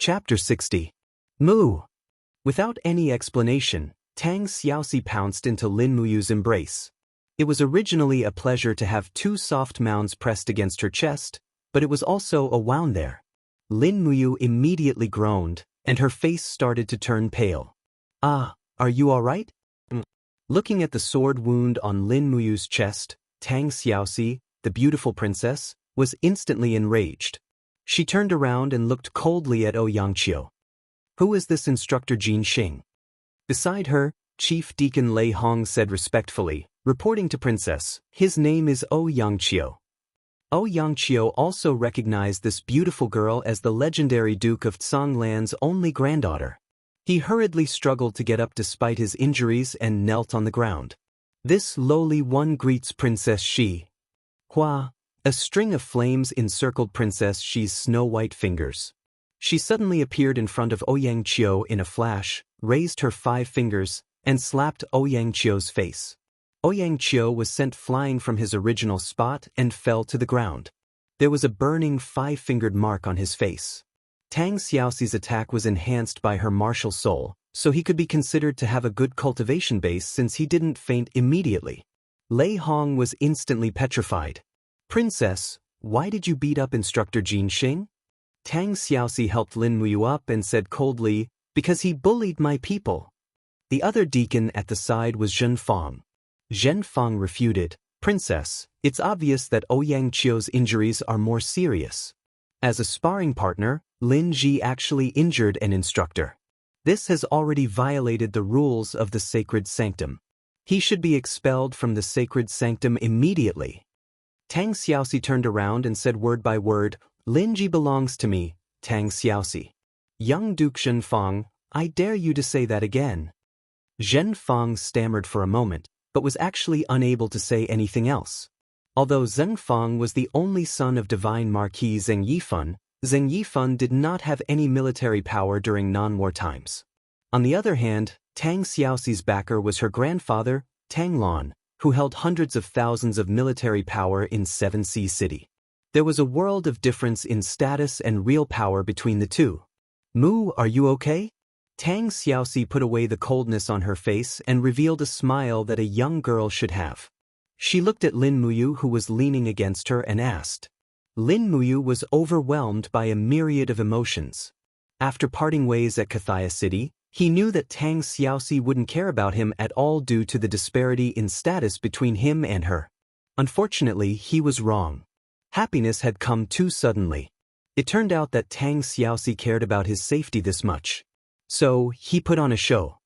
Chapter 60. Moo! Without any explanation, Tang Xiaoxi pounced into Lin Muyu's embrace. It was originally a pleasure to have two soft mounds pressed against her chest, but it was also a wound there. Lin Muyu immediately groaned, and her face started to turn pale. Ah, are you all right? Looking at the sword wound on Lin Muyu's chest, Tang Xiaoxi, the beautiful princess, was instantly enraged. She turned around and looked coldly at Xianxia. Who is this instructor Jin Xing? Beside her, Chief Deacon Lei Hong said respectfully, reporting to Princess, his name is Xianxia. Xianxia also recognized this beautiful girl as the legendary Duke of Tsanglan's only granddaughter. He hurriedly struggled to get up despite his injuries and knelt on the ground. This lowly one greets Princess Xi. Hua. A string of flames encircled Princess Xi's snow-white fingers. She suddenly appeared in front of Xianxia in a flash, raised her 5 fingers, and slapped Xianxia's face. Xianxia was sent flying from his original spot and fell to the ground. There was a burning 5-fingered mark on his face. Tang Xiaoxi's attack was enhanced by her martial soul, so he could be considered to have a good cultivation base since he didn't faint immediately. Lei Hong was instantly petrified. Princess, why did you beat up Instructor Jin Xing? Tang Xiaoxi helped Lin Muyu up and said coldly, because he bullied my people. The other deacon at the side was Zhen Fang. Zhen Fang refuted, Princess, it's obvious that Xiaoxia's injuries are more serious. As a sparring partner, Lin Ji actually injured an instructor. This has already violated the rules of the sacred sanctum. He should be expelled from the sacred sanctum immediately. Tang Xiaoxi turned around and said word by word, Lin Ji belongs to me, Tang Xiaoxi. Young Duke Zhen Fang, I dare you to say that again. Zhen Fang stammered for a moment, but was actually unable to say anything else. Although Zhen Fang was the only son of Divine Marquis Zheng Yifan did not have any military power during non-war times. On the other hand, Tang Xiaoxi's backer was her grandfather, Tang Lan, who held hundreds of thousands of military power in 7 Sea City. There was a world of difference in status and real power between the two. Mu, are you okay? Tang Xiaoxi put away the coldness on her face and revealed a smile that a young girl should have. She looked at Lin Muyu who was leaning against her and asked. Lin Muyu was overwhelmed by a myriad of emotions. After parting ways at Cathaya City, he knew that Tang Xiaoxi wouldn't care about him at all due to the disparity in status between him and her. Unfortunately, he was wrong. Happiness had come too suddenly. It turned out that Tang Xiaoxi cared about his safety this much. So, he put on a show.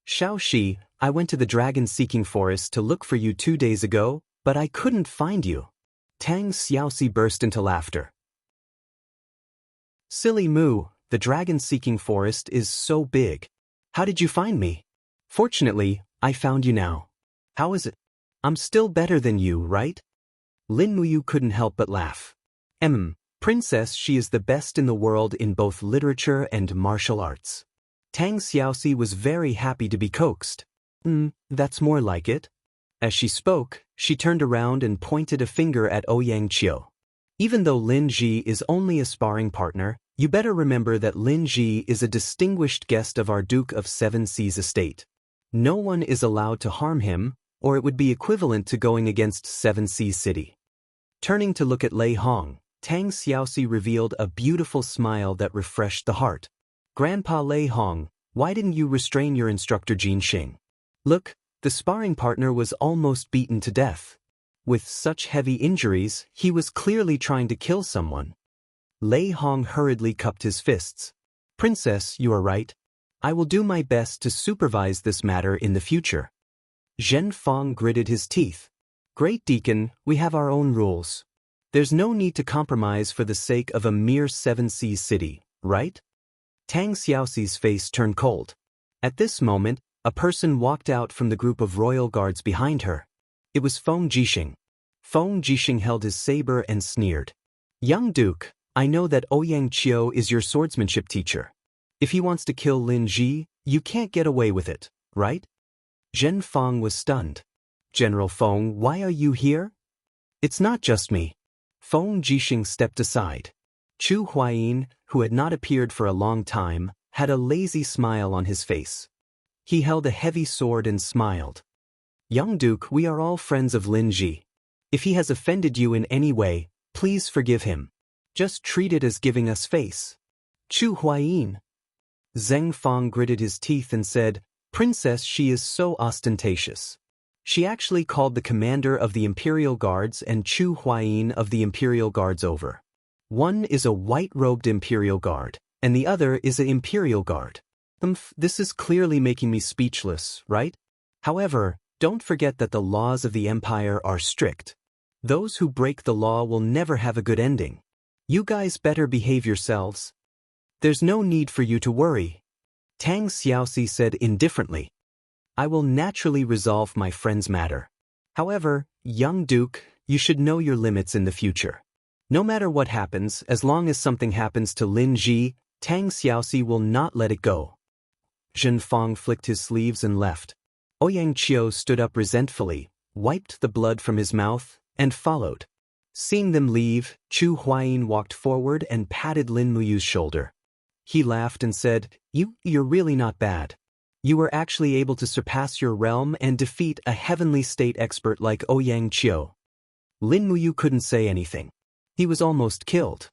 Xiaoxi, I went to the dragon-seeking forest to look for you 2 days ago, but I couldn't find you. Tang Xiaoxi burst into laughter. Silly Mu, the dragon-seeking forest is so big. How did you find me? Fortunately, I found you now. How is it? I'm still better than you, right? Lin Muyu couldn't help but laugh. Princess, she is the best in the world in both literature and martial arts. Tang Xiaoxi was very happy to be coaxed. That's more like it. As she spoke, she turned around and pointed a finger at Xianxia. Even though Lin Ji is only a sparring partner, you better remember that Lin Ji is a distinguished guest of our Duke of 7 Seas estate. No one is allowed to harm him, or it would be equivalent to going against 7 Seas City. Turning to look at Lei Hong, Tang Xiaoxi revealed a beautiful smile that refreshed the heart. Grandpa Lei Hong, why didn't you restrain your instructor Jin Xing? Look, the sparring partner was almost beaten to death. With such heavy injuries, he was clearly trying to kill someone. Lei Hong hurriedly cupped his fists. Princess, you are right. I will do my best to supervise this matter in the future. Zhen Fang gritted his teeth. Great Deacon, we have our own rules. There's no need to compromise for the sake of a mere 7 Seas city, right? Tang Xiaoxi's face turned cold. At this moment, a person walked out from the group of royal guards behind her. It was Feng Jixing. Feng Jixing held his saber and sneered. Young Duke, I know that Xianxia is your swordsmanship teacher. If he wants to kill Lin Ji, you can't get away with it, right? Zhen Fang was stunned. General Feng, why are you here? It's not just me. Feng Jixing stepped aside. Chu Huayin, who had not appeared for a long time, had a lazy smile on his face. He held a heavy sword and smiled. Young Duke, we are all friends of Lin Ji. If he has offended you in any way, please forgive him. Just treat it as giving us face. Chu Huayin. Zheng Fang gritted his teeth and said, Princess, she is so ostentatious. She actually called the commander of the Imperial Guards and Chu Huayin of the Imperial Guards over. One is a white-robed Imperial Guard, and the other is an Imperial Guard. This is clearly making me speechless, right? However, don't forget that the laws of the Empire are strict. Those who break the law will never have a good ending. You guys better behave yourselves. There's no need for you to worry. Tang Xiaoxi said indifferently. I will naturally resolve my friend's matter. However, young Duke, you should know your limits in the future. No matter what happens, as long as something happens to Lin Ji, Tang Xiaoxi will not let it go. Zhen Fang flicked his sleeves and left. Ouyang Qiu stood up resentfully, wiped the blood from his mouth, and followed. Seeing them leave, Chu Huayin walked forward and patted Lin Muyu's shoulder. He laughed and said, You're really not bad. You were actually able to surpass your realm and defeat a heavenly state expert like Ouyang Qiu. Lin Muyu couldn't say anything. He was almost killed.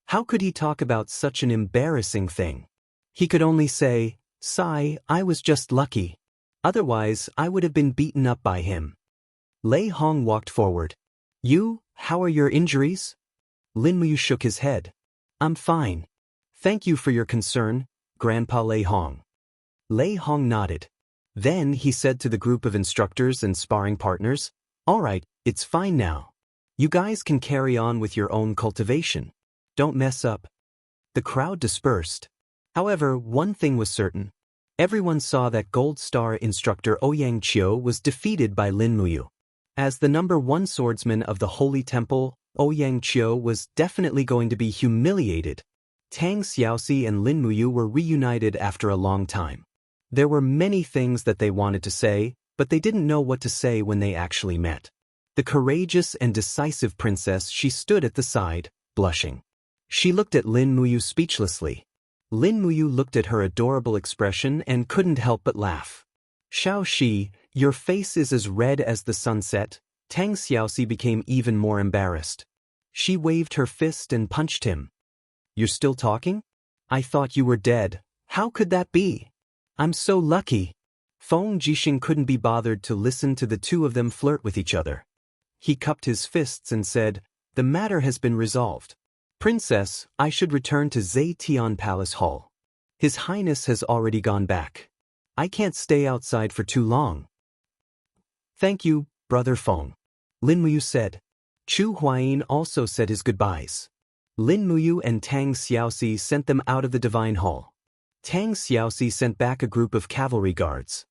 How could he talk about such an embarrassing thing? He could only say, Sigh, I was just lucky. Otherwise, I would have been beaten up by him. Lei Hong walked forward. How are your injuries? Lin Muyu shook his head. I'm fine. Thank you for your concern, Grandpa Lei Hong. Lei Hong nodded. Then he said to the group of instructors and sparring partners, All right, it's fine now. You guys can carry on with your own cultivation. Don't mess up. The crowd dispersed. However, one thing was certain. Everyone saw that Gold Star instructor Ouyang Qiu was defeated by Lin Muyu. As the #1 swordsman of the Holy Temple, Ouyang Qiu was definitely going to be humiliated. Tang Xiaoxi and Lin Muyu were reunited after a long time. There were many things that they wanted to say, but they didn't know what to say when they actually met. The courageous and decisive princess, she stood at the side, blushing. She looked at Lin Muyu speechlessly. Lin Muyu looked at her adorable expression and couldn't help but laugh. Xiaoxi, your face is as red as the sunset. Tang Xiaoxi became even more embarrassed. She waved her fist and punched him. You're still talking? I thought you were dead. How could that be? I'm so lucky. Feng Jixing couldn't be bothered to listen to the two of them flirt with each other. He cupped his fists and said, The matter has been resolved. Princess, I should return to Zetian Palace Hall. His Highness has already gone back. I can't stay outside for too long. Thank you, Brother Feng. Lin Muyu said. Chu Huayin also said his goodbyes. Lin Muyu and Tang Xiaoxi sent them out of the Divine Hall. Tang Xiaoxi sent back a group of cavalry guards.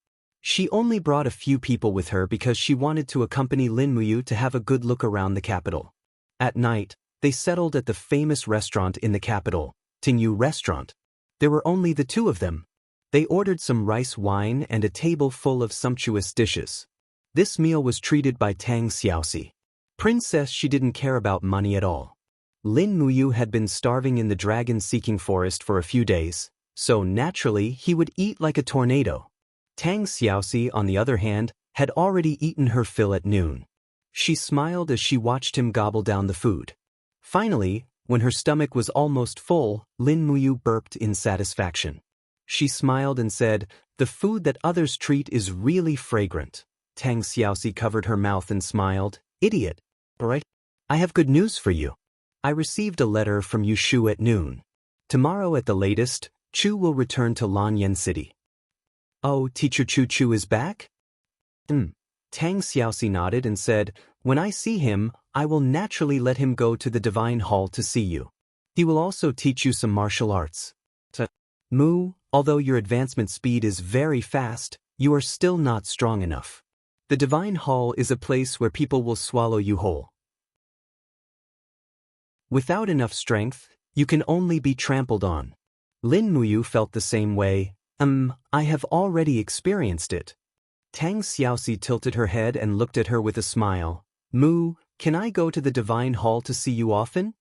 She only brought a few people with her because she wanted to accompany Lin Muyu to have a good look around the capital. At night, they settled at the famous restaurant in the capital, Tingyu Restaurant. There were only the two of them. They ordered some rice wine and a table full of sumptuous dishes. This meal was treated by Tang Xiaoxi. Princess, she didn't care about money at all. Lin Muyu had been starving in the dragon-seeking forest for a few days, so naturally he would eat like a tornado. Tang Xiaoxi, on the other hand, had already eaten her fill at noon. She smiled as she watched him gobble down the food. Finally, when her stomach was almost full, Lin Muyu burped in satisfaction. She smiled and said, The food that others treat is really fragrant. Tang Xiaoxi covered her mouth and smiled. Idiot. Alright. I have good news for you. I received a letter from Yu Shu at noon. Tomorrow at the latest, Chu will return to Lanyan City. Oh, Teacher Chu Chu is back? Tang Xiaoxi nodded and said, When I see him, I will naturally let him go to the Divine Hall to see you. He will also teach you some martial arts. Mu, although your advancement speed is very fast, you are still not strong enough. The Divine Hall is a place where people will swallow you whole. Without enough strength, you can only be trampled on. Lin Muyu felt the same way. I have already experienced it. Tang Xiaoxi tilted her head and looked at her with a smile. Mu, can I go to the Divine Hall to see you often?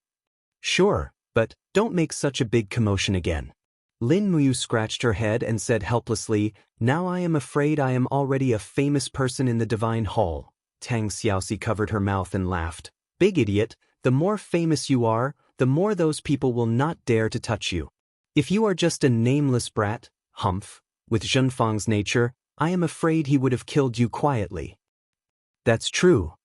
Sure, but don't make such a big commotion again. Lin Muyu scratched her head and said helplessly, now I am afraid I am already a famous person in the Divine Hall. Tang Xiaoxi covered her mouth and laughed. Big idiot, the more famous you are, the more those people will not dare to touch you. If you are just a nameless brat, humph, with Zhenfang's nature, I am afraid he would have killed you quietly. That's true.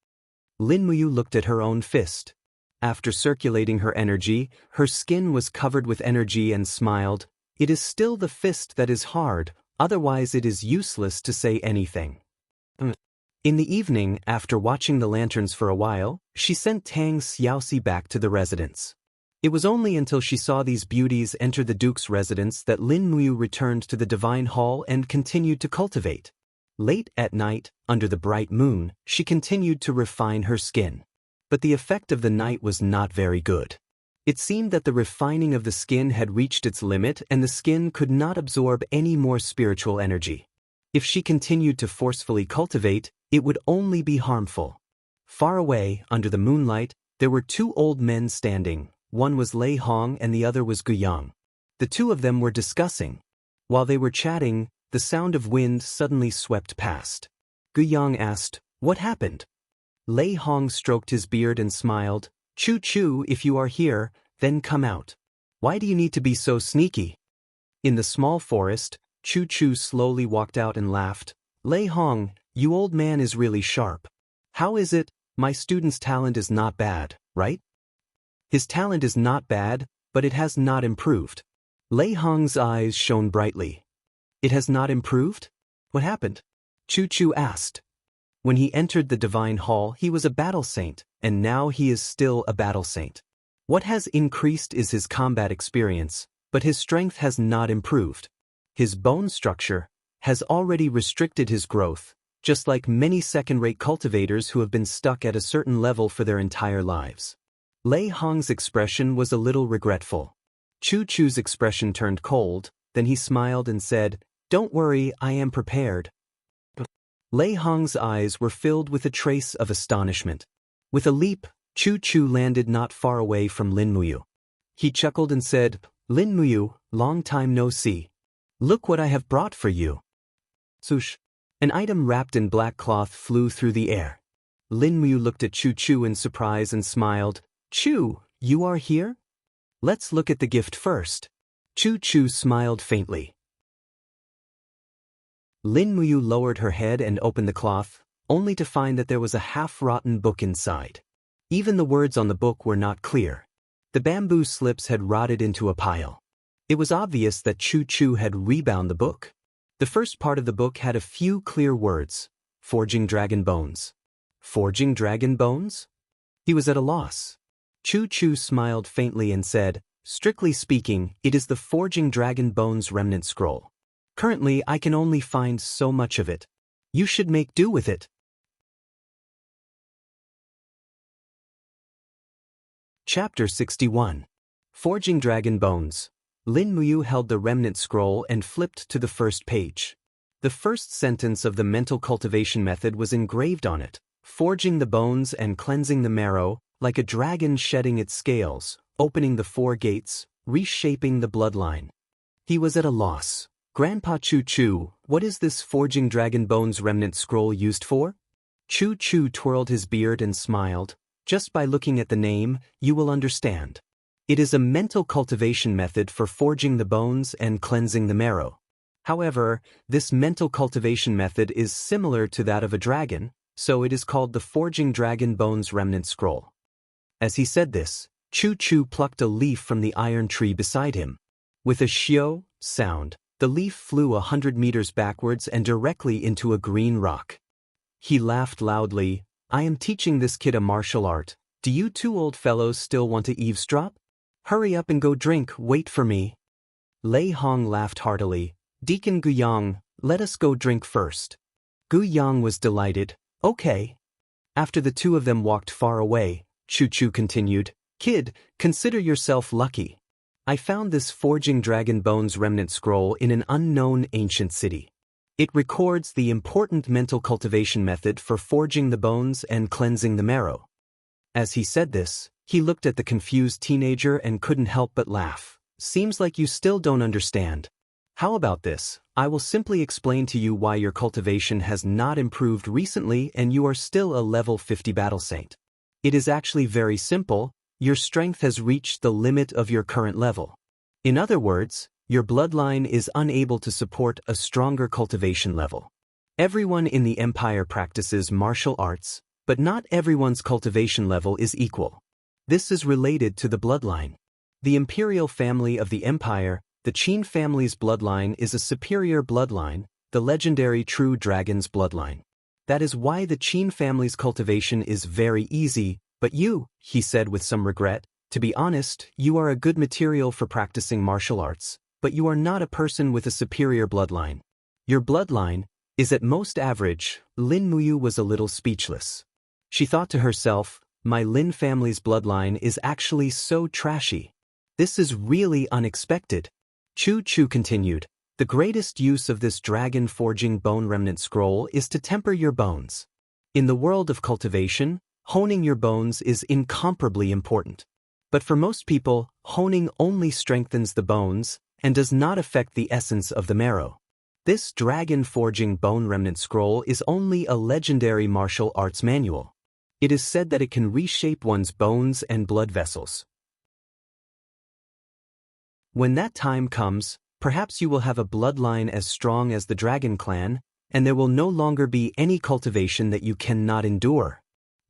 Lin Muyu looked at her own fist. After circulating her energy, her skin was covered with energy and smiled. It is still the fist that is hard, otherwise it is useless to say anything. In the evening, after watching the lanterns for a while, she sent Tang Xiaoxi back to the residence. It was only until she saw these beauties enter the Duke's residence that Lin Muyu returned to the Divine Hall and continued to cultivate. Late at night, under the bright moon, she continued to refine her skin. But the effect of the night was not very good. It seemed that the refining of the skin had reached its limit and the skin could not absorb any more spiritual energy. If she continued to forcefully cultivate, it would only be harmful. Far away, under the moonlight, there were two old men standing. One was Lei Hong and the other was Guyang. The two of them were discussing. While they were chatting, the sound of wind suddenly swept past. Guyang asked, "What happened?" Lei Hong stroked his beard and smiled. "Chu, if you are here, then come out. Why do you need to be so sneaky?" In the small forest, Chu slowly walked out and laughed. "Lei Hong, you old man is really sharp. How is it? My student's talent is not bad, right?" "His talent is not bad, but it has not improved." Lei Hong's eyes shone brightly. "It has not improved? What happened?" Chu asked. When he entered the Divine Hall, he was a battle saint, and now he is still a battle saint. What has increased is his combat experience, but his strength has not improved. His bone structure has already restricted his growth, just like many second-rate cultivators who have been stuck at a certain level for their entire lives. Lei Hong's expression was a little regretful. Chu's expression turned cold, then he smiled and said, "Don't worry, I am prepared." Lei Hong's eyes were filled with a trace of astonishment. With a leap, Chu landed not far away from Lin Muyu. He chuckled and said, "Lin Muyu, long time no see. Look what I have brought for you." Swoosh! An item wrapped in black cloth flew through the air. Lin Muyu looked at Chu in surprise and smiled. "Chu, you are here? Let's look at the gift first." Chu smiled faintly. Lin Muyu lowered her head and opened the cloth, only to find that there was a half-rotten book inside. Even the words on the book were not clear. The bamboo slips had rotted into a pile. It was obvious that Chu had rebound the book. The first part of the book had a few clear words. Forging dragon bones. Forging dragon bones? He was at a loss. Chu smiled faintly and said, "Strictly speaking, it is the Forging Dragon Bones remnant scroll. Currently, I can only find so much of it. You should make do with it." Chapter 61. Forging Dragon Bones. Lin Muyu held the remnant scroll and flipped to the first page. The first sentence of the mental cultivation method was engraved on it. Forging the bones and cleansing the marrow, like a dragon shedding its scales, opening the 4 gates, reshaping the bloodline. He was at a loss. "Grandpa Chu, what is this Forging Dragon Bones remnant scroll used for?" Chu twirled his beard and smiled. "Just by looking at the name, you will understand. It is a mental cultivation method for forging the bones and cleansing the marrow. However, this mental cultivation method is similar to that of a dragon, so it is called the Forging Dragon Bones remnant scroll." As he said this, Chu plucked a leaf from the iron tree beside him. With a shio sound, the leaf flew 100 meters backwards and directly into a green rock. He laughed loudly. "I am teaching this kid a martial art. Do you 2 old fellows still want to eavesdrop? Hurry up and go drink, wait for me." Lei Hong laughed heartily. "Deacon Guyang, let us go drink first." Guyang was delighted. "Okay." After the 2 of them walked far away, Chu continued, "Kid, consider yourself lucky. I found this Forging Dragon Bones remnant scroll in an unknown ancient city. It records the important mental cultivation method for forging the bones and cleansing the marrow." As he said this, He looked at the confused teenager and couldn't help but laugh. Seems like you still don't understand. How about this? I will simply explain to you why your cultivation has not improved recently and you are still a level 50 battle saint. It is actually very simple. Your strength has reached the limit of your current level. In other words, your bloodline is unable to support a stronger cultivation level. Everyone in the Empire practices martial arts, but not everyone's cultivation level is equal. This is related to the bloodline. The imperial family of the Empire, the Qin family's bloodline, is a superior bloodline, the legendary True Dragon's bloodline. That is why the Qin family's cultivation is very easy, but you, he said with some regret, to be honest, you are a good material for practicing martial arts, but you are not a person with a superior bloodline. Your bloodline is at most average. Lin Muyu was a little speechless. She thought to herself, my Lin family's bloodline is actually so trashy. This is really unexpected. Chu Chu continued, the greatest use of this dragon forging bone remnant scroll is to temper your bones. In the world of cultivation, honing your bones is incomparably important. But for most people, honing only strengthens the bones and does not affect the essence of the marrow. This dragon forging bone remnant scroll is only a legendary martial arts manual. It is said that it can reshape one's bones and blood vessels. When that time comes, perhaps you will have a bloodline as strong as the Dragon Clan, and there will no longer be any cultivation that you cannot endure.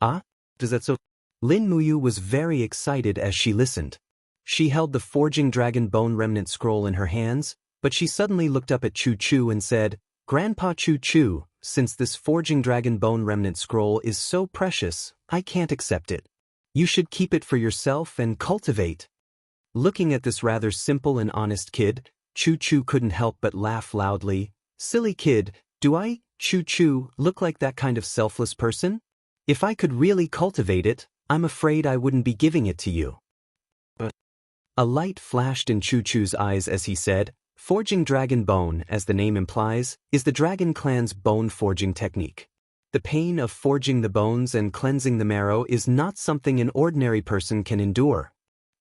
Ah? Does that so? Lin Muyu was very excited as she listened. She held the forging dragon bone remnant scroll in her hands, but she suddenly looked up at Chu Chu and said, Grandpa Chu Chu, since this forging dragon bone remnant scroll is so precious, I can't accept it. You should keep it for yourself and cultivate. Looking at this rather simple and honest kid, Chu Chu couldn't help but laugh loudly. Silly kid, do I, Chu Chu, look like that kind of selfless person? If I could really cultivate it, I'm afraid I wouldn't be giving it to you. But a light flashed in Chu Chu's eyes as he said, Forging dragon bone, as the name implies, is the Dragon Clan's bone forging technique. The pain of forging the bones and cleansing the marrow is not something an ordinary person can endure.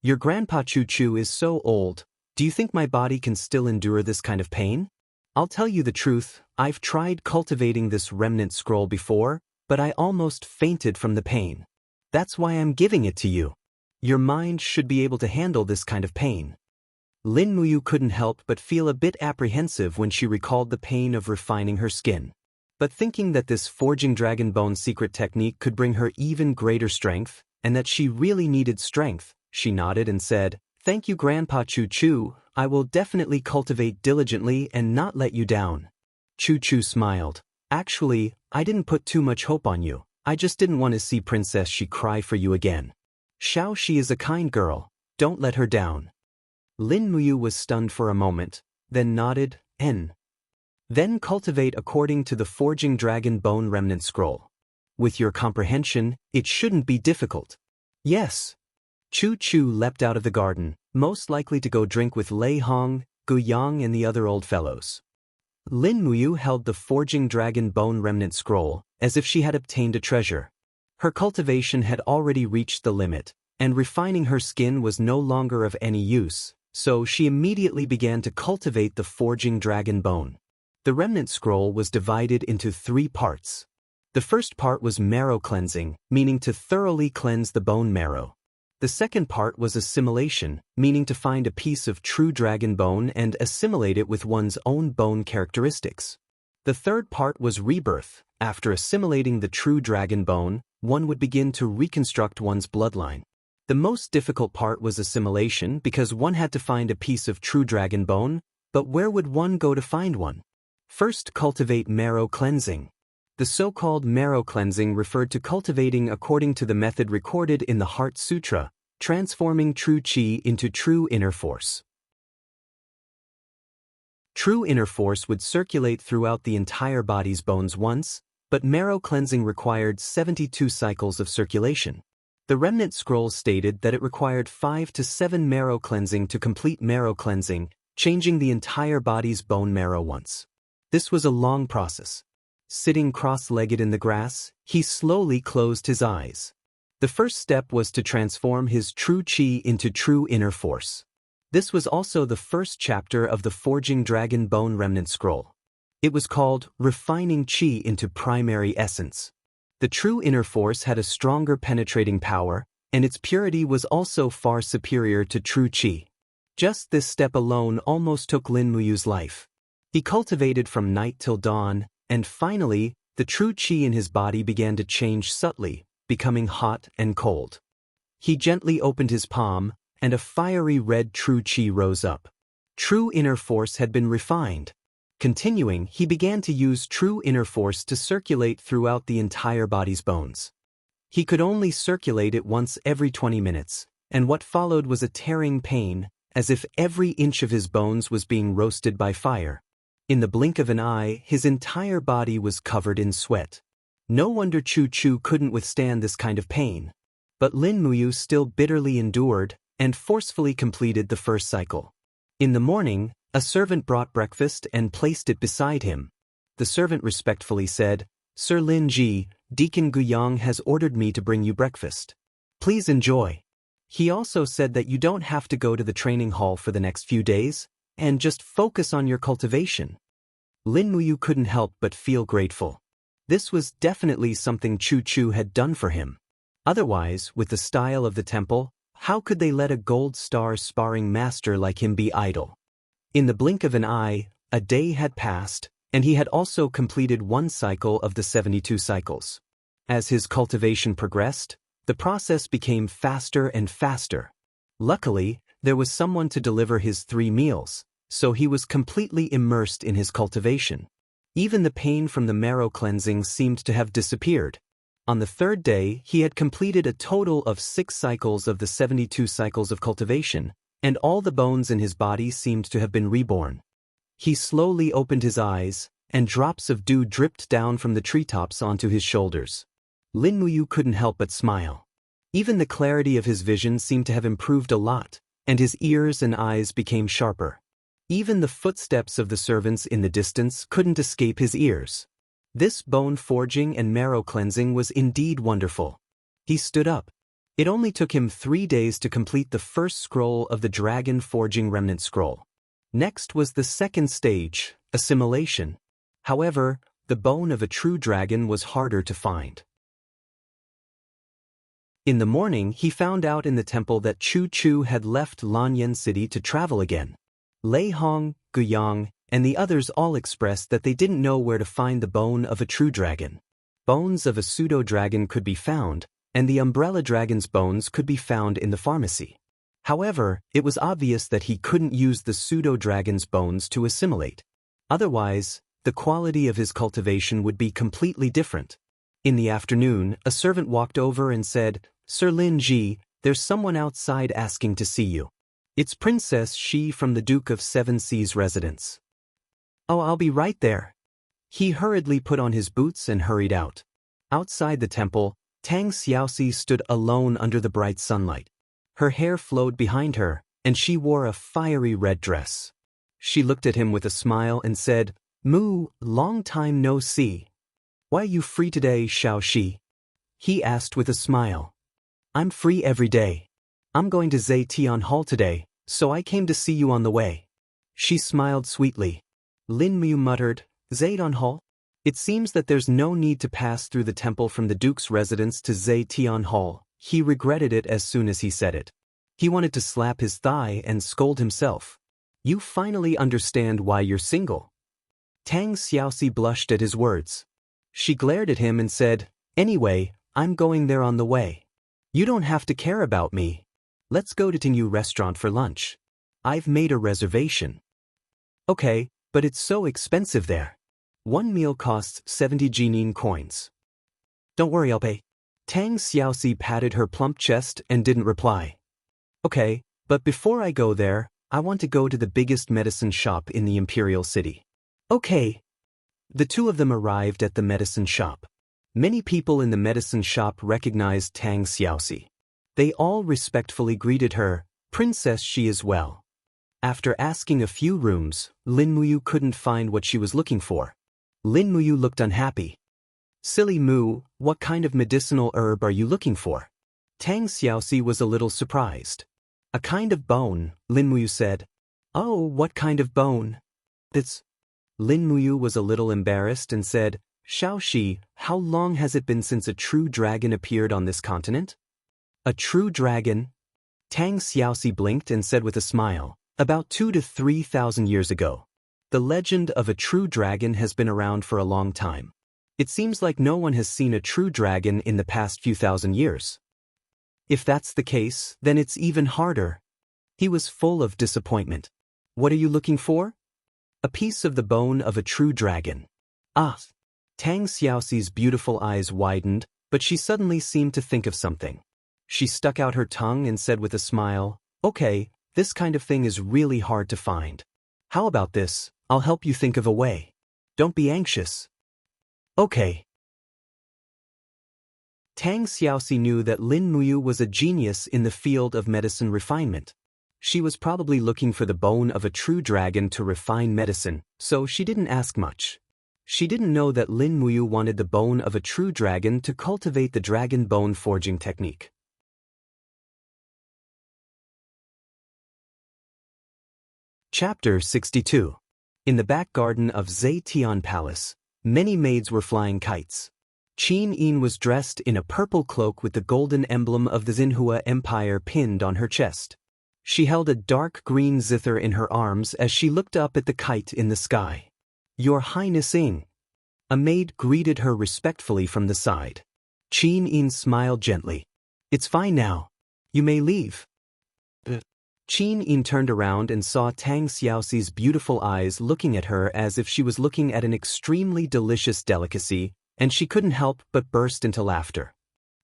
Your grandpa Chu Chu is so old, do you think my body can still endure this kind of pain? I'll tell you the truth, I've tried cultivating this remnant scroll before, but I almost fainted from the pain. That's why I'm giving it to you. Your mind should be able to handle this kind of pain. Lin Muyu couldn't help but feel a bit apprehensive when she recalled the pain of refining her skin. But thinking that this forging dragon bone secret technique could bring her even greater strength, and that she really needed strength, she nodded and said, Thank you Grandpa Chu Chu, I will definitely cultivate diligently and not let you down. Chu Chu smiled. Actually, I didn't put too much hope on you, I just didn't want to see Princess She cry for you again. Xiao Shi is a kind girl, don't let her down. Lin Muyu was stunned for a moment, then nodded, Then cultivate according to the forging dragon bone remnant scroll. With your comprehension, it shouldn't be difficult. Yes. Chu Chu leapt out of the garden, most likely to go drink with Lei Hong, Gu Yang and the other old fellows. Lin Muyu held the forging dragon bone remnant scroll, as if she had obtained a treasure. Her cultivation had already reached the limit, and refining her skin was no longer of any use. So she immediately began to cultivate the forging dragon bone. The remnant scroll was divided into 3 parts. The first part was marrow cleansing, meaning to thoroughly cleanse the bone marrow. The second part was assimilation, meaning to find a piece of true dragon bone and assimilate it with one's own bone characteristics. The third part was rebirth. After assimilating the true dragon bone, one would begin to reconstruct one's bloodline. The most difficult part was assimilation because one had to find a piece of true dragon bone, but where would one go to find one? First, cultivate marrow cleansing. The so-called marrow cleansing referred to cultivating according to the method recorded in the Heart Sutra, transforming true qi into true inner force. True inner force would circulate throughout the entire body's bones once, but marrow cleansing required 72 cycles of circulation. The remnant scroll stated that it required 5 to 7 marrow cleansing to complete marrow cleansing, changing the entire body's bone marrow once. This was a long process. Sitting cross-legged in the grass, he slowly closed his eyes. The first step was to transform his true qi into true inner force. This was also the first chapter of the Forging Dragon Bone Remnant Scroll. It was called Refining Qi into Primary Essence. The true inner force had a stronger penetrating power, and its purity was also far superior to true qi. Just this step alone almost took Lin Muyu's life. He cultivated from night till dawn, and finally, the true qi in his body began to change subtly, becoming hot and cold. He gently opened his palm, and a fiery red true qi rose up. True inner force had been refined. Continuing, he began to use true inner force to circulate throughout the entire body's bones. He could only circulate it once every 20 minutes, and what followed was a tearing pain, as if every inch of his bones was being roasted by fire. In the blink of an eye, his entire body was covered in sweat. No wonder Chu Chu couldn't withstand this kind of pain. But Lin Muyu still bitterly endured, and forcefully completed the first cycle. In the morning, a servant brought breakfast and placed it beside him. The servant respectfully said, "Sir Lin Ji, Deacon Guyang has ordered me to bring you breakfast. Please enjoy." He also said that you don't have to go to the training hall for the next few days, and just focus on your cultivation. Lin Muyu couldn't help but feel grateful. This was definitely something Chu Chu had done for him. Otherwise, with the style of the temple, how could they let a gold star sparring master like him be idle? In the blink of an eye, a day had passed, and he had also completed one cycle of the 72 cycles. As his cultivation progressed, the process became faster and faster. Luckily, there was someone to deliver his 3 meals, so he was completely immersed in his cultivation. Even the pain from the marrow cleansing seemed to have disappeared. On the 3rd day, he had completed a total of 6 cycles of the 72 cycles of cultivation, and all the bones in his body seemed to have been reborn. He slowly opened his eyes, and drops of dew dripped down from the treetops onto his shoulders. Lin Muyu couldn't help but smile. Even the clarity of his vision seemed to have improved a lot, and his ears and eyes became sharper. Even the footsteps of the servants in the distance couldn't escape his ears. This bone forging and marrow cleansing was indeed wonderful. He stood up. It only took him 3 days to complete the first scroll of the Dragon Forging Remnant Scroll. Next was the second stage, assimilation. However, the bone of a true dragon was harder to find. In the morning, he found out in the temple that Chu Chu had left Lanyan City to travel again. Lei Hong, Guyang, and the others all expressed that they didn't know where to find the bone of a true dragon. Bones of a pseudo-dragon could be found, and the umbrella dragon's bones could be found in the pharmacy. However, it was obvious that he couldn't use the pseudo-dragon's bones to assimilate. Otherwise, the quality of his cultivation would be completely different. In the afternoon, a servant walked over and said, "Sir Lin Ji, there's someone outside asking to see you. It's Princess Shi from the Duke of Seven Seas' residence." "Oh, I'll be right there." He hurriedly put on his boots and hurried out. Outside the temple, Tang Xiaoxi stood alone under the bright sunlight. Her hair flowed behind her, and she wore a fiery red dress. She looked at him with a smile and said, "Mu, long time no see. Why are you free today, Xiaoxi?" He asked with a smile. "I'm free every day. I'm going to Zetian Hall today, so I came to see you on the way." She smiled sweetly. Lin Mu muttered, "Zetian Hall? It seems that there's no need to pass through the temple from the Duke's residence to Zetian Hall." He regretted it as soon as he said it. He wanted to slap his thigh and scold himself. "You finally understand why you're single." Tang Xiaoxi blushed at his words. She glared at him and said, "Anyway, I'm going there on the way. You don't have to care about me. Let's go to Tingyu restaurant for lunch. I've made a reservation." "Okay, but it's so expensive there. One meal costs 70 Jinin coins." "Don't worry, I'll pay." Tang Xiaoxi patted her plump chest and didn't reply. "Okay, but before I go there, I want to go to the biggest medicine shop in the Imperial City." "Okay." The two of them arrived at the medicine shop. Many people in the medicine shop recognized Tang Xiaoxi. They all respectfully greeted her, Princess Shi, as well. After asking a few rooms, Lin Muyu couldn't find what she was looking for. Lin Muyu looked unhappy. "Silly Mu, what kind of medicinal herb are you looking for?" Tang Xiaoxi was a little surprised. A kind of bone, Lin Muyu said. Oh, what kind of bone? That's... Lin Muyu was a little embarrassed and said, Xiaoxi, how long has it been since a true dragon appeared on this continent? A true dragon? Tang Xiaoxi blinked and said with a smile, about 2,000 to 3,000 years ago. The legend of a true dragon has been around for a long time. It seems like no one has seen a true dragon in the past few thousand years. If that's the case, then it's even harder. He was full of disappointment. What are you looking for? A piece of the bone of a true dragon. Ah! Tang Xiaoxi's beautiful eyes widened, but she suddenly seemed to think of something. She stuck out her tongue and said with a smile, Okay, this kind of thing is really hard to find. How about this? I'll help you think of a way. Don't be anxious. Okay. Tang Xiaoxi knew that Lin Muyu was a genius in the field of medicine refinement. She was probably looking for the bone of a true dragon to refine medicine, so she didn't ask much. She didn't know that Lin Muyu wanted the bone of a true dragon to cultivate the dragon bone forging technique. Chapter 62. In the back garden of Zetian Palace, many maids were flying kites. Qin Yin was dressed in a purple cloak with the golden emblem of the Xinhua Empire pinned on her chest. She held a dark green zither in her arms as she looked up at the kite in the sky. Your Highness Ing. A maid greeted her respectfully from the side. Qin Yin smiled gently. It's fine now. You may leave. Qin Yin turned around and saw Tang Xiaoxi's beautiful eyes looking at her as if she was looking at an extremely delicious delicacy, and she couldn't help but burst into laughter.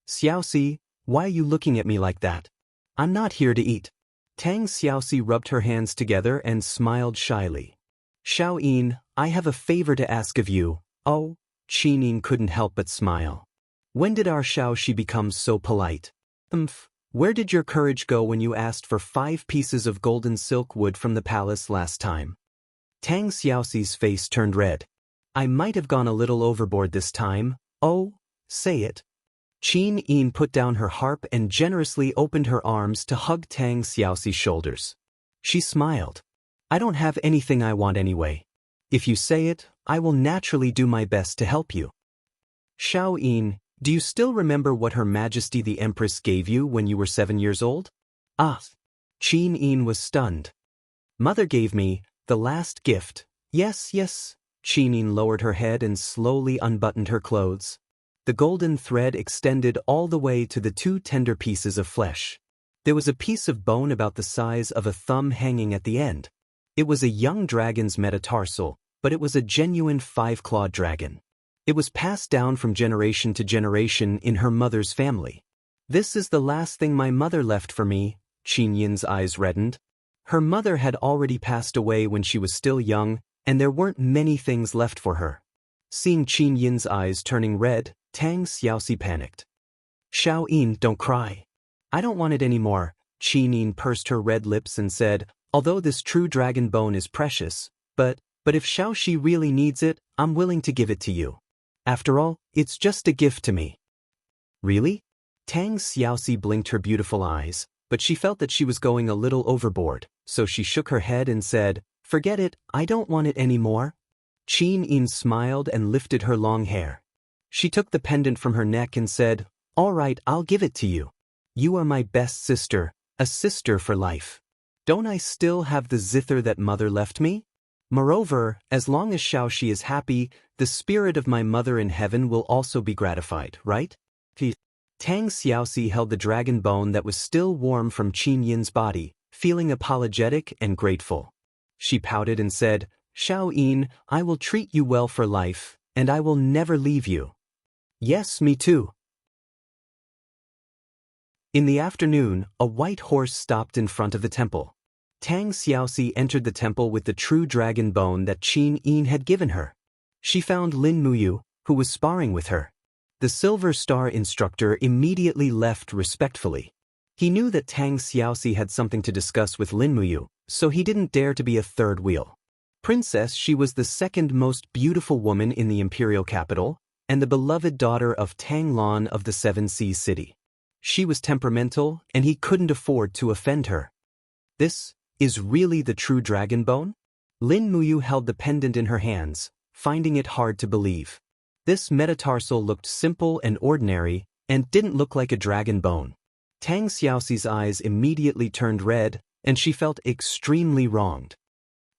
Xiaoxi, why are you looking at me like that? I'm not here to eat. Tang Xiaoxi rubbed her hands together and smiled shyly. Xiao Yin, I have a favor to ask of you. Oh, Qin Yin couldn't help but smile. When did our Xiaoxi become so polite? Where did your courage go when you asked for 5 pieces of golden silk wood from the palace last time? Tang Xiaoxi's face turned red. I might have gone a little overboard this time. Oh, say it. Qin Yin put down her harp and generously opened her arms to hug Tang Xiaoxi's shoulders. She smiled. I don't have anything I want anyway. If you say it, I will naturally do my best to help you. Xiao Yin, do you still remember what Her Majesty the Empress gave you when you were 7 years old? Ah! Qin Yin was stunned. Mother gave me the last gift. Yes. Qin Yin lowered her head and slowly unbuttoned her clothes. The golden thread extended all the way to the 2 tender pieces of flesh. There was a piece of bone about the size of a thumb hanging at the end. It was a young dragon's metatarsal, but it was a genuine 5-clawed dragon. It was passed down from generation to generation in her mother's family. This is the last thing my mother left for me. Qin Yin's eyes reddened. Her mother had already passed away when she was still young, and there weren't many things left for her. Seeing Qin Yin's eyes turning red, Tang Xiaoxi panicked. Xiao Yin, don't cry. I don't want it anymore. Qin Yin pursed her red lips and said, although this true dragon bone is precious, but if Xiaoxi really needs it, I'm willing to give it to you. After all, it's just a gift to me. Really? Tang Xiaoxi blinked her beautiful eyes, but she felt that she was going a little overboard, so she shook her head and said, forget it, I don't want it anymore. Qin Yin smiled and lifted her long hair. She took the pendant from her neck and said, all right, I'll give it to you. You are my best sister, a sister for life. Don't I still have the zither that mother left me? Moreover, as long as Xiaoxi is happy, the spirit of my mother in heaven will also be gratified, right? Tang Xiaoxi held the dragon bone that was still warm from Qin Yin's body, feeling apologetic and grateful. She pouted and said, Xiao Yin, I will treat you well for life, and I will never leave you. Yes, me too. In the afternoon, a white horse stopped in front of the temple. Tang Xiaoxi entered the temple with the true dragon bone that Qin Yin had given her. She found Lin Muyu, who was sparring with her. The Silver Star instructor immediately left respectfully. He knew that Tang Xiaoxi had something to discuss with Lin Muyu, so he didn't dare to be a third wheel. Princess, she was the second most beautiful woman in the imperial capital, and the beloved daughter of Tang Lan of the Seven Seas City. She was temperamental, and he couldn't afford to offend her. This is really the true dragon bone? Lin Muyu held the pendant in her hands, finding it hard to believe. This metatarsal looked simple and ordinary, and didn't look like a dragon bone. Tang Xiaoxi's eyes immediately turned red, and she felt extremely wronged.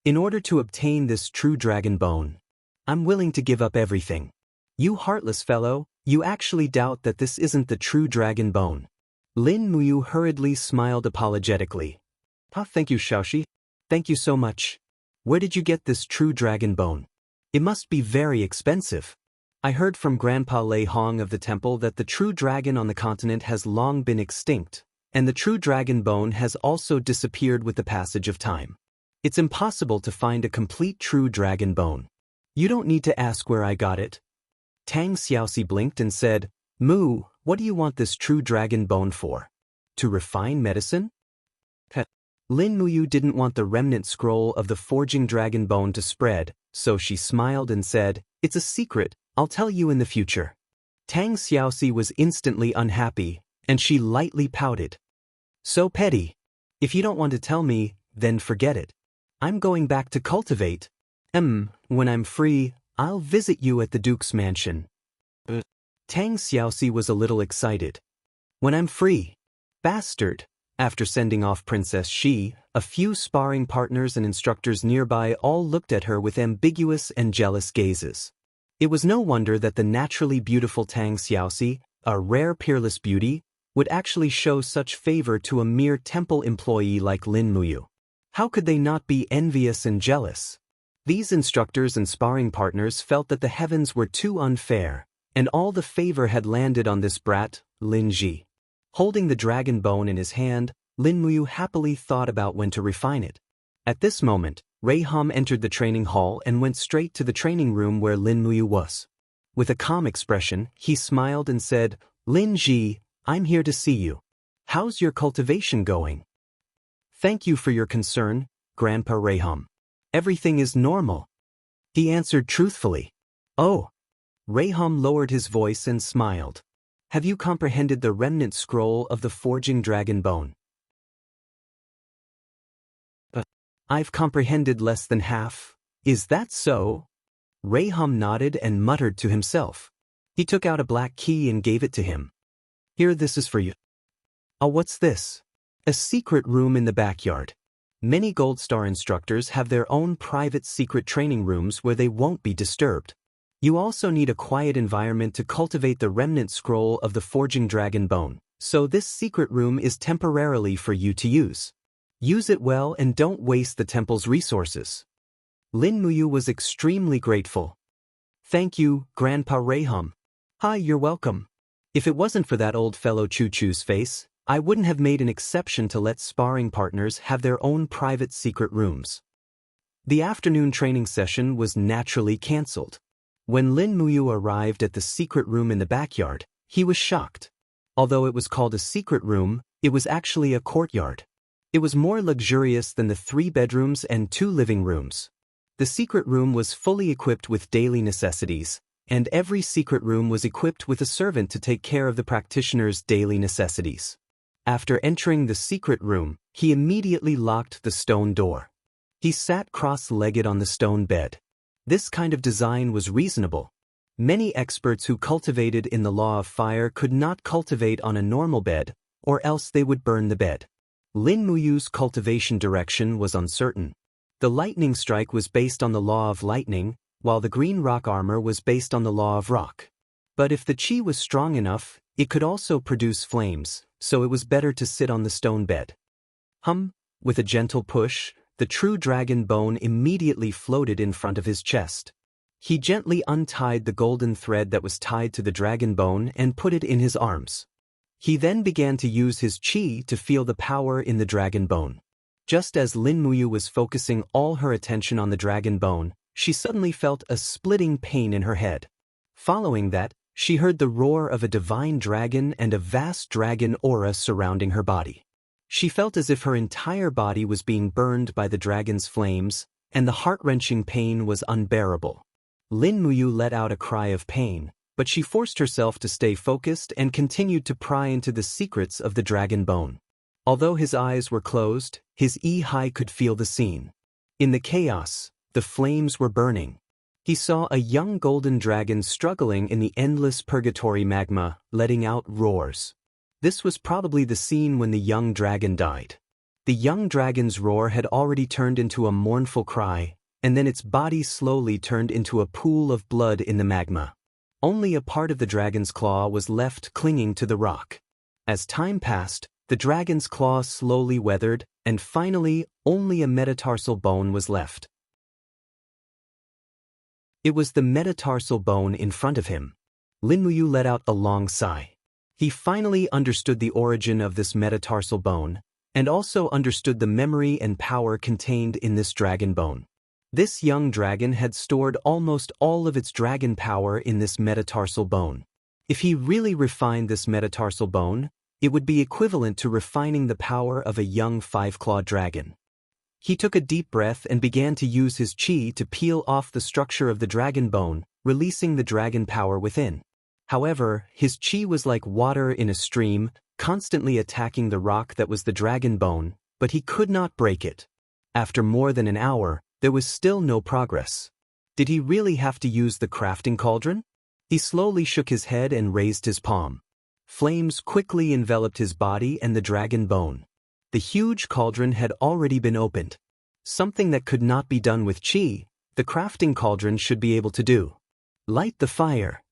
In order to obtain this true dragon bone, I'm willing to give up everything. You heartless fellow, you actually doubt that this isn't the true dragon bone. Lin Muyu hurriedly smiled apologetically. Thank you, Xiaoxi. Thank you so much. Where did you get this true dragon bone? It must be very expensive. I heard from Grandpa Lei Hong of the temple that the true dragon on the continent has long been extinct, and the true dragon bone has also disappeared with the passage of time. It's impossible to find a complete true dragon bone. You don't need to ask where I got it. Tang Xiaoxi blinked and said, Mu, what do you want this true dragon bone for? To refine medicine? Lin Muyu didn't want the remnant scroll of the forging dragon bone to spread, so she smiled and said, It's a secret, I'll tell you in the future. Tang Xiaoxi was instantly unhappy, and she lightly pouted. So petty. If you don't want to tell me, then forget it. I'm going back to cultivate. When I'm free, I'll visit you at the Duke's mansion. Tang Xiaoxi was a little excited. When I'm free. Bastard. After sending off Princess Shi, a few sparring partners and instructors nearby all looked at her with ambiguous and jealous gazes. It was no wonder that the naturally beautiful Tang Xiaoxi, a rare peerless beauty, would actually show such favor to a mere temple employee like Lin Muyu. How could they not be envious and jealous? These instructors and sparring partners felt that the heavens were too unfair, and all the favor had landed on this brat, Lin Ji. Holding the dragon bone in his hand, Lin Muyu happily thought about when to refine it. At this moment, Ray Hum entered the training hall and went straight to the training room where Lin Muyu was. With a calm expression, he smiled and said, Lin Ji, I'm here to see you. How's your cultivation going? Thank you for your concern, Grandpa Ray Hum. Everything is normal. He answered truthfully. Oh. Ray Hum lowered his voice and smiled. Have you comprehended the remnant scroll of the forging dragon bone? I've comprehended less than half. Is that so? Ray Hum nodded and muttered to himself. He took out a black key and gave it to him. Here, this is for you. Oh, what's this? A secret room in the backyard. Many Gold Star instructors have their own private secret training rooms where they won't be disturbed. You also need a quiet environment to cultivate the remnant scroll of the forging dragon bone, so this secret room is temporarily for you to use. Use it well and don't waste the temple's resources. Lin Muyu was extremely grateful. Thank you, Grandpa Ray Hum. Hi, you're welcome. If it wasn't for that old fellow Choo Choo's face, I wouldn't have made an exception to let sparring partners have their own private secret rooms. The afternoon training session was naturally cancelled. When Lin Muyu arrived at the secret room in the backyard, he was shocked. Although it was called a secret room, it was actually a courtyard. It was more luxurious than the 3 bedrooms and 2 living rooms. The secret room was fully equipped with daily necessities, and every secret room was equipped with a servant to take care of the practitioner's daily necessities. After entering the secret room, he immediately locked the stone door. He sat cross-legged on the stone bed. This kind of design was reasonable. Many experts who cultivated in the law of fire could not cultivate on a normal bed, or else they would burn the bed. Lin Muyu's cultivation direction was uncertain. The lightning strike was based on the law of lightning, while the green rock armor was based on the law of rock. But if the chi was strong enough, it could also produce flames, so it was better to sit on the stone bed. With a gentle push, the true dragon bone immediately floated in front of his chest. He gently untied the golden thread that was tied to the dragon bone and put it in his arms. He then began to use his chi to feel the power in the dragon bone. Just as Lin Muyu was focusing all her attention on the dragon bone, she suddenly felt a splitting pain in her head. Following that, she heard the roar of a divine dragon and a vast dragon aura surrounding her body. She felt as if her entire body was being burned by the dragon's flames, and the heart-wrenching pain was unbearable. Lin Muyu let out a cry of pain, but she forced herself to stay focused and continued to pry into the secrets of the dragon bone. Although his eyes were closed, his eye could feel the scene. In the chaos, the flames were burning. He saw a young golden dragon struggling in the endless purgatory magma, letting out roars. This was probably the scene when the young dragon died. The young dragon's roar had already turned into a mournful cry, and then its body slowly turned into a pool of blood in the magma. Only a part of the dragon's claw was left clinging to the rock. As time passed, the dragon's claw slowly weathered, and finally, only a metatarsal bone was left. It was the metatarsal bone in front of him. Lin Muyu let out a long sigh. He finally understood the origin of this metatarsal bone, and also understood the memory and power contained in this dragon bone. This young dragon had stored almost all of its dragon power in this metatarsal bone. If he really refined this metatarsal bone, it would be equivalent to refining the power of a young five-clawed dragon. He took a deep breath and began to use his qi to peel off the structure of the dragon bone, releasing the dragon power within. However, his qi was like water in a stream, constantly attacking the rock that was the dragon bone, but he could not break it. After more than an hour, there was still no progress. Did he really have to use the crafting cauldron? He slowly shook his head and raised his palm. Flames quickly enveloped his body and the dragon bone. The huge cauldron had already been opened. Something that could not be done with qi, the crafting cauldron should be able to do. Light the fire.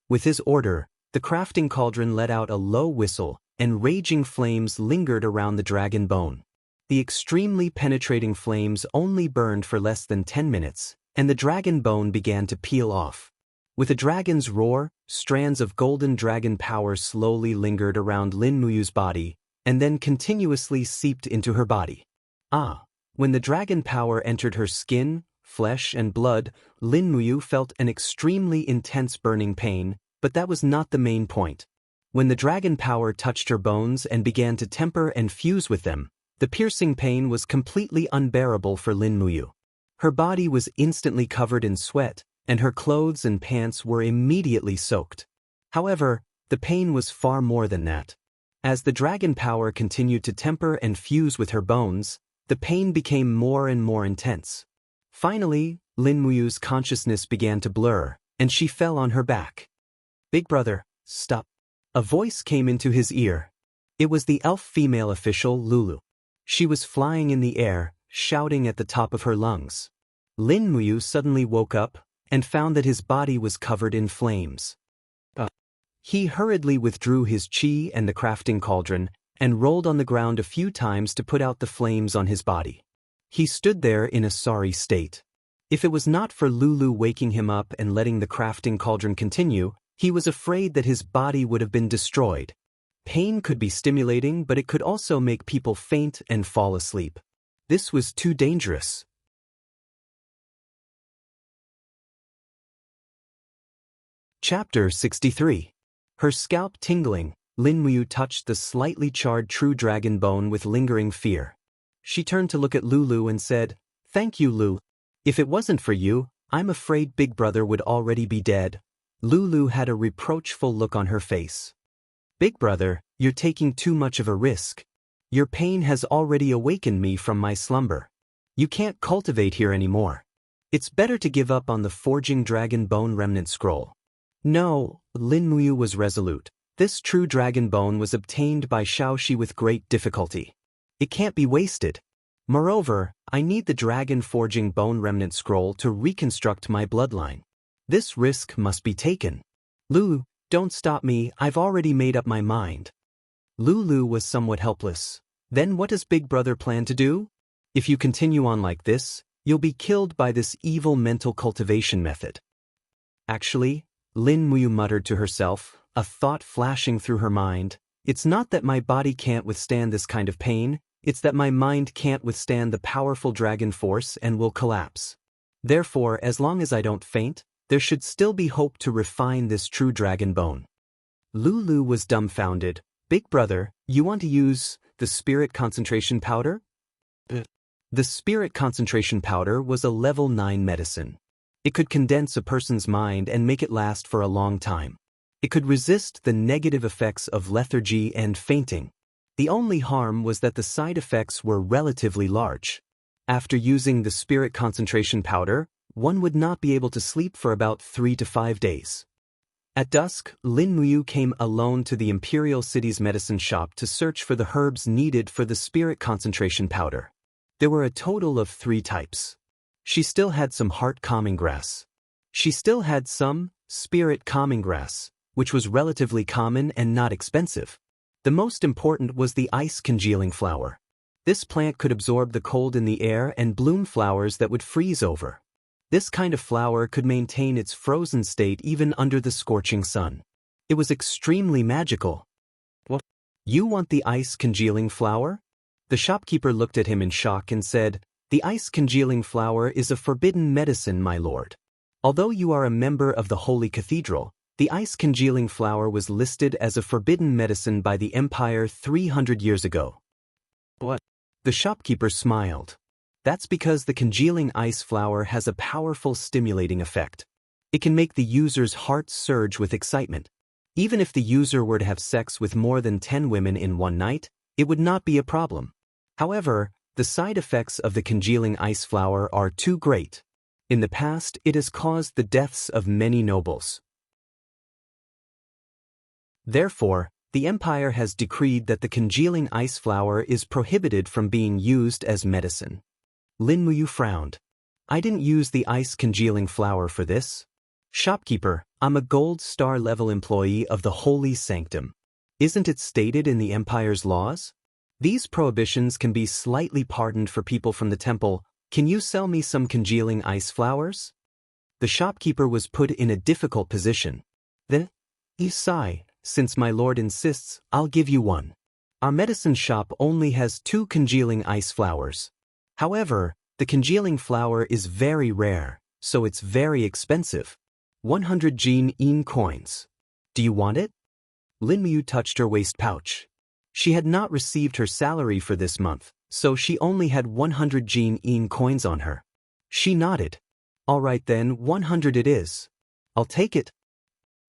With his order, the crafting cauldron let out a low whistle, and raging flames lingered around the dragon bone. The extremely penetrating flames only burned for less than 10 minutes, and the dragon bone began to peel off. With a dragon's roar, strands of golden dragon power slowly lingered around Lin Muyu's body, and then continuously seeped into her body. When the dragon power entered her skin, flesh, and blood, Lin Muyu felt an extremely intense burning pain, but that was not the main point. When the dragon power touched her bones and began to temper and fuse with them, the piercing pain was completely unbearable for Lin Muyu. Her body was instantly covered in sweat, and her clothes and pants were immediately soaked. However, the pain was far more than that. As the dragon power continued to temper and fuse with her bones, the pain became more and more intense. Finally, Lin Muyu's consciousness began to blur, and she fell on her back. "Big brother, stop." A voice came into his ear. It was the elf female official, Lulu. She was flying in the air, shouting at the top of her lungs. Lin Muyu suddenly woke up and found that his body was covered in flames. He hurriedly withdrew his qi and the crafting cauldron, and rolled on the ground a few times to put out the flames on his body. He stood there in a sorry state. If it was not for Lulu waking him up and letting the crafting cauldron continue, he was afraid that his body would have been destroyed. Pain could be stimulating, but it could also make people faint and fall asleep. This was too dangerous. Chapter 63. Her scalp tingling, Lin Muyu touched the slightly charred true dragon bone with lingering fear. She turned to look at Lulu and said, "Thank you, Lu. If it wasn't for you, I'm afraid Big Brother would already be dead." Lulu had a reproachful look on her face. "Big Brother, you're taking too much of a risk. Your pain has already awakened me from my slumber. You can't cultivate here anymore. It's better to give up on the forging dragon bone remnant scroll." "No," Lin Muyu was resolute. "This true dragon bone was obtained by Xiaoxi with great difficulty. It can't be wasted. Moreover, I need the dragon forging bone remnant scroll to reconstruct my bloodline. This risk must be taken. Lulu, don't stop me, I've already made up my mind." Lulu was somewhat helpless. "Then what does Big Brother plan to do? If you continue on like this, you'll be killed by this evil mental cultivation method." "Actually," Lin Muyu muttered to herself, a thought flashing through her mind, "it's not that my body can't withstand this kind of pain, it's that my mind can't withstand the powerful dragon force and will collapse. Therefore, as long as I don't faint, there should still be hope to refine this true dragon bone." Lulu was dumbfounded. "Big Brother, you want to use the spirit concentration powder?" The spirit concentration powder was a level 9 medicine. It could condense a person's mind and make it last for a long time. It could resist the negative effects of lethargy and fainting. The only harm was that the side effects were relatively large. After using the spirit concentration powder, one would not be able to sleep for about 3 to 5 days. At dusk, Lin Muyu came alone to the imperial city's medicine shop to search for the herbs needed for the spirit concentration powder. There were a total of 3 types. She still had some heart-calming grass. She still had some spirit-calming grass, which was relatively common and not expensive. The most important was the ice-congealing flower. This plant could absorb the cold in the air and bloom flowers that would freeze over. This kind of flower could maintain its frozen state even under the scorching sun. It was extremely magical. What? You want the ice-congealing flower? The shopkeeper looked at him in shock and said, "The ice-congealing flower is a forbidden medicine, my lord. Although you are a member of the Holy Cathedral, the ice-congealing flower was listed as a forbidden medicine by the Empire 300 years ago." What? The shopkeeper smiled. That's because the congealing ice flower has a powerful stimulating effect. It can make the user's heart surge with excitement. Even if the user were to have sex with more than 10 women in one night, it would not be a problem. However, the side effects of the congealing ice flower are too great. In the past, it has caused the deaths of many nobles. Therefore, the Empire has decreed that the congealing ice flower is prohibited from being used as medicine. Lin Muyu frowned. "I didn't use the ice congealing flower for this. Shopkeeper, I'm a gold star level employee of the Holy Sanctum. Isn't it stated in the Empire's laws? These prohibitions can be slightly pardoned for people from the temple. Can you sell me some congealing ice flowers?" The shopkeeper was put in a difficult position. "Then, you sigh. Since my lord insists, I'll give you one. Our medicine shop only has 2 congealing ice flowers. However, the congealing flower is very rare, so it's very expensive. 100 Jin coins. Do you want it?" Lin Muyu touched her waist pouch. She had not received her salary for this month, so she only had 100 Jin coins on her. She nodded. "All right then, 100 it is. I'll take it."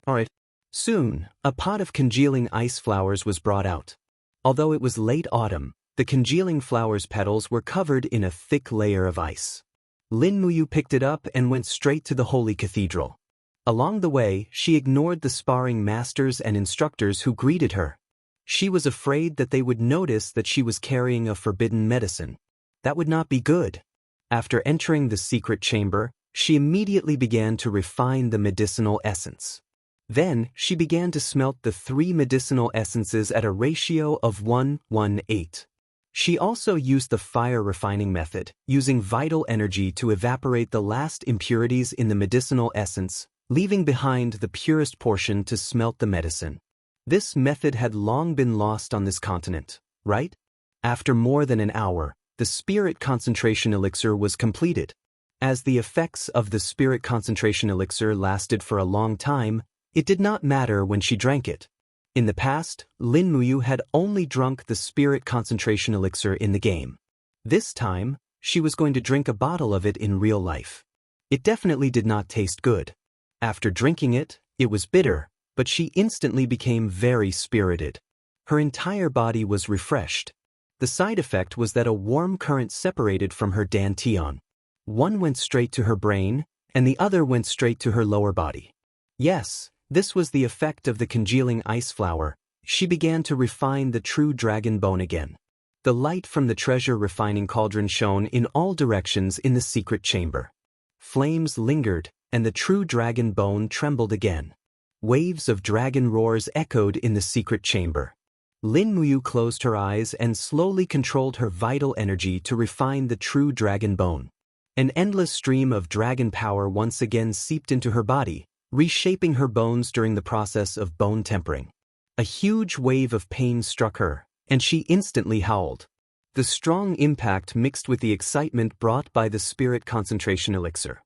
"All right." Soon, a pot of congealing ice flowers was brought out. Although it was late autumn, the congealing flowers' petals were covered in a thick layer of ice. Lin Muyu picked it up and went straight to the Holy Cathedral. Along the way, she ignored the sparring masters and instructors who greeted her. She was afraid that they would notice that she was carrying a forbidden medicine. That would not be good. After entering the secret chamber, she immediately began to refine the medicinal essence. Then, she began to smelt the 3 medicinal essences at a ratio of 1:8. She also used the fire refining method, using vital energy to evaporate the last impurities in the medicinal essence, leaving behind the purest portion to smelt the medicine. This method had long been lost on this continent, right? After more than an hour, the spirit concentration elixir was completed. As the effects of the spirit concentration elixir lasted for a long time, it did not matter when she drank it. In the past, Lin Muyu had only drunk the spirit concentration elixir in the game. This time, she was going to drink a bottle of it in real life. It definitely did not taste good. After drinking it, it was bitter, but she instantly became very spirited. Her entire body was refreshed. The side effect was that a warm current separated from her dantian. One went straight to her brain, and the other went straight to her lower body. Yes, this was the effect of the congealing ice flower. She began to refine the true dragon bone again. The light from the treasure refining cauldron shone in all directions in the secret chamber. Flames lingered, and the true dragon bone trembled again. Waves of dragon roars echoed in the secret chamber. Lin Muyu closed her eyes and slowly controlled her vital energy to refine the true dragon bone. An endless stream of dragon power once again seeped into her body, reshaping her bones during the process of bone tempering. A huge wave of pain struck her, and she instantly howled. The strong impact mixed with the excitement brought by the spirit concentration elixir.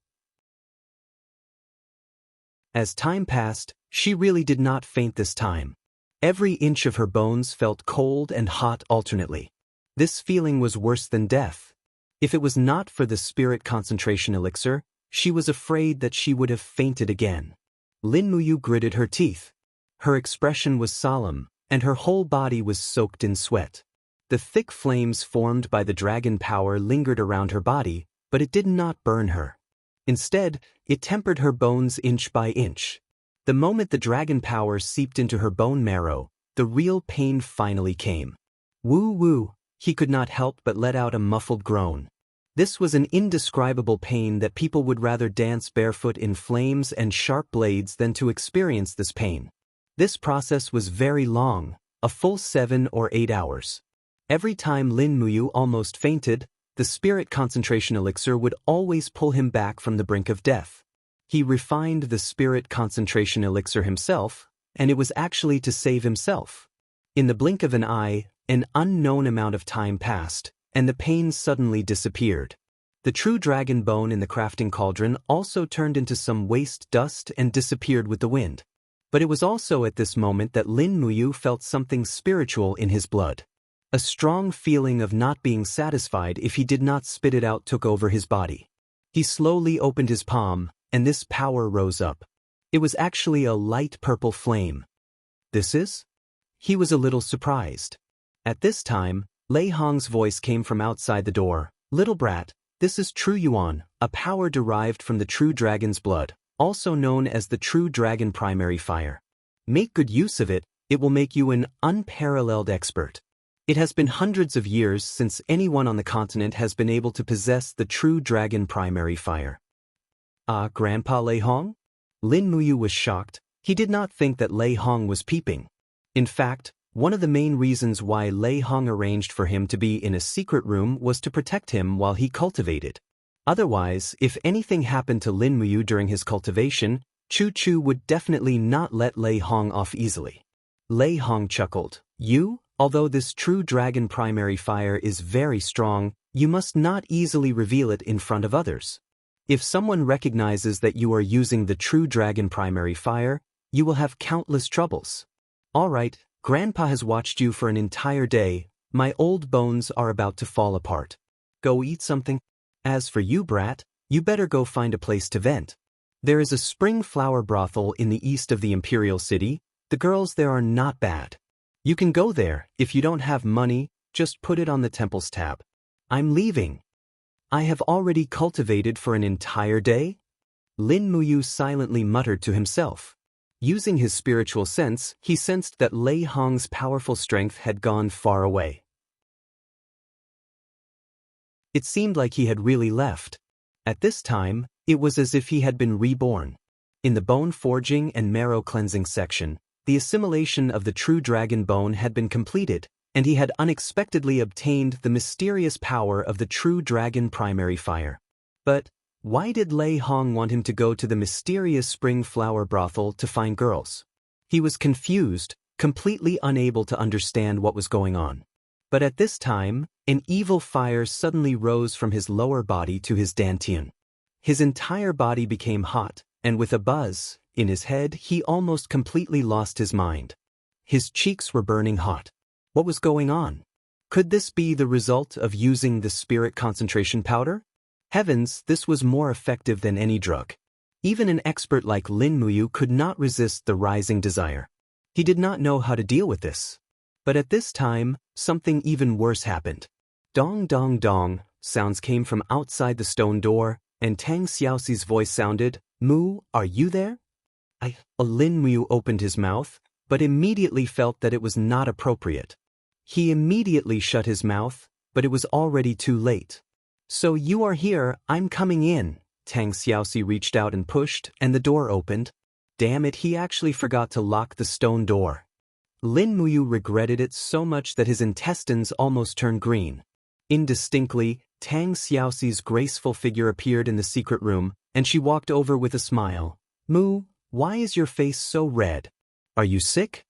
As time passed, she really did not faint this time. Every inch of her bones felt cold and hot alternately. This feeling was worse than death. If it was not for the spirit concentration elixir, She was afraid that she would have fainted again. Lin Muyu gritted her teeth. Her expression was solemn, and her whole body was soaked in sweat. The thick flames formed by the dragon power lingered around her body, but it did not burn her. Instead, it tempered her bones inch by inch. The moment the dragon power seeped into her bone marrow, the real pain finally came. Woo woo, he could not help but let out a muffled groan. This was an indescribable pain that people would rather dance barefoot in flames and sharp blades than to experience this pain. This process was very long, a full 7 or 8 hours. Every time Lin Muyu almost fainted, the spirit concentration elixir would always pull him back from the brink of death. He refined the spirit concentration elixir himself, and it was actually to save himself. In the blink of an eye, an unknown amount of time passed, and the pain suddenly disappeared. The true dragon bone in the crafting cauldron also turned into some waste dust and disappeared with the wind. But it was also at this moment that Lin Muyu felt something spiritual in his blood. A strong feeling of not being satisfied if he did not spit it out took over his body. He slowly opened his palm, and this power rose up. It was actually a light purple flame. This is? He was a little surprised. At this time, Lei Hong's voice came from outside the door. Little brat, this is True Yuan, a power derived from the true dragon's blood, also known as the true dragon primary fire. Make good use of it, it will make you an unparalleled expert. It has been hundreds of years since anyone on the continent has been able to possess the true dragon primary fire. Ah, Grandpa Lei Hong? Lin Muyu was shocked. He did not think that Lei Hong was peeping. In fact, one of the main reasons why Lei Hong arranged for him to be in a secret room was to protect him while he cultivated. Otherwise, if anything happened to Lin Muyu during his cultivation, Chu Chu would definitely not let Lei Hong off easily. Lei Hong chuckled. You? Although this true dragon primary fire is very strong, you must not easily reveal it in front of others. If someone recognizes that you are using the true dragon primary fire, you will have countless troubles. All right, Grandpa has watched you for an entire day. My old bones are about to fall apart. Go eat something. As for you, brat, you better go find a place to vent. There is a spring flower brothel in the east of the imperial city. The girls there are not bad. You can go there. If you don't have money, just put it on the temple's tab. I'm leaving. I have already cultivated for an entire day? Lin Muyu silently muttered to himself. Using his spiritual sense, he sensed that Lei Hong's powerful strength had gone far away. It seemed like he had really left. At this time, it was as if he had been reborn. In the bone forging and marrow cleansing section, the assimilation of the true dragon bone had been completed, and he had unexpectedly obtained the mysterious power of the true dragon primary fire. But why did Lei Hong want him to go to the mysterious spring flower brothel to find girls? He was confused, completely unable to understand what was going on. But at this time, an evil fire suddenly rose from his lower body to his dantian. His entire body became hot, and with a buzz in his head, he almost completely lost his mind. His cheeks were burning hot. What was going on? Could this be the result of using the spirit concentration powder? Heavens, this was more effective than any drug. Even an expert like Lin Muyu could not resist the rising desire. He did not know how to deal with this. But at this time, something even worse happened. Dong dong dong, sounds came from outside the stone door, and Tang Xiaoxi's voice sounded, Mu, are you there? Lin Muyu opened his mouth, but immediately felt that it was not appropriate. He immediately shut his mouth, but it was already too late. So you are here, I'm coming in. Tang Xiaoxi reached out and pushed, and the door opened. Damn it, he actually forgot to lock the stone door. Lin Muyu regretted it so much that his intestines almost turned green. Indistinctly, Tang Xiaoxi's graceful figure appeared in the secret room, and she walked over with a smile. Mu, why is your face so red? Are you sick?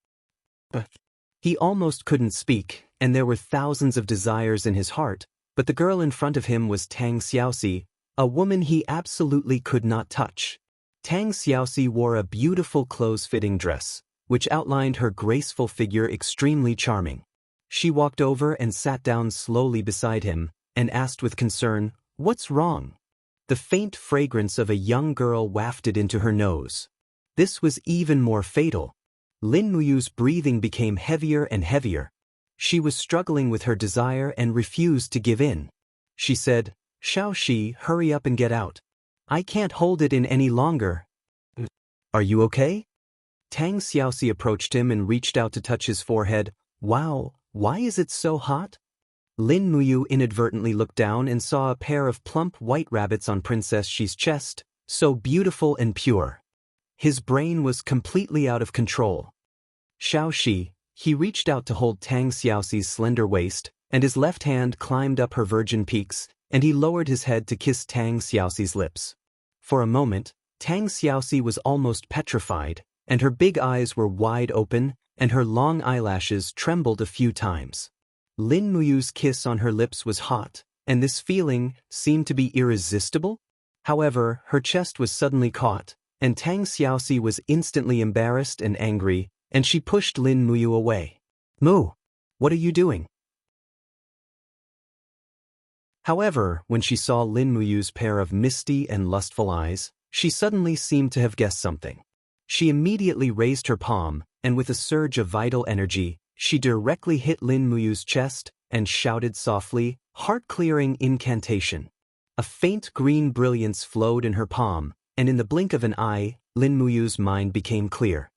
He almost couldn't speak, and there were thousands of desires in his heart, but the girl in front of him was Tang Xiaoxi, a woman he absolutely could not touch. Tang Xiaoxi wore a beautiful close-fitting dress, which outlined her graceful figure extremely charming. She walked over and sat down slowly beside him, and asked with concern, What's wrong? The faint fragrance of a young girl wafted into her nose. This was even more fatal. Lin Muyu's breathing became heavier and heavier. She was struggling with her desire and refused to give in. She said, "Xiaoxi, hurry up and get out. I can't hold it in any longer." "Are you okay?" Tang Xiaoxi approached him and reached out to touch his forehead. "Wow, why is it so hot?" Lin Muyu inadvertently looked down and saw a pair of plump white rabbits on Princess Xi's chest, so beautiful and pure. His brain was completely out of control. "Xiaoxi," he reached out to hold Tang Xiaoxi's slender waist, and his left hand climbed up her virgin peaks, and he lowered his head to kiss Tang Xiaoxi's lips. For a moment, Tang Xiaoxi was almost petrified, and her big eyes were wide open, and her long eyelashes trembled a few times. Lin Muyu's kiss on her lips was hot, and this feeling seemed to be irresistible. However, her chest was suddenly caught, and Tang Xiaoxi was instantly embarrassed and angry, and she pushed Lin Muyu away. "Mu, what are you doing?" However, when she saw Lin Muyu's pair of misty and lustful eyes, she suddenly seemed to have guessed something. She immediately raised her palm, and with a surge of vital energy, she directly hit Lin Muyu's chest and shouted softly, heart-clearing incantation. A faint green brilliance flowed in her palm, and in the blink of an eye, Lin Muyu's mind became clear.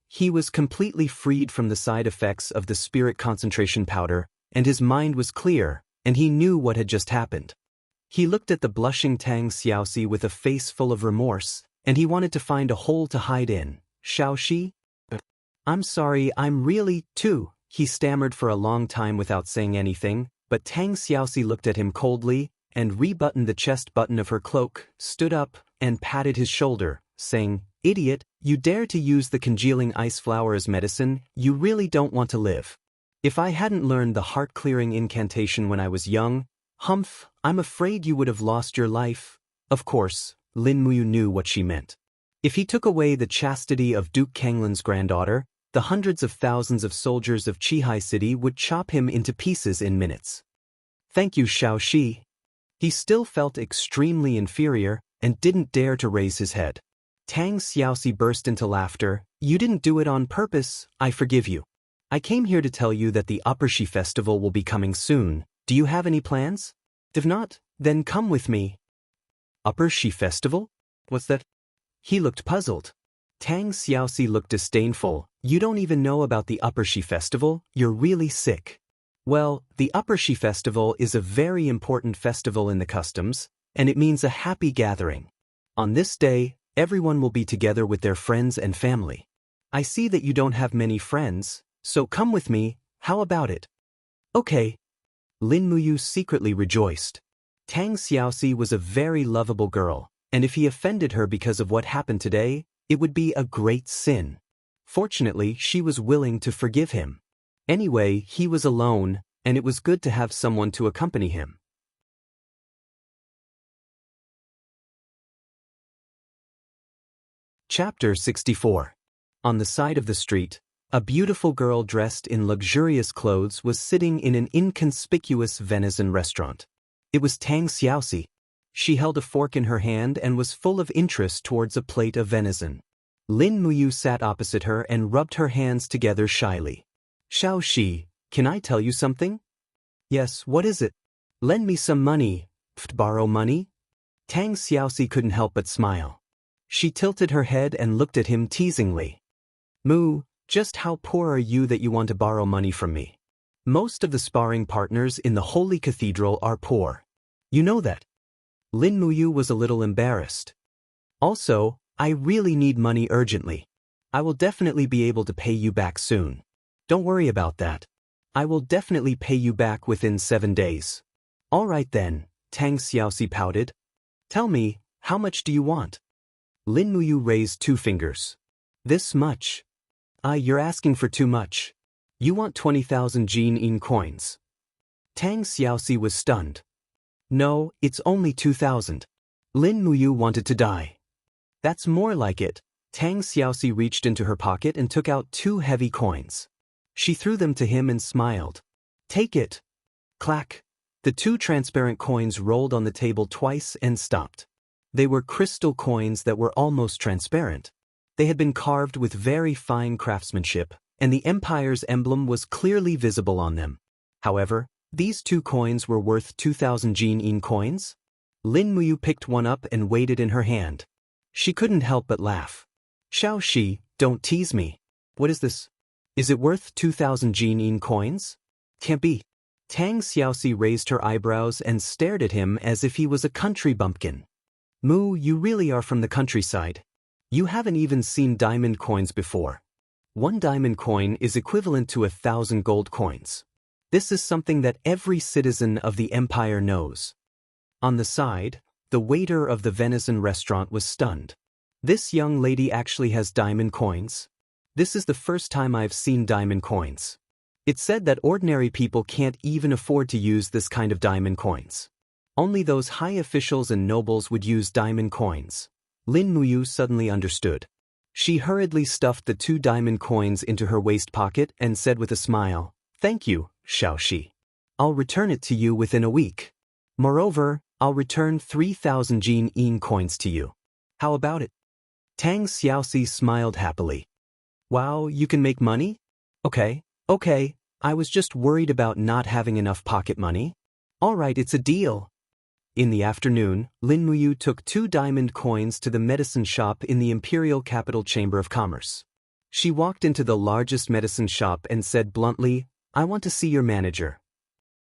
He was completely freed from the side effects of the spirit concentration powder, and his mind was clear, and he knew what had just happened. He looked at the blushing Tang Xiaoxi with a face full of remorse, and he wanted to find a hole to hide in. "Xiaoxi? I'm sorry, I'm really, too," he stammered for a long time without saying anything, but Tang Xiaoxi looked at him coldly, and rebuttoned the chest button of her cloak, stood up, and patted his shoulder, saying, "Idiot, you dare to use the congealing ice flower as medicine, you really don't want to live. If I hadn't learned the heart-clearing incantation when I was young, humph, I'm afraid you would have lost your life." Of course, Lin Muyu knew what she meant. If he took away the chastity of Duke Kanglin's granddaughter, the hundreds of thousands of soldiers of Qihai City would chop him into pieces in minutes. "Thank you, Xiaoxi." He still felt extremely inferior and didn't dare to raise his head. Tang Xiaoxi burst into laughter. "You didn't do it on purpose, I forgive you. I came here to tell you that the Upper Shi festival will be coming soon. Do you have any plans? If not, then come with me." "Upper Shi festival? What's that?" He looked puzzled. Tang Xiaoxi looked disdainful. "You don't even know about the Upper Shi festival? You're really sick." Well, the Upper Shi festival is a very important festival in the customs, and it means a happy gathering. On this day, everyone will be together with their friends and family. I see that you don't have many friends, so come with me, how about it? Okay. Lin Muyu secretly rejoiced. Tang Xiaoxi was a very lovable girl, and if he offended her because of what happened today, it would be a great sin. Fortunately, she was willing to forgive him. Anyway, he was alone, and it was good to have someone to accompany him. Chapter 64. On the side of the street, a beautiful girl dressed in luxurious clothes was sitting in an inconspicuous venison restaurant. It was Tang Xiaoxi. She held a fork in her hand and was full of interest towards a plate of venison. Lin Muyu sat opposite her and rubbed her hands together shyly. "Xiaoxi, can I tell you something?" "Yes, what is it?" "Lend me some money." "Borrow money?" Tang Xiaoxi couldn't help but smile. She tilted her head and looked at him teasingly. "Mu, just how poor are you that you want to borrow money from me? Most of the sparring partners in the Holy Cathedral are poor. You know that." Lin Muyu was a little embarrassed. "Also, I really need money urgently. I will definitely be able to pay you back soon. Don't worry about that. I will definitely pay you back within 7 days." "All right then," Tang Xiaoxi pouted. "Tell me, how much do you want?" Lin Muyu raised 2 fingers. "This much." You're asking for too much. You want 20,000 Jin coins." Tang Xiaoxi was stunned. "No, it's only 2,000. Lin Muyu wanted to die. "That's more like it." Tang Xiaoxi reached into her pocket and took out 2 heavy coins. She threw them to him and smiled. "Take it." Clack. The two transparent coins rolled on the table twice and stopped. They were crystal coins that were almost transparent. They had been carved with very fine craftsmanship, and the Empire's emblem was clearly visible on them. However, these two coins were worth 2,000 Jin coins. Lin Muyu picked one up and weighed it in her hand. She couldn't help but laugh. Xiaoxi, don't tease me. What is this? Is it worth 2,000 Jin coins? Can't be. Tang Xiaoxi raised her eyebrows and stared at him as if he was a country bumpkin. Mu, you really are from the countryside. You haven't even seen diamond coins before. 1 diamond coin is equivalent to 1,000 gold coins. This is something that every citizen of the Empire knows. On the side, the waiter of the venison restaurant was stunned. This young lady actually has diamond coins? This is the first time I've seen diamond coins. It's said that ordinary people can't even afford to use this kind of diamond coins. Only those high officials and nobles would use diamond coins. Lin Muyu suddenly understood. She hurriedly stuffed the 2 diamond coins into her waist pocket and said with a smile, "Thank you, Xiaoxi. I'll return it to you within a week. Moreover, I'll return 3,000 Jin coins to you. How about it?" Tang Xiaoxi smiled happily. "Wow, you can make money? Okay, I was just worried about not having enough pocket money. All right, it's a deal." In the afternoon, Lin Muyu took 2 diamond coins to the medicine shop in the Imperial Capital Chamber of Commerce. She walked into the largest medicine shop and said bluntly, "I want to see your manager."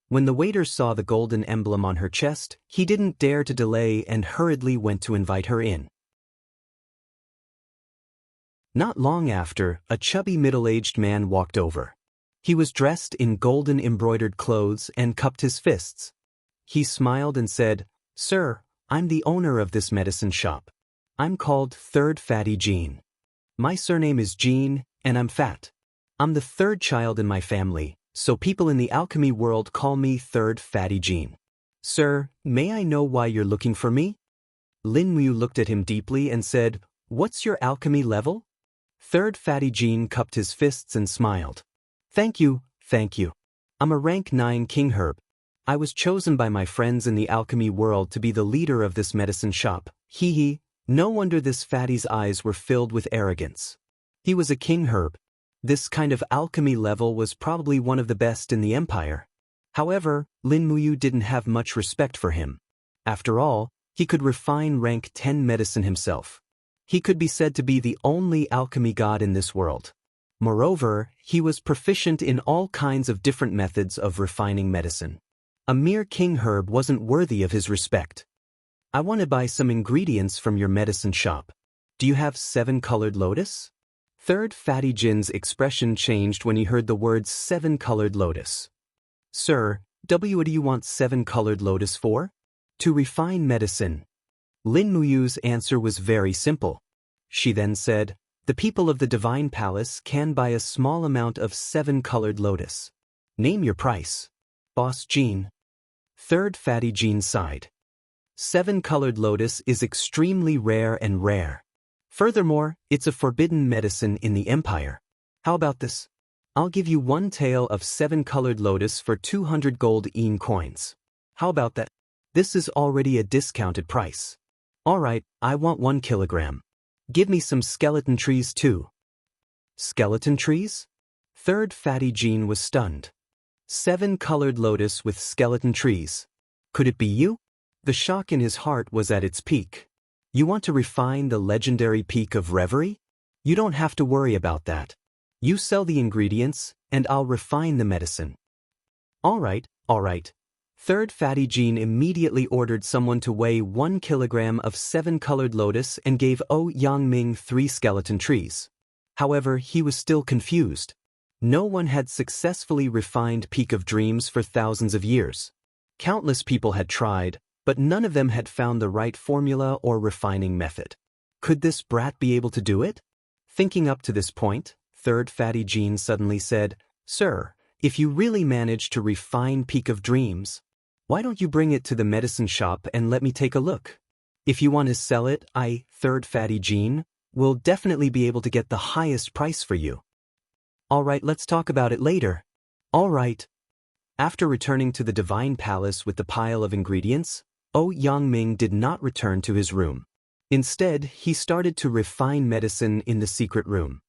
When the waiter saw the golden emblem on her chest, he didn't dare to delay and hurriedly went to invite her in. Not long after, a chubby middle-aged man walked over. He was dressed in golden embroidered clothes and cupped his fists. He smiled and said, "Sir, I'm the owner of this medicine shop. I'm called Third Fatty Jean. My surname is Jean, and I'm fat. I'm the 3rd child in my family, so people in the alchemy world call me Third Fatty Jean. Sir, may I know why you're looking for me?" Lin Muyu looked at him deeply and said, "What's your alchemy level?" Third Fatty Jean cupped his fists and smiled. Thank you. I'm a rank 9 king herb. I was chosen by my friends in the alchemy world to be the leader of this medicine shop. Hee. No wonder this fatty's eyes were filled with arrogance. He was a king herb. This kind of alchemy level was probably one of the best in the empire. However, Lin Muyu didn't have much respect for him. After all, he could refine rank 10 medicine himself. He could be said to be the only alchemy god in this world. Moreover, he was proficient in all kinds of different methods of refining medicine. A mere king herb wasn't worthy of his respect. "I want to buy some ingredients from your medicine shop. Do you have 7-colored lotus?" Third Fatty Jin's expression changed when he heard the words 7-colored lotus. "Sir, what do you want 7-colored lotus for?" "To refine medicine." Lin Muyu's answer was very simple. She then said, "The people of the Divine Palace can buy a small amount of 7-colored lotus. Name your price." "Boss Jean." Third Fatty Jean sighed. 7-colored lotus is extremely rare and rare. Furthermore, it's a forbidden medicine in the Empire. How about this? I'll give you 1 tael of 7-colored lotus for 200 gold coins. How about that? This is already a discounted price. All right, I want 1 kilogram. Give me some skeleton trees too." "Skeleton trees?" Third Fatty Jean was stunned. 7-colored lotus with skeleton trees. Could it be you? The shock in his heart was at its peak. You want to refine the legendary peak of reverie? You don't have to worry about that. You sell the ingredients, and I'll refine the medicine. All right. Third Fatty Jean immediately ordered someone to weigh 1 kilogram of 7-colored lotus and gave Yangming 3 skeleton trees. However, he was still confused. No one had successfully refined Peak of Dreams for thousands of years. Countless people had tried, but none of them had found the right formula or refining method. Could this brat be able to do it? Thinking up to this point, Third Fatty Jean suddenly said, "Sir, if you really manage to refine Peak of Dreams, why don't you bring it to the medicine shop and let me take a look? If you want to sell it, Third Fatty Jean, will definitely be able to get the highest price for you." "All right, let's talk about it later." "All right." After returning to the divine palace with the pile of ingredients, Yangming did not return to his room. Instead, he started to refine medicine in the secret room.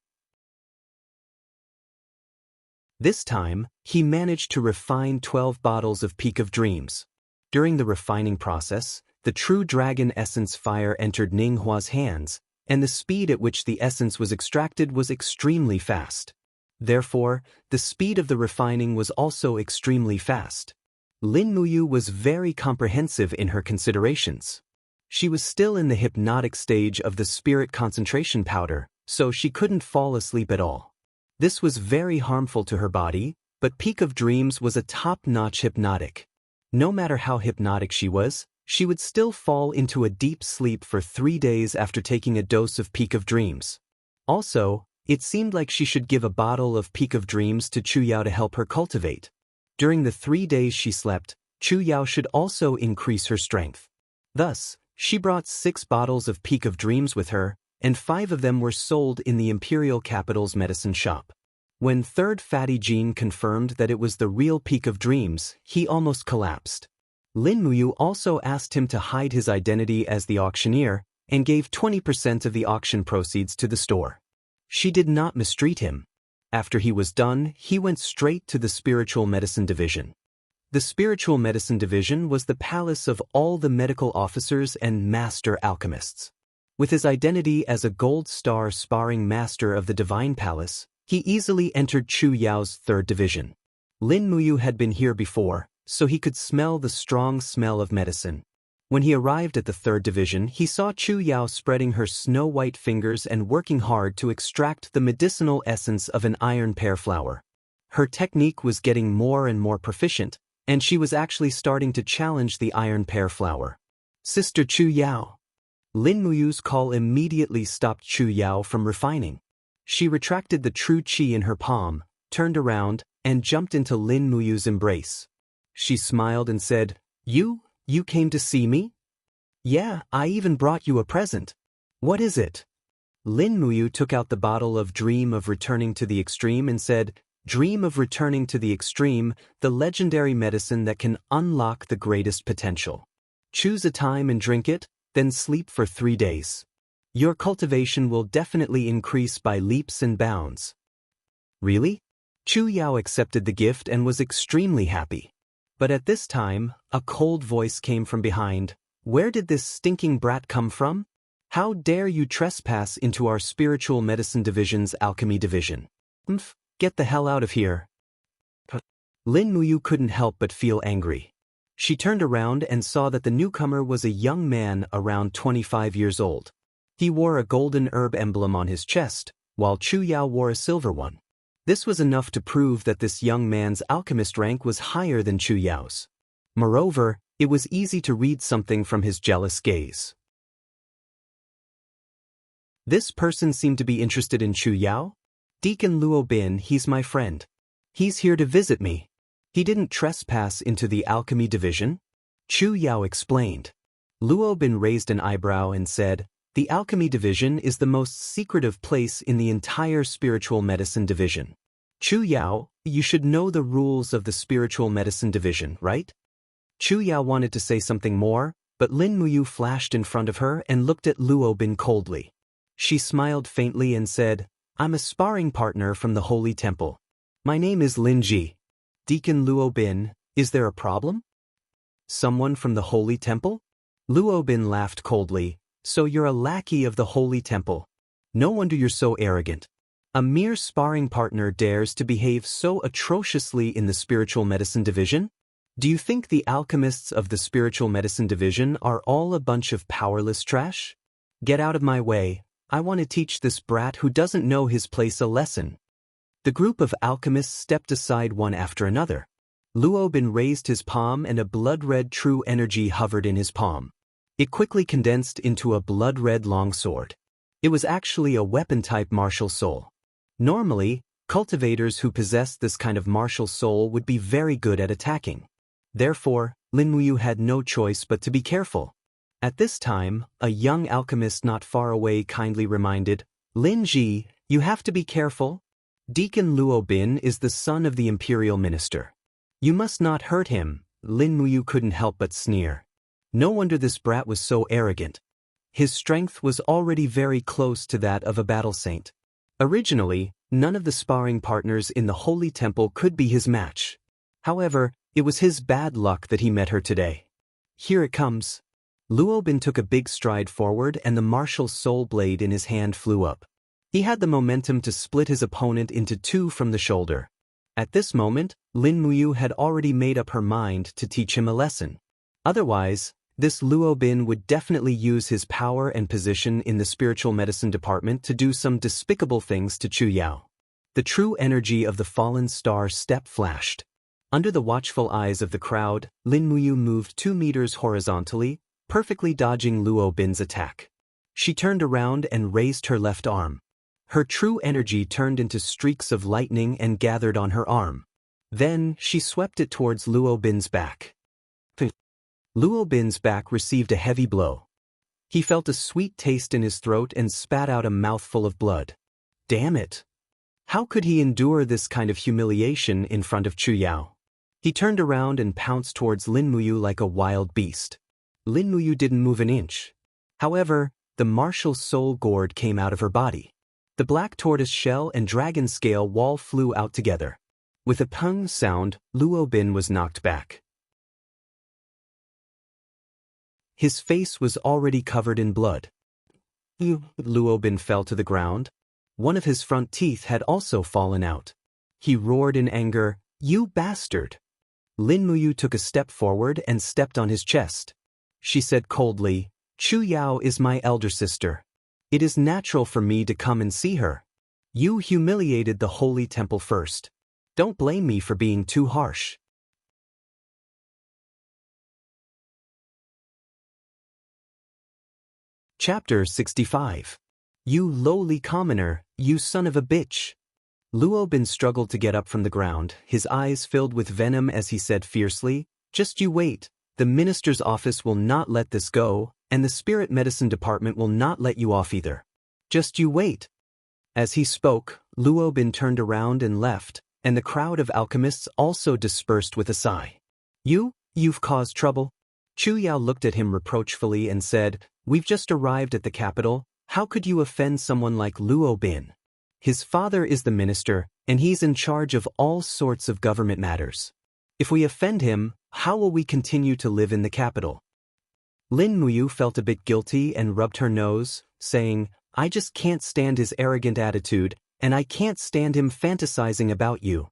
This time, he managed to refine 12 bottles of Peak of Dreams. During the refining process, the true dragon essence fire entered Ninghua's hands, and the speed at which the essence was extracted was extremely fast. Therefore, the speed of the refining was also extremely fast. Lin Muyu was very comprehensive in her considerations. She was still in the hypnotic stage of the spirit concentration powder, so she couldn't fall asleep at all. This was very harmful to her body, but Peak of Dreams was a top-notch hypnotic. No matter how hypnotic she would still fall into a deep sleep for 3 days after taking a dose of Peak of Dreams. Also, it seemed like she should give a bottle of Peak of Dreams to Chu Yao to help her cultivate. During the 3 days she slept, Chu Yao should also increase her strength. Thus, she brought 6 bottles of Peak of Dreams with her, and 5 of them were sold in the imperial capital's medicine shop. When Third Fatty Jean confirmed that it was the real Peak of Dreams, he almost collapsed. Lin Muyu also asked him to hide his identity as the auctioneer and gave 20% of the auction proceeds to the store. She did not mistreat him. After he was done, he went straight to the Spiritual Medicine Division. The Spiritual Medicine Division was the palace of all the medical officers and master alchemists. With his identity as a gold star sparring master of the Divine Palace, he easily entered Chu Yao's third division. Lin Muyu had been here before, so he could smell the strong smell of medicine. When he arrived at the third division, he saw Chu Yao spreading her snow-white fingers and working hard to extract the medicinal essence of an iron pear flower. Her technique was getting more and more proficient, and she was actually starting to challenge the iron pear flower. Sister Chu Yao. Lin Muyu's call immediately stopped Chu Yao from refining. She retracted the true qi in her palm, turned around, and jumped into Lin Muyu's embrace. She smiled and said, You came to see me? Yeah, I even brought you a present. What is it? Lin Muyu took out the bottle of Dream of Returning to the Extreme and said, Dream of Returning to the Extreme, the legendary medicine that can unlock the greatest potential. Choose a time and drink it, then sleep for 3 days. Your cultivation will definitely increase by leaps and bounds. Really? Chu Yao accepted the gift and was extremely happy. But at this time, a cold voice came from behind. Where did this stinking brat come from? How dare you trespass into our Spiritual Medicine Division's Alchemy Division? Get the hell out of here. Lin Muyu couldn't help but feel angry. She turned around and saw that the newcomer was a young man around 25 years old. He wore a golden herb emblem on his chest, while Chu Yao wore a silver one. This was enough to prove that this young man's alchemist rank was higher than Chu Yao's. Moreover, it was easy to read something from his jealous gaze. This person seemed to be interested in Chu Yao. Deacon Luo Bin, he's my friend. He's here to visit me. He didn't trespass into the alchemy division. Chu Yao explained. Luo Bin raised an eyebrow and said, The alchemy division is the most secretive place in the entire spiritual medicine division. Chu Yao, you should know the rules of the spiritual medicine division, right? Chu Yao wanted to say something more, but Lin Muyu flashed in front of her and looked at Luo Bin coldly. She smiled faintly and said, I'm a sparring partner from the Holy Temple. My name is Lin Ji. Deacon Luo Bin, is there a problem? Someone from the Holy Temple? Luo Bin laughed coldly. So you're a lackey of the Holy Temple. No wonder you're so arrogant. A mere sparring partner dares to behave so atrociously in the Spiritual Medicine Division? Do you think the alchemists of the Spiritual Medicine Division are all a bunch of powerless trash? Get out of my way. I want to teach this brat who doesn't know his place a lesson. The group of alchemists stepped aside one after another. Luo Bin raised his palm and a blood-red true energy hovered in his palm. It quickly condensed into a blood-red longsword. It was actually a weapon-type martial soul. Normally, cultivators who possessed this kind of martial soul would be very good at attacking. Therefore, Lin Muyu had no choice but to be careful. At this time, a young alchemist not far away kindly reminded, Lin Ji, you have to be careful. Deacon Luo Bin is the son of the imperial minister. You must not hurt him, Lin Muyu couldn't help but sneer. No wonder this brat was so arrogant. His strength was already very close to that of a battle saint. Originally, none of the sparring partners in the Holy Temple could be his match. However, it was his bad luck that he met her today. Here it comes. Luo Bin took a big stride forward and the martial soul blade in his hand flew up. He had the momentum to split his opponent into two from the shoulder. At this moment, Lin Muyu had already made up her mind to teach him a lesson. Otherwise, this Luo Bin would definitely use his power and position in the spiritual medicine department to do some despicable things to Chu Yao. The true energy of the fallen star step flashed. Under the watchful eyes of the crowd, Lin Muyu moved 2 meters horizontally, perfectly dodging Luo Bin's attack. She turned around and raised her left arm. Her true energy turned into streaks of lightning and gathered on her arm. Then, she swept it towards Luo Bin's back. Luo Bin's back received a heavy blow. He felt a sweet taste in his throat and spat out a mouthful of blood. Damn it! How could he endure this kind of humiliation in front of Chu Yao? He turned around and pounced towards Lin Muyu like a wild beast. Lin Muyu didn't move an inch. However, the martial soul gourd came out of her body. The black tortoise shell and dragon scale wall flew out together. With a pung sound, Luo Bin was knocked back. His face was already covered in blood. Luo Bin fell to the ground. One of his front teeth had also fallen out. He roared in anger, "You bastard!" Lin Muyu took a step forward and stepped on his chest. She said coldly, "Chu Yao is my elder sister. It is natural for me to come and see her. You humiliated the Holy Temple first. Don't blame me for being too harsh." Chapter 65. You lowly commoner, you son of a bitch. Luo Bin struggled to get up from the ground, his eyes filled with venom as he said fiercely, "Just you wait, the minister's office will not let this go, and the spirit medicine department will not let you off either. Just you wait." As he spoke, Luo Bin turned around and left, and the crowd of alchemists also dispersed with a sigh. You've caused trouble?" Chu Yao looked at him reproachfully and said, "We've just arrived at the capital. How could you offend someone like Luo Bin? His father is the minister, and he's in charge of all sorts of government matters. If we offend him, how will we continue to live in the capital?" Lin Muyu felt a bit guilty and rubbed her nose, saying, "I just can't stand his arrogant attitude, and I can't stand him fantasizing about you."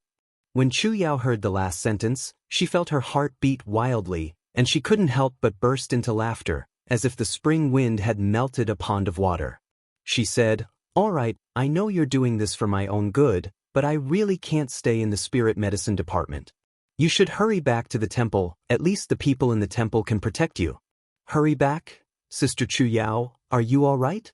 When Chu Yao heard the last sentence, she felt her heart beat wildly, and she couldn't help but burst into laughter, as if the spring wind had melted a pond of water. She said, "All right, I know you're doing this for my own good, but I really can't stay in the spirit medicine department. You should hurry back to the temple, at least the people in the temple can protect you." "Hurry back? Sister Chu Yao, are you all right?"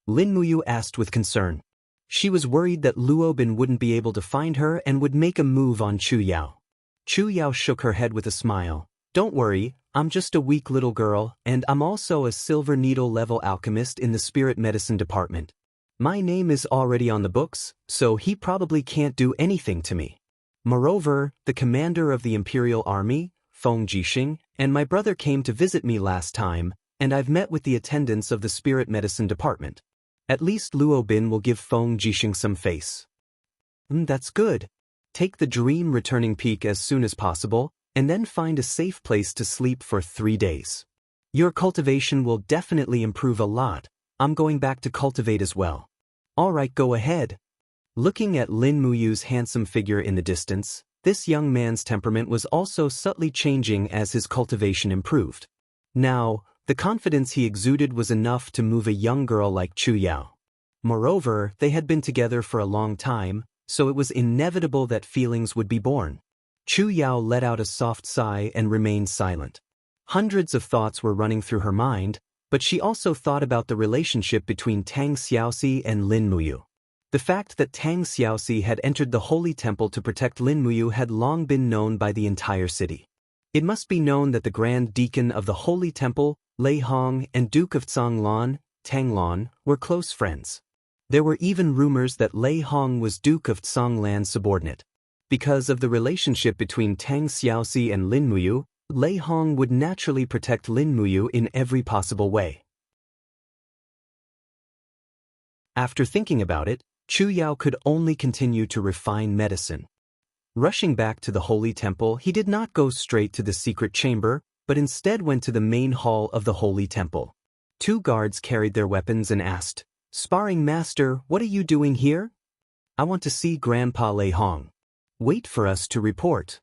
Lin Muyu asked with concern. She was worried that Luo Bin wouldn't be able to find her and would make a move on Chu Yao. Chu Yao shook her head with a smile. "Don't worry, I'm just a weak little girl, and I'm also a silver needle level alchemist in the spirit medicine department. My name is already on the books, so he probably can't do anything to me. Moreover, the commander of the Imperial Army, Feng Jixing, and my brother came to visit me last time, and I've met with the attendants of the spirit medicine department. At least Luo Bin will give Feng Jixing some face." That's good. Take the dream returning peak as soon as possible, and then find a safe place to sleep for 3 days. Your cultivation will definitely improve a lot. I'm going back to cultivate as well." "All right, go ahead." Looking at Lin Muyu's handsome figure in the distance, this young man's temperament was also subtly changing as his cultivation improved. Now, the confidence he exuded was enough to move a young girl like Chu Yao. Moreover, they had been together for a long time, so it was inevitable that feelings would be born. Chu Yao let out a soft sigh and remained silent. Hundreds of thoughts were running through her mind, but she also thought about the relationship between Tang Xiaoxi and Lin Muyu. The fact that Tang Xiaoxi had entered the Holy Temple to protect Lin Muyu had long been known by the entire city. It must be known that the Grand Deacon of the Holy Temple, Lei Hong, and Duke of Zhanglan, Tanglan, were close friends. There were even rumors that Lei Hong was Duke of Zhanglan's subordinate. Because of the relationship between Tang Xiaoxi and Lin Muyu, Lei Hong would naturally protect Lin Muyu in every possible way. After thinking about it, Chu Yao could only continue to refine medicine. Rushing back to the Holy Temple, he did not go straight to the secret chamber, but instead went to the main hall of the Holy Temple. 2 guards carried their weapons and asked, "Sparring Master, what are you doing here?" "I want to see Grandpa Lei Hong." "Wait for us to report."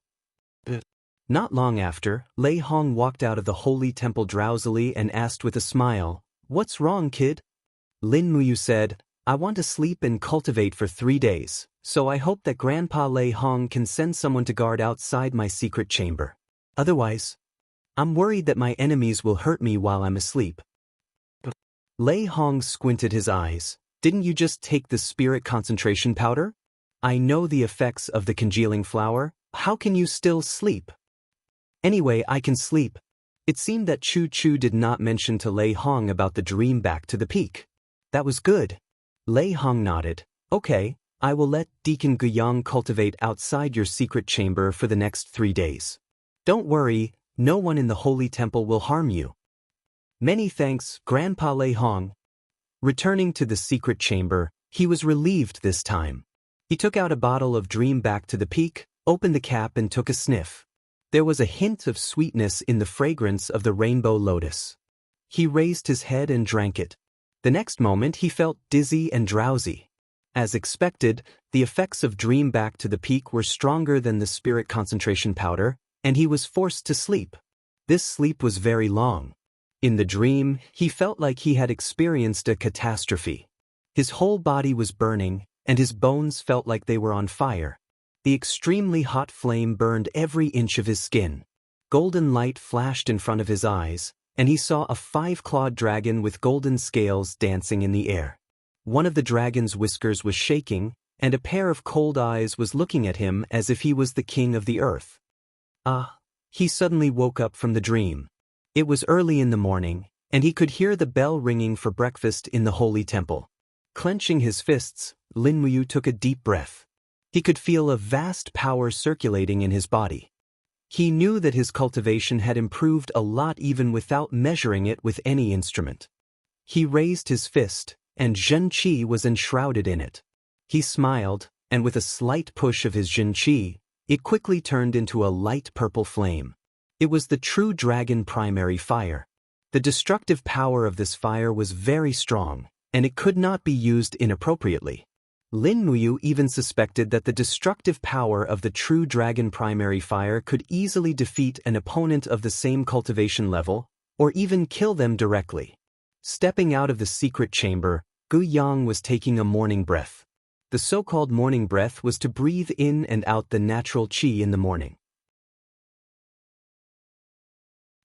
Not long after, Lei Hong walked out of the Holy Temple drowsily and asked with a smile, "What's wrong, kid?" Lin Muyu said, "I want to sleep and cultivate for 3 days, so I hope that Grandpa Lei Hong can send someone to guard outside my secret chamber. Otherwise, I'm worried that my enemies will hurt me while I'm asleep." Lei Hong squinted his eyes. "Didn't you just take the spirit concentration powder? I know the effects of the congealing flower. How can you still sleep?" "Anyway, I can sleep." It seemed that Chu Chu did not mention to Lei Hong about the dream back to the peak. That was good. Lei Hong nodded. "Okay, I will let Deacon Guyang cultivate outside your secret chamber for the next 3 days. Don't worry, no one in the Holy Temple will harm you." "Many thanks, Grandpa Lei Hong." Returning to the secret chamber, he was relieved this time. He took out a bottle of Dream Back to the Peak, opened the cap and took a sniff. There was a hint of sweetness in the fragrance of the rainbow lotus. He raised his head and drank it. The next moment he felt dizzy and drowsy. As expected, the effects of Dream Back to the Peak were stronger than the spirit concentration powder, and he was forced to sleep. This sleep was very long. In the dream, he felt like he had experienced a catastrophe. His whole body was burning, and his bones felt like they were on fire. The extremely hot flame burned every inch of his skin. Golden light flashed in front of his eyes, and he saw a 5-clawed dragon with golden scales dancing in the air. One of the dragon's whiskers was shaking, and a pair of cold eyes was looking at him as if he was the king of the earth. He suddenly woke up from the dream. It was early in the morning, and he could hear the bell ringing for breakfast in the Holy Temple. Clenching his fists, Lin Muyu took a deep breath. He could feel a vast power circulating in his body. He knew that his cultivation had improved a lot even without measuring it with any instrument. He raised his fist, and Zhen Qi was enshrouded in it. He smiled, and with a slight push of his Zhen Qi, it quickly turned into a light purple flame. It was the true dragon primary fire. The destructive power of this fire was very strong, and it could not be used inappropriately. Lin Muyu even suspected that the destructive power of the true dragon primary fire could easily defeat an opponent of the same cultivation level, or even kill them directly. Stepping out of the secret chamber, Gu Yang was taking a morning breath. The so-called morning breath was to breathe in and out the natural qi in the morning.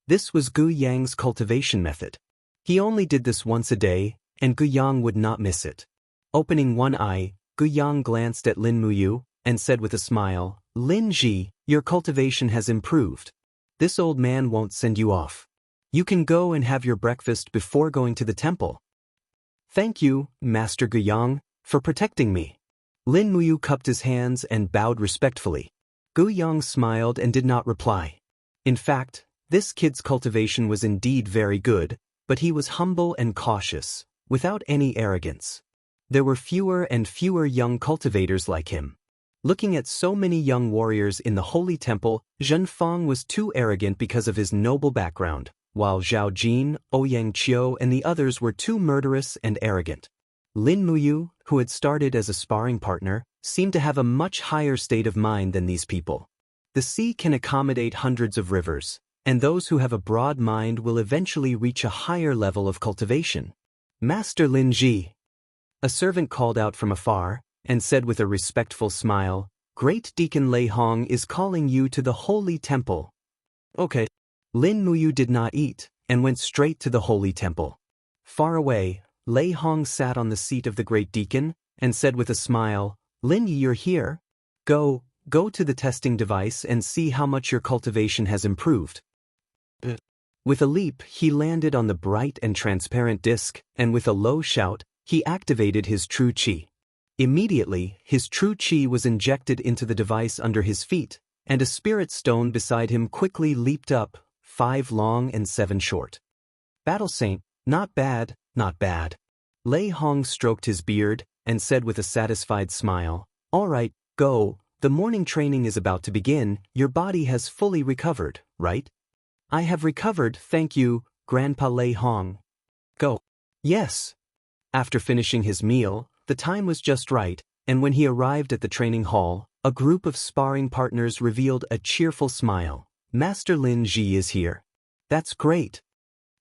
This was Gu Yang's cultivation method. He only did this once a day, and Gu Yang would not miss it. Opening one eye, Gu Yang glanced at Lin Muyu, and said with a smile, "Lin Ji, your cultivation has improved. This old man won't send you off. You can go and have your breakfast before going to the temple." "Thank you, Master Gu Yang, for protecting me." Lin Muyu cupped his hands and bowed respectfully. Gu Yang smiled and did not reply. In fact, this kid's cultivation was indeed very good, but he was humble and cautious, without any arrogance. There were fewer and fewer young cultivators like him. Looking at so many young warriors in the Holy Temple, Zhen Fang was too arrogant because of his noble background, while Zhao Jin, Ouyang Qiu and the others were too murderous and arrogant. Lin Muyu, who had started as a sparring partner, seemed to have a much higher state of mind than these people. The sea can accommodate hundreds of rivers, and those who have a broad mind will eventually reach a higher level of cultivation. "Master Lin Ji," a servant called out from afar, and said with a respectful smile, "Great Deacon Lei Hong is calling you to the Holy Temple." "Okay." Lin Muyu did not eat, and went straight to the Holy Temple. Far away, Lei Hong sat on the seat of the Great Deacon, and said with a smile, "Lin Yi, you're here? Go to the testing device and see how much your cultivation has improved." With a leap, he landed on the bright and transparent disc, and with a low shout, he activated his true qi. Immediately, his true chi was injected into the device under his feet, and a spirit stone beside him quickly leaped up, 5 long and 7 short. Battle Saint, not bad, not bad. Lei Hong stroked his beard and said with a satisfied smile, all right, go, the morning training is about to begin, your body has fully recovered, right? I have recovered, thank you, Grandpa Lei Hong. Go. Yes. After finishing his meal, the time was just right, and when he arrived at the training hall, a group of sparring partners revealed a cheerful smile. Master Lin Ji is here. That's great.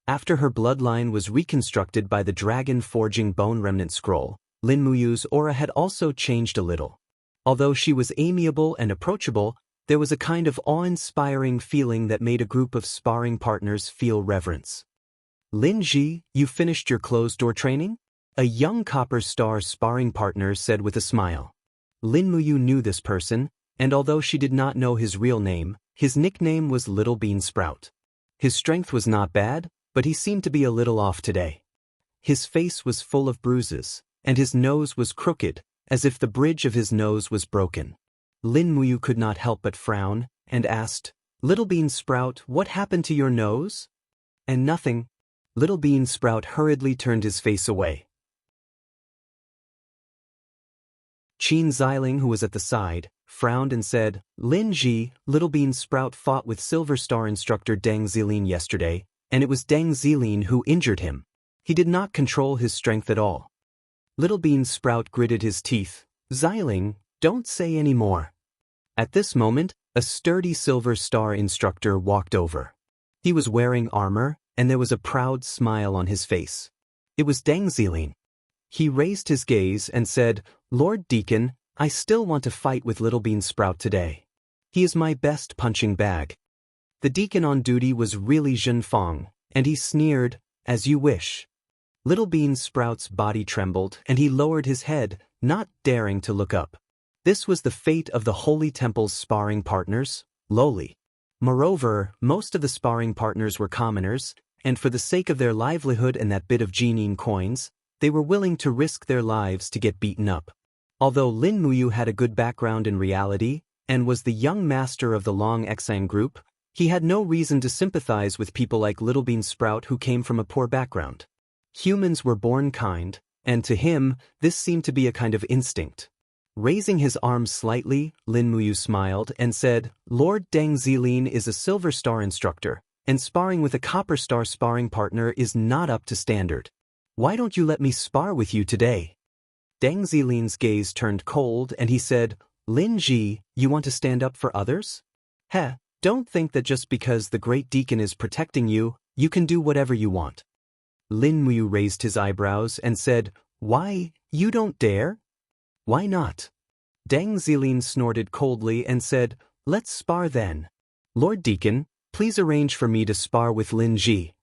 After her bloodline was reconstructed by the dragon forging bone remnant scroll, Lin Muyu's aura had also changed a little. Although she was amiable and approachable, there was a kind of awe-inspiring feeling that made a group of sparring partners feel reverence. Lin Ji, you finished your closed-door training? A young Copper Star sparring partner said with a smile. Lin Muyu knew this person, and although she did not know his real name, his nickname was Little Bean Sprout. His strength was not bad, but he seemed to be a little off today. His face was full of bruises, and his nose was crooked, as if the bridge of his nose was broken. Lin Muyu could not help but frown, and asked, Little Bean Sprout, what happened to your nose? And nothing. Little Bean Sprout hurriedly turned his face away. Qin Xiling, who was at the side, frowned and said, Lin Ji, Little Bean Sprout fought with Silver Star instructor Deng Zilin yesterday, and it was Deng Zilin who injured him. He did not control his strength at all. Little Bean Sprout gritted his teeth. Xiling, don't say any more. At this moment, a sturdy Silver Star instructor walked over. He was wearing armor, and there was a proud smile on his face. It was Deng Zilin. He raised his gaze and said, Lord Deacon, I still want to fight with Little Bean Sprout today. He is my best punching bag. The deacon on duty was really Zhen Fong, and he sneered, as you wish. Little Bean Sprout's body trembled, and he lowered his head, not daring to look up. This was the fate of the Holy Temple's sparring partners, lowly. Moreover, most of the sparring partners were commoners, and for the sake of their livelihood and that bit of Jinin coins, they were willing to risk their lives to get beaten up. Although Lin Muyu had a good background in reality, and was the young master of the Long Exang group, he had no reason to sympathize with people like Little Bean Sprout who came from a poor background. Humans were born kind, and to him, this seemed to be a kind of instinct. Raising his arms slightly, Lin Muyu smiled and said, Lord Deng Zilin is a Silver Star instructor, and sparring with a Copper Star sparring partner is not up to standard. Why don't you let me spar with you today? Deng Zilin's gaze turned cold and he said, Lin Ji, you want to stand up for others? Heh, don't think that just because the Great Deacon is protecting you, you can do whatever you want. Lin Muyu raised his eyebrows and said, Why, you don't dare? Why not? Deng Zilin snorted coldly and said, Let's spar then. Lord Deacon, please arrange for me to spar with Lin Ji.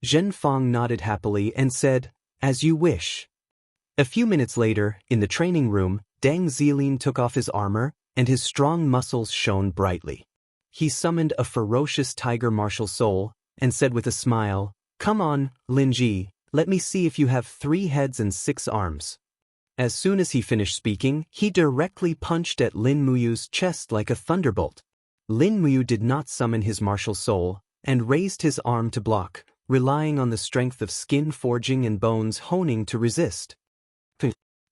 Zhen Fong nodded happily and said, As you wish. A few minutes later, in the training room, Deng Zilin took off his armor, and his strong muscles shone brightly. He summoned a ferocious tiger martial soul, and said with a smile, Come on, Lin Ji, let me see if you have 3 heads and 6 arms. As soon as he finished speaking, he directly punched at Lin Muyu's chest like a thunderbolt. Lin Muyu did not summon his martial soul, and raised his arm to block, relying on the strength of skin forging and bones honing to resist.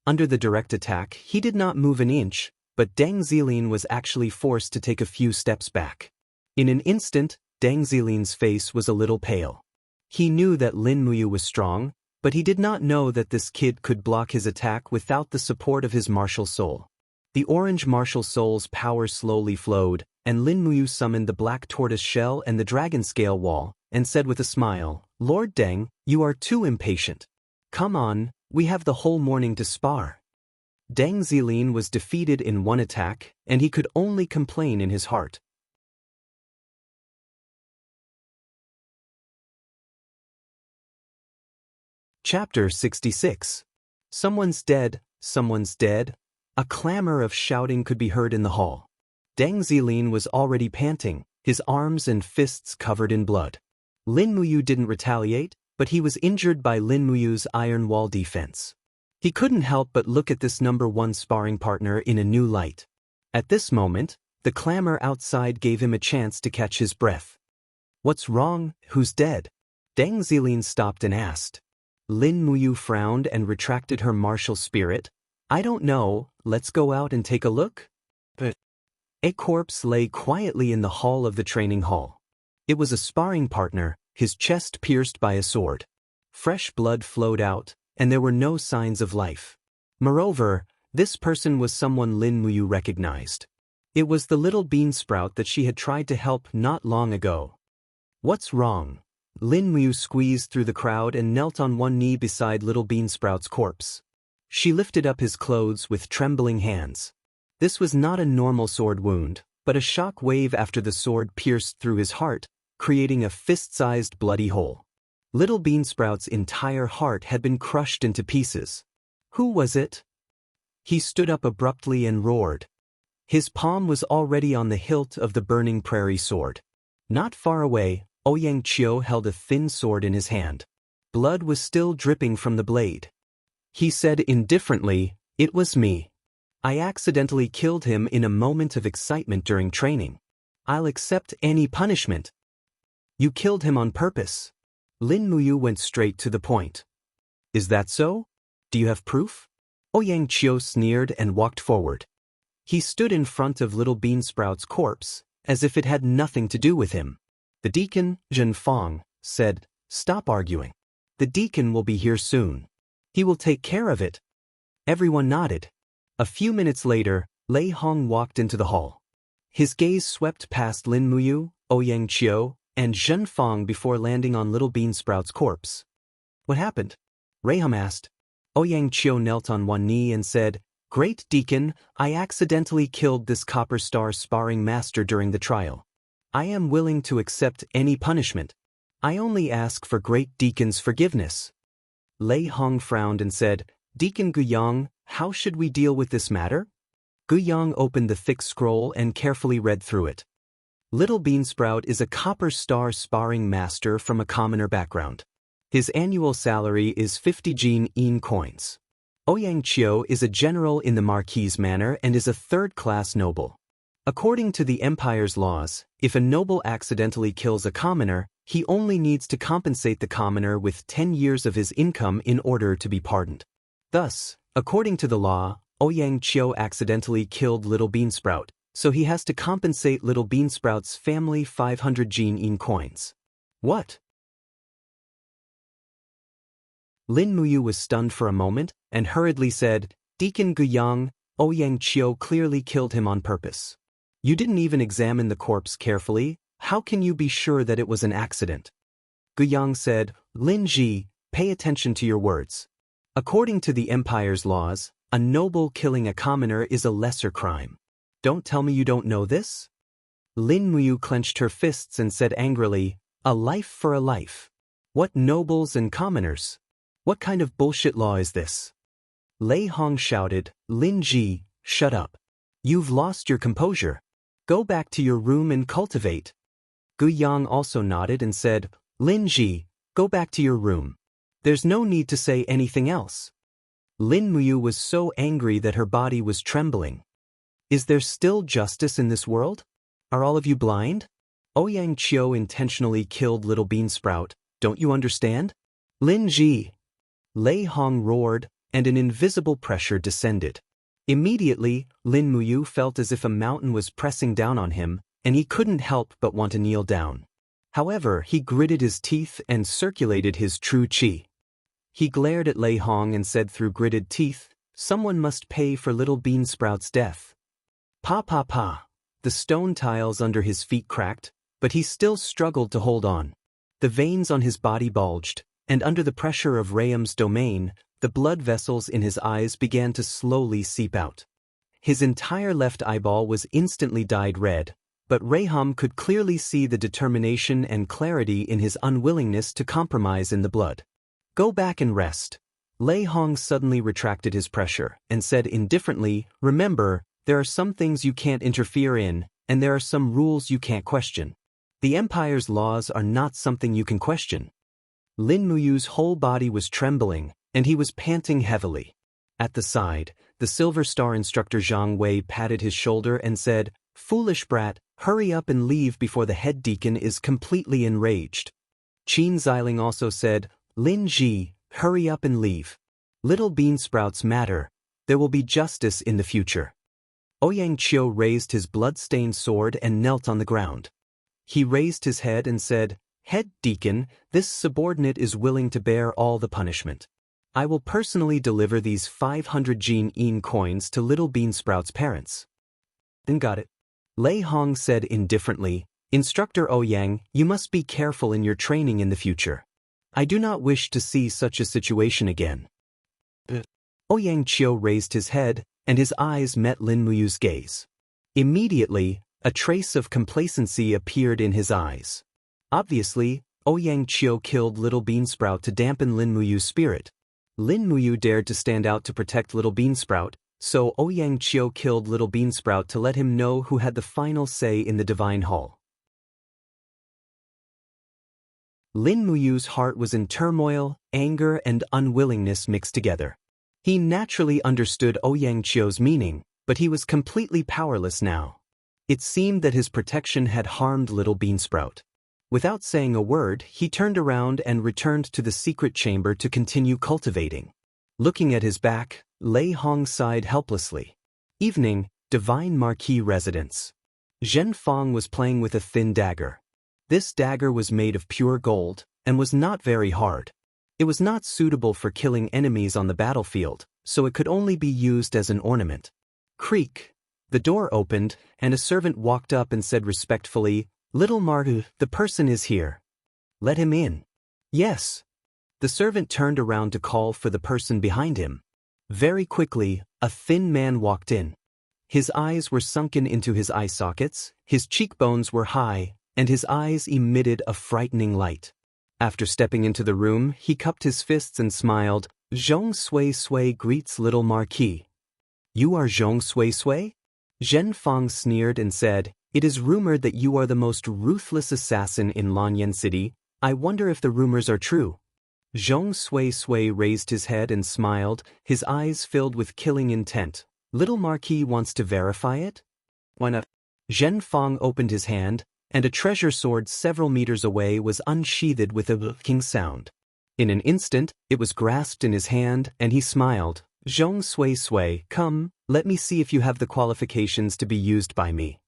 Under the direct attack, he did not move an inch, but Deng Zilin was actually forced to take a few steps back. In an instant, Deng Zilin's face was a little pale. He knew that Lin Muyu was strong, but he did not know that this kid could block his attack without the support of his martial soul. The orange martial soul's power slowly flowed, and Lin Muyu summoned the black tortoise shell and the dragon scale wall, and said with a smile, Lord Deng, you are too impatient. Come on, we have the whole morning to spar. Deng Zilin was defeated in one attack, and he could only complain in his heart. Chapter 66. Someone's dead, someone's dead. A clamor of shouting could be heard in the hall. Deng Zilin was already panting, his arms and fists covered in blood. Lin Muyu didn't retaliate, but he was injured by Lin Muyu's iron wall defense. He couldn't help but look at this #1 sparring partner in a new light. At this moment, the clamor outside gave him a chance to catch his breath. What's wrong? Who's dead? Deng Zilin stopped and asked. Lin Muyu frowned and retracted her martial spirit. I don't know, let's go out and take a look? But a corpse lay quietly in the hall of the training hall. It was a sparring partner, his chest pierced by a sword. Fresh blood flowed out, and there were no signs of life. Moreover, this person was someone Lin Muyu recognized. It was the little bean sprout that she had tried to help not long ago. What's wrong? Lin Muyu squeezed through the crowd and knelt on one knee beside little bean sprout's corpse. She lifted up his clothes with trembling hands. This was not a normal sword wound, but a shock wave after the sword pierced through his heart, creating a fist-sized bloody hole. Little Beansprout's entire heart had been crushed into pieces. Who was it? He stood up abruptly and roared. His palm was already on the hilt of the burning prairie sword. Not far away, Xianxia held a thin sword in his hand. Blood was still dripping from the blade. He said indifferently, "It was me. I accidentally killed him in a moment of excitement during training. I'll accept any punishment." You killed him on purpose. Lin Muyu went straight to the point. Is that so? Do you have proof? Xianxia sneered and walked forward. He stood in front of little Beansprout's corpse, as if it had nothing to do with him. The deacon, Zhen Fang, said, "Stop arguing. The deacon will be here soon. He will take care of it." Everyone nodded. A few minutes later, Lei Hong walked into the hall. His gaze swept past Lin Muyu, Xianxia, and Zhen Fang before landing on little Beansprout's corpse. What happened? Raham asked. Xianxia knelt on one knee and said, "Great Deacon, I accidentally killed this Copper Star sparring master during the trial. I am willing to accept any punishment. I only ask for Great Deacon's forgiveness." Lei Hong frowned and said, "Deacon Guyang, how should we deal with this matter?" Guyang opened the thick scroll and carefully read through it. Little Beansprout is a Copper Star sparring master from a commoner background. His annual salary is 50 Jin coins. Xianxia is a general in the Marquis manor and is a third-class noble. According to the Empire's laws, if a noble accidentally kills a commoner, he only needs to compensate the commoner with 10 years of his income in order to be pardoned. Thus, according to the law, Xianxia accidentally killed Little Beansprout, so he has to compensate Little Beansprout's family 500 Jin coins. What? Lin Muyu was stunned for a moment and hurriedly said, "Deacon Guyang, Xianxia clearly killed him on purpose. You didn't even examine the corpse carefully. How can you be sure that it was an accident?" Guyang said, "Lin Ji, pay attention to your words. According to the Empire's laws, a noble killing a commoner is a lesser crime. Don't tell me you don't know this?" Lin Muyu clenched her fists and said angrily, "A life for a life. What nobles and commoners? What kind of bullshit law is this?" Lei Hong shouted, "Lin Ji, shut up. You've lost your composure. Go back to your room and cultivate." Guyang also nodded and said, "Lin Ji, go back to your room. There's no need to say anything else." Lin Muyu was so angry that her body was trembling. Is there still justice in this world? Are all of you blind? Xianxia intentionally killed Little Beansprout, don't you understand? Lin Ji. Lei Hong roared, and an invisible pressure descended. Immediately, Lin Muyu felt as if a mountain was pressing down on him, and he couldn't help but want to kneel down. However, he gritted his teeth and circulated his true qi. He glared at Lei Hong and said through gritted teeth, "Someone must pay for Little Beansprout's death." Pa pa pa. The stone tiles under his feet cracked, but he still struggled to hold on. The veins on his body bulged, and under the pressure of Raham's domain, the blood vessels in his eyes began to slowly seep out. His entire left eyeball was instantly dyed red, but Raham could clearly see the determination and clarity in his unwillingness to compromise in the blood. "Go back and rest." Lei Hong suddenly retracted his pressure and said indifferently, "Remember, there are some things you can't interfere in, and there are some rules you can't question. The Empire's laws are not something you can question." Lin Muyu's whole body was trembling, and he was panting heavily. At the side, the Silver Star instructor Zhang Wei patted his shoulder and said, "Foolish brat, hurry up and leave before the head deacon is completely enraged." Qin Xiling also said, "Lin Ji, hurry up and leave. Little bean sprouts matter. There will be justice in the future." Ouyang Qiu raised his blood-stained sword and knelt on the ground. He raised his head and said, "Head deacon, this subordinate is willing to bear all the punishment. I will personally deliver these 500 Jin coins to Little Bean Sprout's parents." "Then got it." Lei Hong said indifferently, "Instructor Ouyang, you must be careful in your training in the future. I do not wish to see such a situation again." Ouyang Qiu raised his head, and his eyes met Lin Muyu's gaze. Immediately, a trace of complacency appeared in his eyes. Obviously, Ouyang Qiu killed Little Bean Sprout to dampen Lin Muyu's spirit. Lin Muyu dared to stand out to protect Little Bean Sprout, so Ouyang Qiu killed Little Bean Sprout to let him know who had the final say in the Divine Hall. Lin Muyu's heart was in turmoil, anger and unwillingness mixed together. He naturally understood Ouyang Qiu's meaning, but he was completely powerless now. It seemed that his protection had harmed Little Bean Sprout. Without saying a word, he turned around and returned to the secret chamber to continue cultivating. Looking at his back, Lei Hong sighed helplessly. Evening, Divine Marquis residence. Zhen Fang was playing with a thin dagger. This dagger was made of pure gold, and was not very hard. It was not suitable for killing enemies on the battlefield, so it could only be used as an ornament. Creak. The door opened, and a servant walked up and said respectfully, "Little Margu, the person is here. Let him in." "Yes." The servant turned around to call for the person behind him. Very quickly, a thin man walked in. His eyes were sunken into his eye sockets, his cheekbones were high, and his eyes emitted a frightening light. After stepping into the room, he cupped his fists and smiled. "Zhong Sui Sui greets Little Marquis." "You are Zhong Sui Sui?" Zhen Fang sneered and said, "It is rumored that you are the most ruthless assassin in Lanyan City. I wonder if the rumors are true." Zhong Sui Sui raised his head and smiled, his eyes filled with killing intent. "Little Marquis wants to verify it?" "Why not?" Zhen Fang opened his hand, and a treasure sword several meters away was unsheathed with a clicking sound. In an instant, it was grasped in his hand, and he smiled. "Zhong Sui Sui, come, let me see if you have the qualifications to be used by me."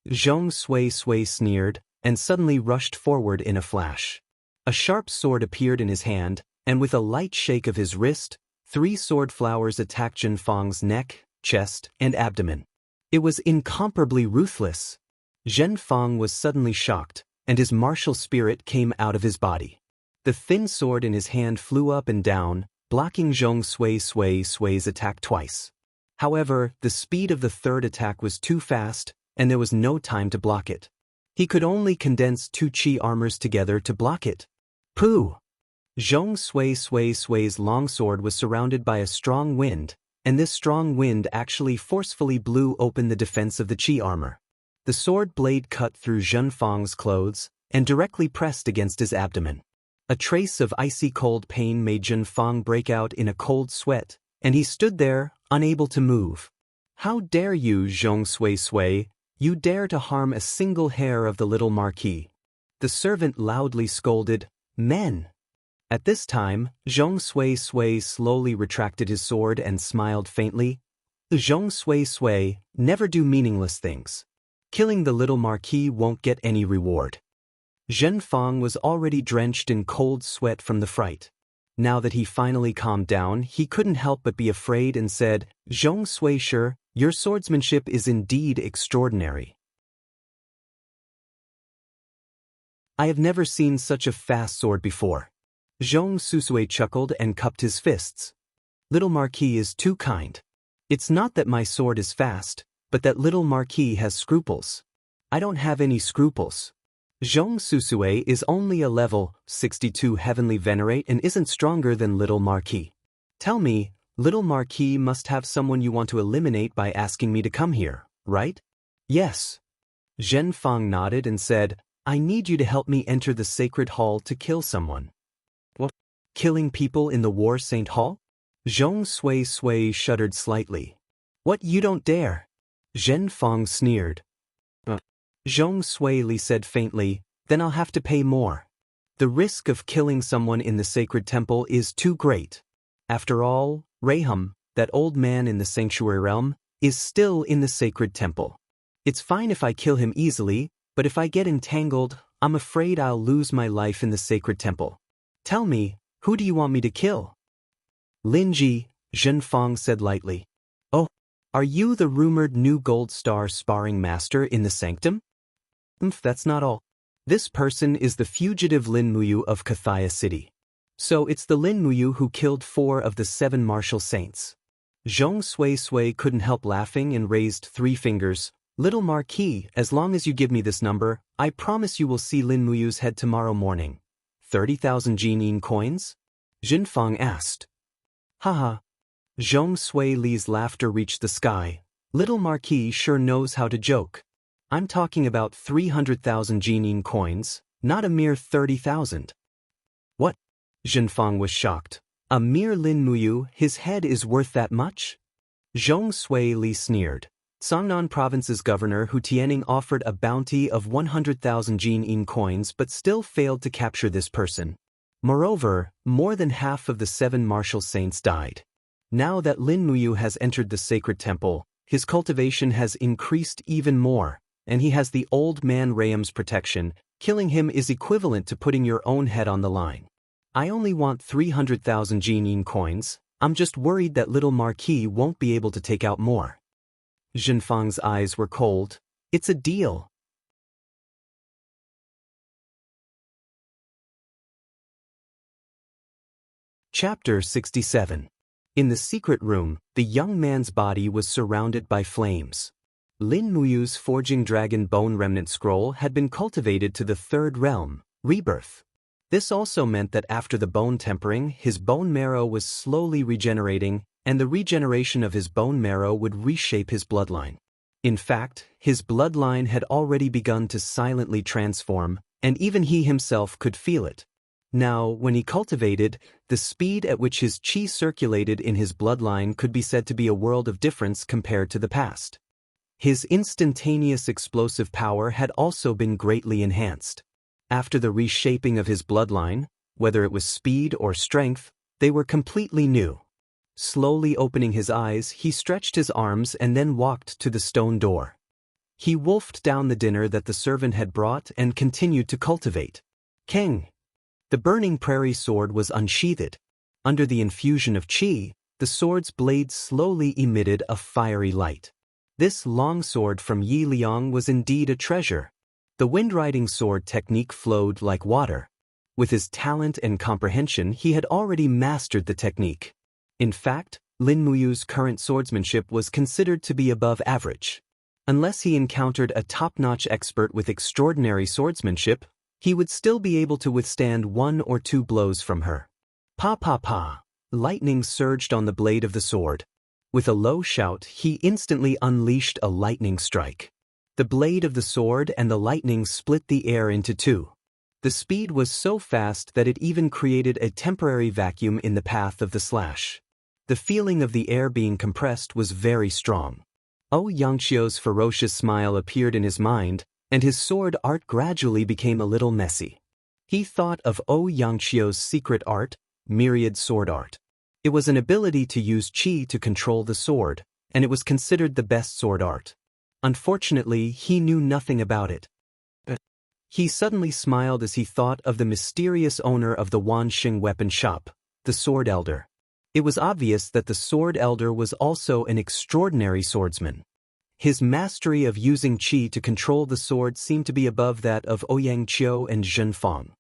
Zhong Sui Sui sneered, and suddenly rushed forward in a flash. A sharp sword appeared in his hand, and with a light shake of his wrist, 3 sword flowers attacked Zhen Fang's neck, chest, and abdomen. It was incomparably ruthless. Zhen Fang was suddenly shocked, and his martial spirit came out of his body. The thin sword in his hand flew up and down, blocking Zhong Sui Sui's attack twice. However, the speed of the third attack was too fast, and there was no time to block it. He could only condense 2 chi armors together to block it. Pooh! Zhong Sui Sui's longsword was surrounded by a strong wind, and this strong wind actually forcefully blew open the defense of the chi armor. The sword blade cut through Zhen Fang's clothes, and directly pressed against his abdomen. A trace of icy cold pain made Zhen Fang break out in a cold sweat, and he stood there, unable to move. "How dare you, Zhong Sui? You dare to harm a single hair of the Little Marquis." The servant loudly scolded, "Men!" At this time, Zhong Sui slowly retracted his sword and smiled faintly. "Zhong Sui, never do meaningless things. Killing the Little Marquis won't get any reward." Zhen Fang was already drenched in cold sweat from the fright. Now that he finally calmed down, he couldn't help but be afraid and said, "Zhong Sui, sure, your swordsmanship is indeed extraordinary. I have never seen such a fast sword before." Zhong Sui chuckled and cupped his fists. "Little Marquis is too kind. It's not that my sword is fast, but that Little Marquis has scruples. I don't have any scruples. Zhong Sui is only a level 62 heavenly venerate and isn't stronger than Little Marquis. Tell me, Little Marquis must have someone you want to eliminate by asking me to come here, right?" "Yes." Zhen Fang nodded and said, "I need you to help me enter the sacred hall to kill someone." "What? Killing people in the War Saint Hall?" Zhong Sui shuddered slightly. What, you don't dare? Zhen Fang sneered. Zhong Sui said faintly, then I'll have to pay more. The risk of killing someone in the sacred temple is too great. After all, Raham, that old man in the sanctuary realm, is still in the sacred temple. It's fine if I kill him easily, but if I get entangled, I'm afraid I'll lose my life in the sacred temple. Tell me, who do you want me to kill? Linji, Zhen Fang said lightly. Oh, are you the rumored new Gold Star sparring master in the sanctum? That's not all. This person is the fugitive Lin Muyu of Kathaya City. So it's the Lin Muyu who killed 4 of the 7 martial saints. Zhong Sui couldn't help laughing and raised 3 fingers. Little Marquis, as long as you give me this number, I promise you will see Lin Muyu's head tomorrow morning. 30,000 Jinin coins? Zhen Fang asked. Haha. Zhong Sui's laughter reached the sky. Little Marquis sure knows how to joke. I'm talking about 300,000 Jinin coins, not a mere 30,000. What? Zhen Fang was shocked. A mere Lin Muyu, his head is worth that much? Zhong Sui sneered. Songnan Province's governor Hu Tianning offered a bounty of 100,000 Jinin coins but still failed to capture this person. Moreover, more than half of the 7 martial saints died. Now that Lin Muyu has entered the sacred temple, his cultivation has increased even more, and he has the old man Raham's protection. Killing him is equivalent to putting your own head on the line. I only want 300,000 Jinin coins. I'm just worried that little Marquis won't be able to take out more. Zhen Fang's eyes were cold. It's a deal. Chapter 67. In the secret room, the young man's body was surrounded by flames. Lin Muyu's forging dragon bone remnant scroll had been cultivated to the 3rd realm, rebirth. This also meant that after the bone tempering, his bone marrow was slowly regenerating, and the regeneration of his bone marrow would reshape his bloodline. In fact, his bloodline had already begun to silently transform, and even he himself could feel it. Now, when he cultivated, the speed at which his qi circulated in his bloodline could be said to be a world of difference compared to the past. His instantaneous explosive power had also been greatly enhanced. After the reshaping of his bloodline, whether it was speed or strength, they were completely new. Slowly opening his eyes, he stretched his arms and then walked to the stone door. He wolfed down the dinner that the servant had brought and continued to cultivate. Keng. The burning prairie sword was unsheathed. Under the infusion of qi, the sword's blade slowly emitted a fiery light. This long sword from Yi Liang was indeed a treasure. The windriding sword technique flowed like water. With his talent and comprehension, he had already mastered the technique. In fact, Lin Muyu's current swordsmanship was considered to be above average. Unless he encountered a top-notch expert with extraordinary swordsmanship, he would still be able to withstand 1 or 2 blows from her. Pa pa pa! Lightning surged on the blade of the sword. With a low shout, he instantly unleashed a lightning strike. The blade of the sword and the lightning split the air into 2. The speed was so fast that it even created a temporary vacuum in the path of the slash. The feeling of the air being compressed was very strong. Xianxia's ferocious smile appeared in his mind, and his sword art gradually became a little messy. He thought of Xianxia's secret art, myriad sword art. It was an ability to use qi to control the sword, and it was considered the best sword art. Unfortunately, he knew nothing about it. He suddenly smiled as he thought of the mysterious owner of the Wanxing weapon shop, the Sword Elder. It was obvious that the Sword Elder was also an extraordinary swordsman. His mastery of using qi to control the sword seemed to be above that of Ouyang Qiu and Zhen Fang.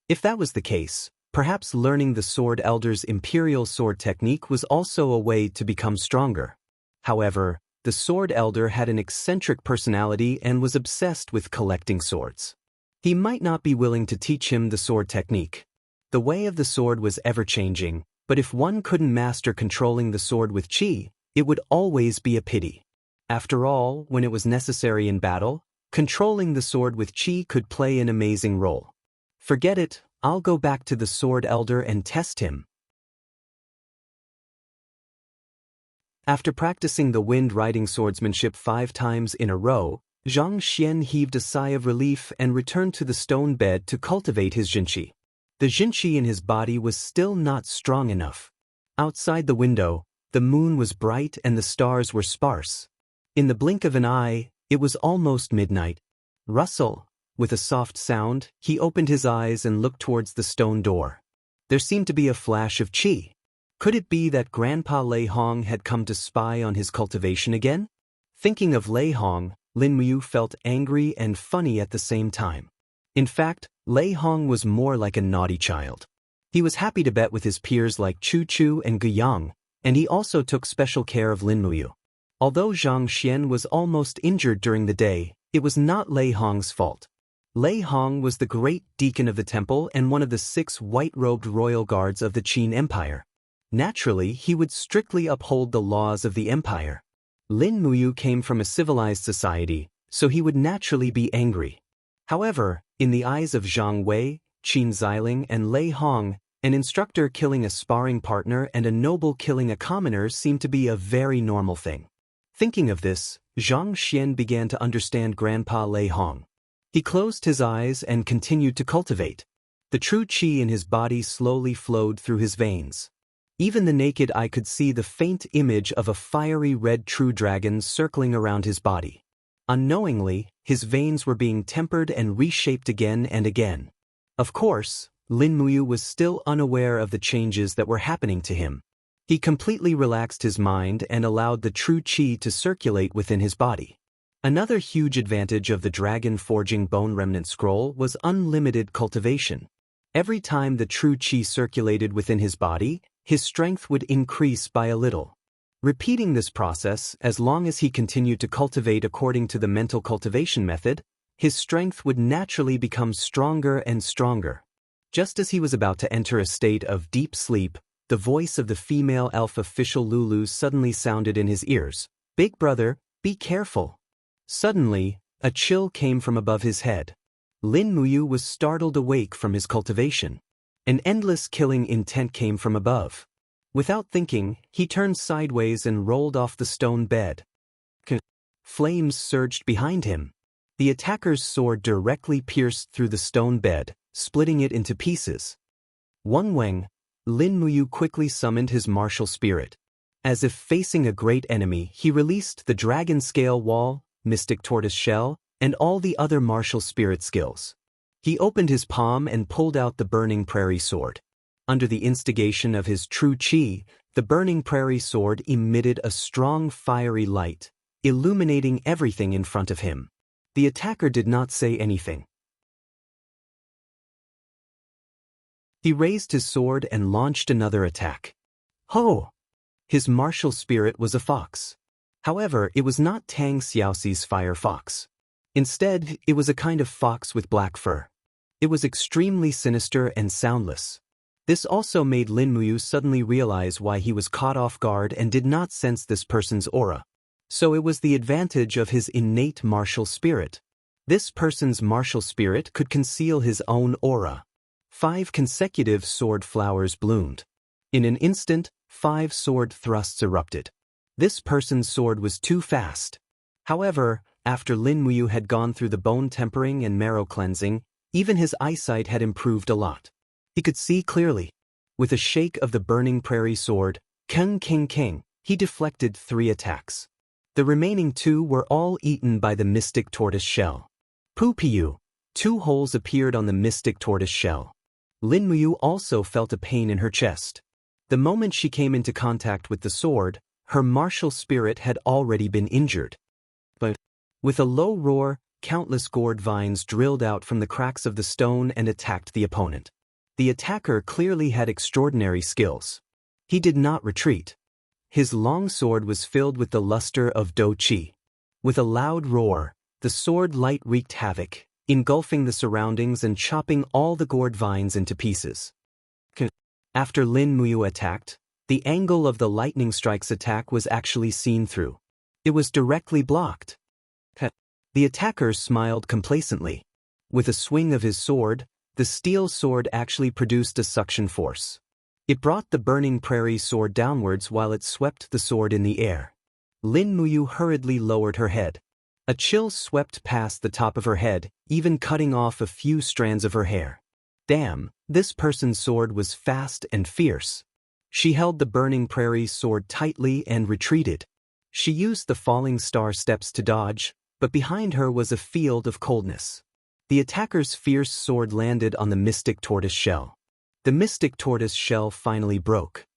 If that was the case, perhaps learning the Sword Elder's imperial sword technique was also a way to become stronger. However, the Sword Elder had an eccentric personality and was obsessed with collecting swords. He might not be willing to teach him the sword technique. The way of the sword was ever-changing, but if one couldn't master controlling the sword with qi, it would always be a pity. After all, when it was necessary in battle, controlling the sword with qi could play an amazing role. Forget it, I'll go back to the Sword Elder and test him. After practicing the wind-riding swordsmanship 5 times in a row, Xianxia heaved a sigh of relief and returned to the stone bed to cultivate his Xianxia. The Xianxia in his body was still not strong enough. Outside the window, the moon was bright and the stars were sparse. In the blink of an eye, it was almost midnight. Rustle. With a soft sound, he opened his eyes and looked towards the stone door. There seemed to be a flash of qi. Could it be that Grandpa Lei Hong had come to spy on his cultivation again? Thinking of Lei Hong, Lin Muyu felt angry and funny at the same time. In fact, Lei Hong was more like a naughty child. He was happy to bet with his peers like Chu Chu and Guyang, and he also took special care of Lin Muyu. Although Zhang Xian was almost injured during the day, it was not Lei Hong's fault. Lei Hong was the great deacon of the temple and one of the 6 white-robed royal guards of the Qin Empire. Naturally, he would strictly uphold the laws of the empire. Lin Muyu came from a civilized society, so he would naturally be angry. However, in the eyes of Zhang Wei, Qin Xiling and Lei Hong, an instructor killing a sparring partner and a noble killing a commoner seemed to be a very normal thing. Thinking of this, Zhang Xian began to understand Grandpa Lei Hong. He closed his eyes and continued to cultivate. The true qi in his body slowly flowed through his veins. Even the naked eye could see the faint image of a fiery red true dragon circling around his body. Unknowingly, his veins were being tempered and reshaped again and again. Of course, Lin Muyu was still unaware of the changes that were happening to him. He completely relaxed his mind and allowed the true qi to circulate within his body. Another huge advantage of the Dragon Forging Bone Remnant Scroll was unlimited cultivation. Every time the true qi circulated within his body, his strength would increase by a little. Repeating this process, as long as he continued to cultivate according to the mental cultivation method, his strength would naturally become stronger and stronger. Just as he was about to enter a state of deep sleep, the voice of the female elf official Lulu suddenly sounded in his ears. "Big brother, be careful." Suddenly, a chill came from above his head. Lin Muyu was startled awake from his cultivation. An endless killing intent came from above. Without thinking, he turned sideways and rolled off the stone bed. Flames surged behind him. The attacker's sword directly pierced through the stone bed, splitting it into pieces. Wang Weng, Lin Muyu quickly summoned his martial spirit. As if facing a great enemy, he released the dragon scale wall, mystic tortoise shell, and all the other martial spirit skills. He opened his palm and pulled out the burning prairie sword. Under the instigation of his true qi, the burning prairie sword emitted a strong fiery light, illuminating everything in front of him. The attacker did not say anything. He raised his sword and launched another attack. Ho! His martial spirit was a fox. However, it was not Tang Xiaoxi's fire fox. Instead, it was a kind of fox with black fur. It was extremely sinister and soundless. This also made Lin Muyu suddenly realize why he was caught off guard and did not sense this person's aura. So it was the advantage of his innate martial spirit. This person's martial spirit could conceal his own aura. 5 consecutive sword flowers bloomed. In an instant, 5 sword thrusts erupted. This person's sword was too fast. However, after Lin Muyu had gone through the bone tempering and marrow cleansing, even his eyesight had improved a lot. He could see clearly. With a shake of the burning prairie sword, Keng King King, he deflected 3 attacks. The remaining 2 were all eaten by the mystic tortoise shell. Pu-piu, 2 holes appeared on the mystic tortoise shell. Lin Muyu also felt a pain in her chest. The moment she came into contact with the sword, her martial spirit had already been injured. But, with a low roar, countless gourd vines drilled out from the cracks of the stone and attacked the opponent. The attacker clearly had extraordinary skills. He did not retreat. His long sword was filled with the luster of Do Qi. With a loud roar, the sword light wreaked havoc, engulfing the surroundings and chopping all the gourd vines into pieces. After Lin Muyu attacked, the angle of the lightning strike's attack was actually seen through. It was directly blocked. The attacker smiled complacently. With a swing of his sword, the steel sword actually produced a suction force. It brought the burning prairie sword downwards while it swept the sword in the air. Lin Muyu hurriedly lowered her head. A chill swept past the top of her head, even cutting off a few strands of her hair. Damn, this person's sword was fast and fierce. She held the burning prairie sword tightly and retreated. She used the falling star steps to dodge, but behind her was a field of coldness. The attacker's fierce sword landed on the mystic tortoise shell. The mystic tortoise shell finally broke.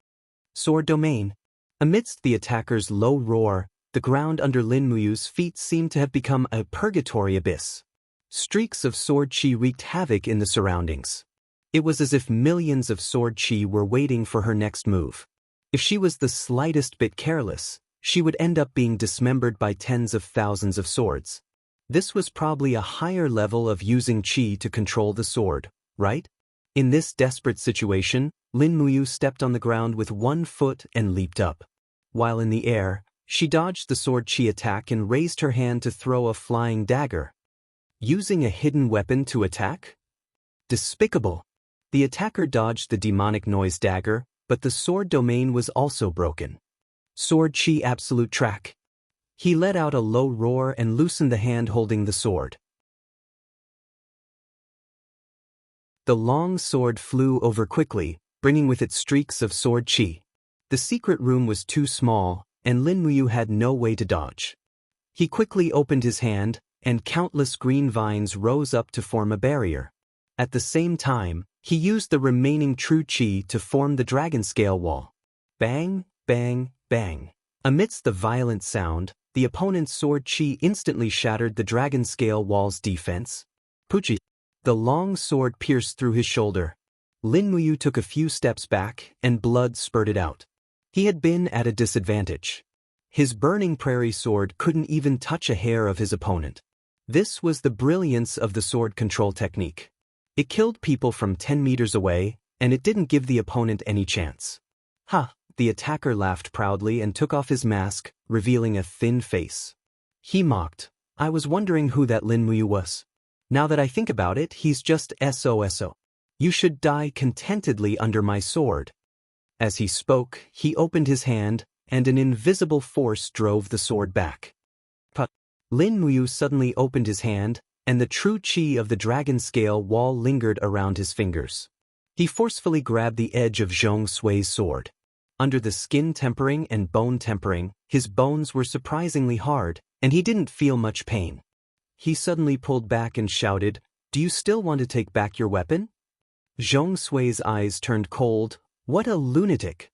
Sword domain. Amidst the attacker's low roar, the ground under Lin Muyu's feet seemed to have become a purgatory abyss. Streaks of sword chi wreaked havoc in the surroundings. It was as if millions of sword chi were waiting for her next move. If she was the slightest bit careless, she would end up being dismembered by tens of thousands of swords. This was probably a higher level of using chi to control the sword, right? In this desperate situation, Lin Muyu stepped on the ground with one foot and leaped up. While in the air, she dodged the sword chi attack and raised her hand to throw a flying dagger. Using a hidden weapon to attack? Despicable! The attacker dodged the demonic noise dagger, but the sword domain was also broken. Sword chi absolute track. He let out a low roar and loosened the hand holding the sword. The long sword flew over quickly, bringing with it streaks of sword chi. The secret room was too small, and Lin Muyu had no way to dodge. He quickly opened his hand, and countless green vines rose up to form a barrier. At the same time, he used the remaining true chi to form the dragon scale wall. Bang, bang, bang. Amidst the violent sound, the opponent's sword chi instantly shattered the dragon scale wall's defense. Puchi. The long sword pierced through his shoulder. Lin Muyu took a few steps back, and blood spurted out. He had been at a disadvantage. His burning prairie sword couldn't even touch a hair of his opponent. This was the brilliance of the sword control technique. It killed people from 10 meters away, and it didn't give the opponent any chance. Ha! The attacker laughed proudly and took off his mask, revealing a thin face. He mocked. I was wondering who that Lin Muyu was. Now that I think about it, he's just SOSO. You should die contentedly under my sword. As he spoke, he opened his hand, and an invisible force drove the sword back. But Lin Muyu suddenly opened his hand, and the true chi of the dragon scale wall lingered around his fingers. He forcefully grabbed the edge of Zhong Sui's sword. Under the skin tempering and bone tempering, his bones were surprisingly hard, and he didn't feel much pain. He suddenly pulled back and shouted, "Do you still want to take back your weapon?" Zhong Sui's eyes turned cold. What a lunatic!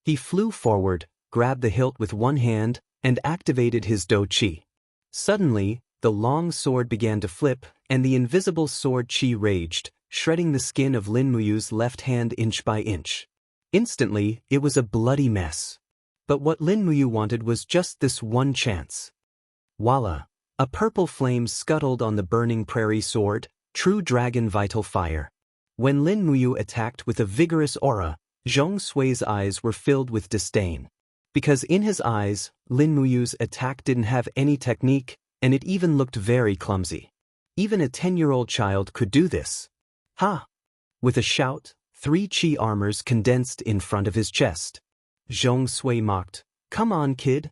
He flew forward, grabbed the hilt with one hand, and activated his Do Chi. Suddenly, the long sword began to flip, and the invisible sword chi raged, shredding the skin of Lin Muyu's left hand inch by inch. Instantly, it was a bloody mess. But what Lin Muyu wanted was just this one chance. Voila! A purple flame scuttled on the burning prairie sword, true dragon vital fire. When Lin Muyu attacked with a vigorous aura, Zhong Sui's eyes were filled with disdain. Because in his eyes, Lin Muyu's attack didn't have any technique, and it even looked very clumsy. Even a 10-year-old child could do this. Ha! With a shout, 3 chi armors condensed in front of his chest. Zhong Sui mocked, "Come on, kid."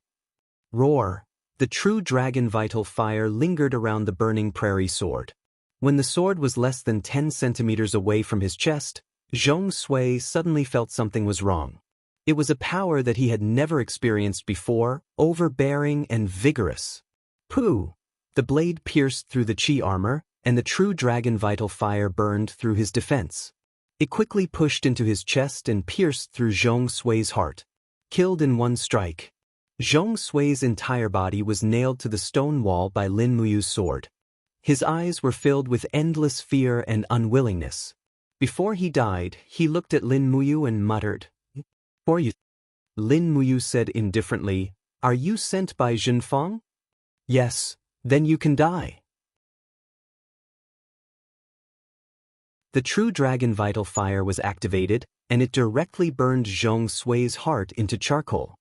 Roar! The true dragon vital fire lingered around the burning prairie sword. When the sword was less than 10 centimeters away from his chest, Zhong Sui suddenly felt something was wrong. It was a power that he had never experienced before, overbearing and vigorous. Pooh! The blade pierced through the chi armor, and the true dragon vital fire burned through his defense. It quickly pushed into his chest and pierced through Zhong Sui's heart. Killed in one strike. Zhong Sui's entire body was nailed to the stone wall by Lin Muyu's sword. His eyes were filled with endless fear and unwillingness. Before he died, he looked at Lin Muyu and muttered, "For you." Lin Muyu said indifferently, "Are you sent by Zhenfeng?" "Yes, then you can die." The true dragon vital fire was activated, and it directly burned Zhong Sui's heart into charcoal.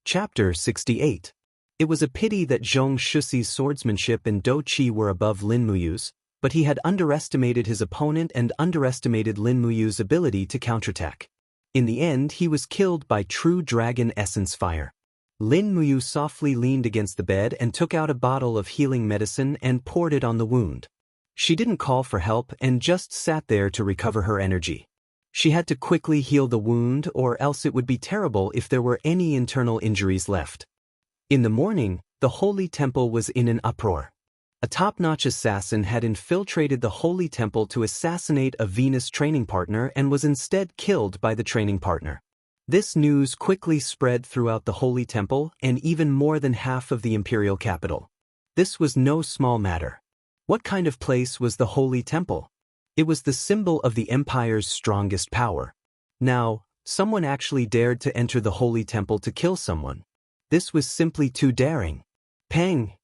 Chapter 68. It was a pity that Zhong Shuxi's swordsmanship and Do Qi were above Lin Muyu's, but he had underestimated his opponent and underestimated Lin Muyu's ability to counterattack. In the end, he was killed by true dragon essence fire. Lin Muyu softly leaned against the bed and took out a bottle of healing medicine and poured it on the wound. She didn't call for help and just sat there to recover her energy. She had to quickly heal the wound, or else it would be terrible if there were any internal injuries left. In the morning, the holy temple was in an uproar. A top-notch assassin had infiltrated the holy temple to assassinate a Venus training partner and was instead killed by the training partner. This news quickly spread throughout the holy temple and even more than half of the imperial capital. This was no small matter. What kind of place was the holy temple? It was the symbol of the empire's strongest power. Now, someone actually dared to enter the holy temple to kill someone. This was simply too daring. Pang!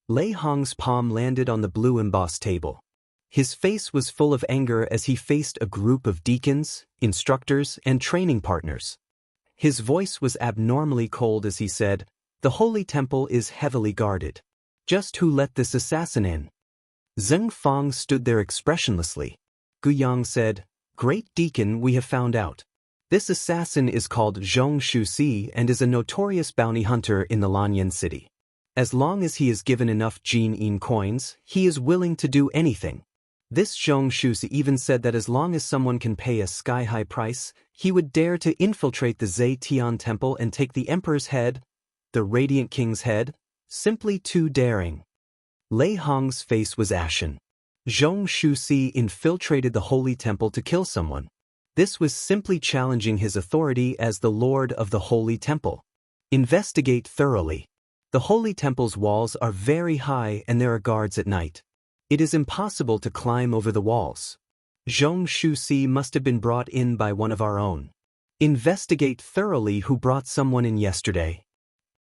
Lei Hong's palm landed on the blue embossed table. His face was full of anger as he faced a group of deacons, instructors, and training partners. His voice was abnormally cold as he said, "The holy temple is heavily guarded. Just who let this assassin in?" Zheng Fang stood there expressionlessly. Gu Yang said, "Great Deacon, we have found out. This assassin is called Zhong Shuxi and is a notorious bounty hunter in the Lanyan city. As long as he is given enough Jin-in coins, he is willing to do anything. This Zhong Shuxi even said that as long as someone can pay a sky-high price, he would dare to infiltrate the Zetian temple and take the emperor's head, the radiant king's head. Simply too daring." Lei Hong's face was ashen. Zhong Shuxi infiltrated the holy temple to kill someone. This was simply challenging his authority as the lord of the holy temple. Investigate thoroughly. The holy temple's walls are very high and there are guards at night. It is impossible to climb over the walls. Zhong Shuxi must have been brought in by one of our own. Investigate thoroughly who brought someone in yesterday.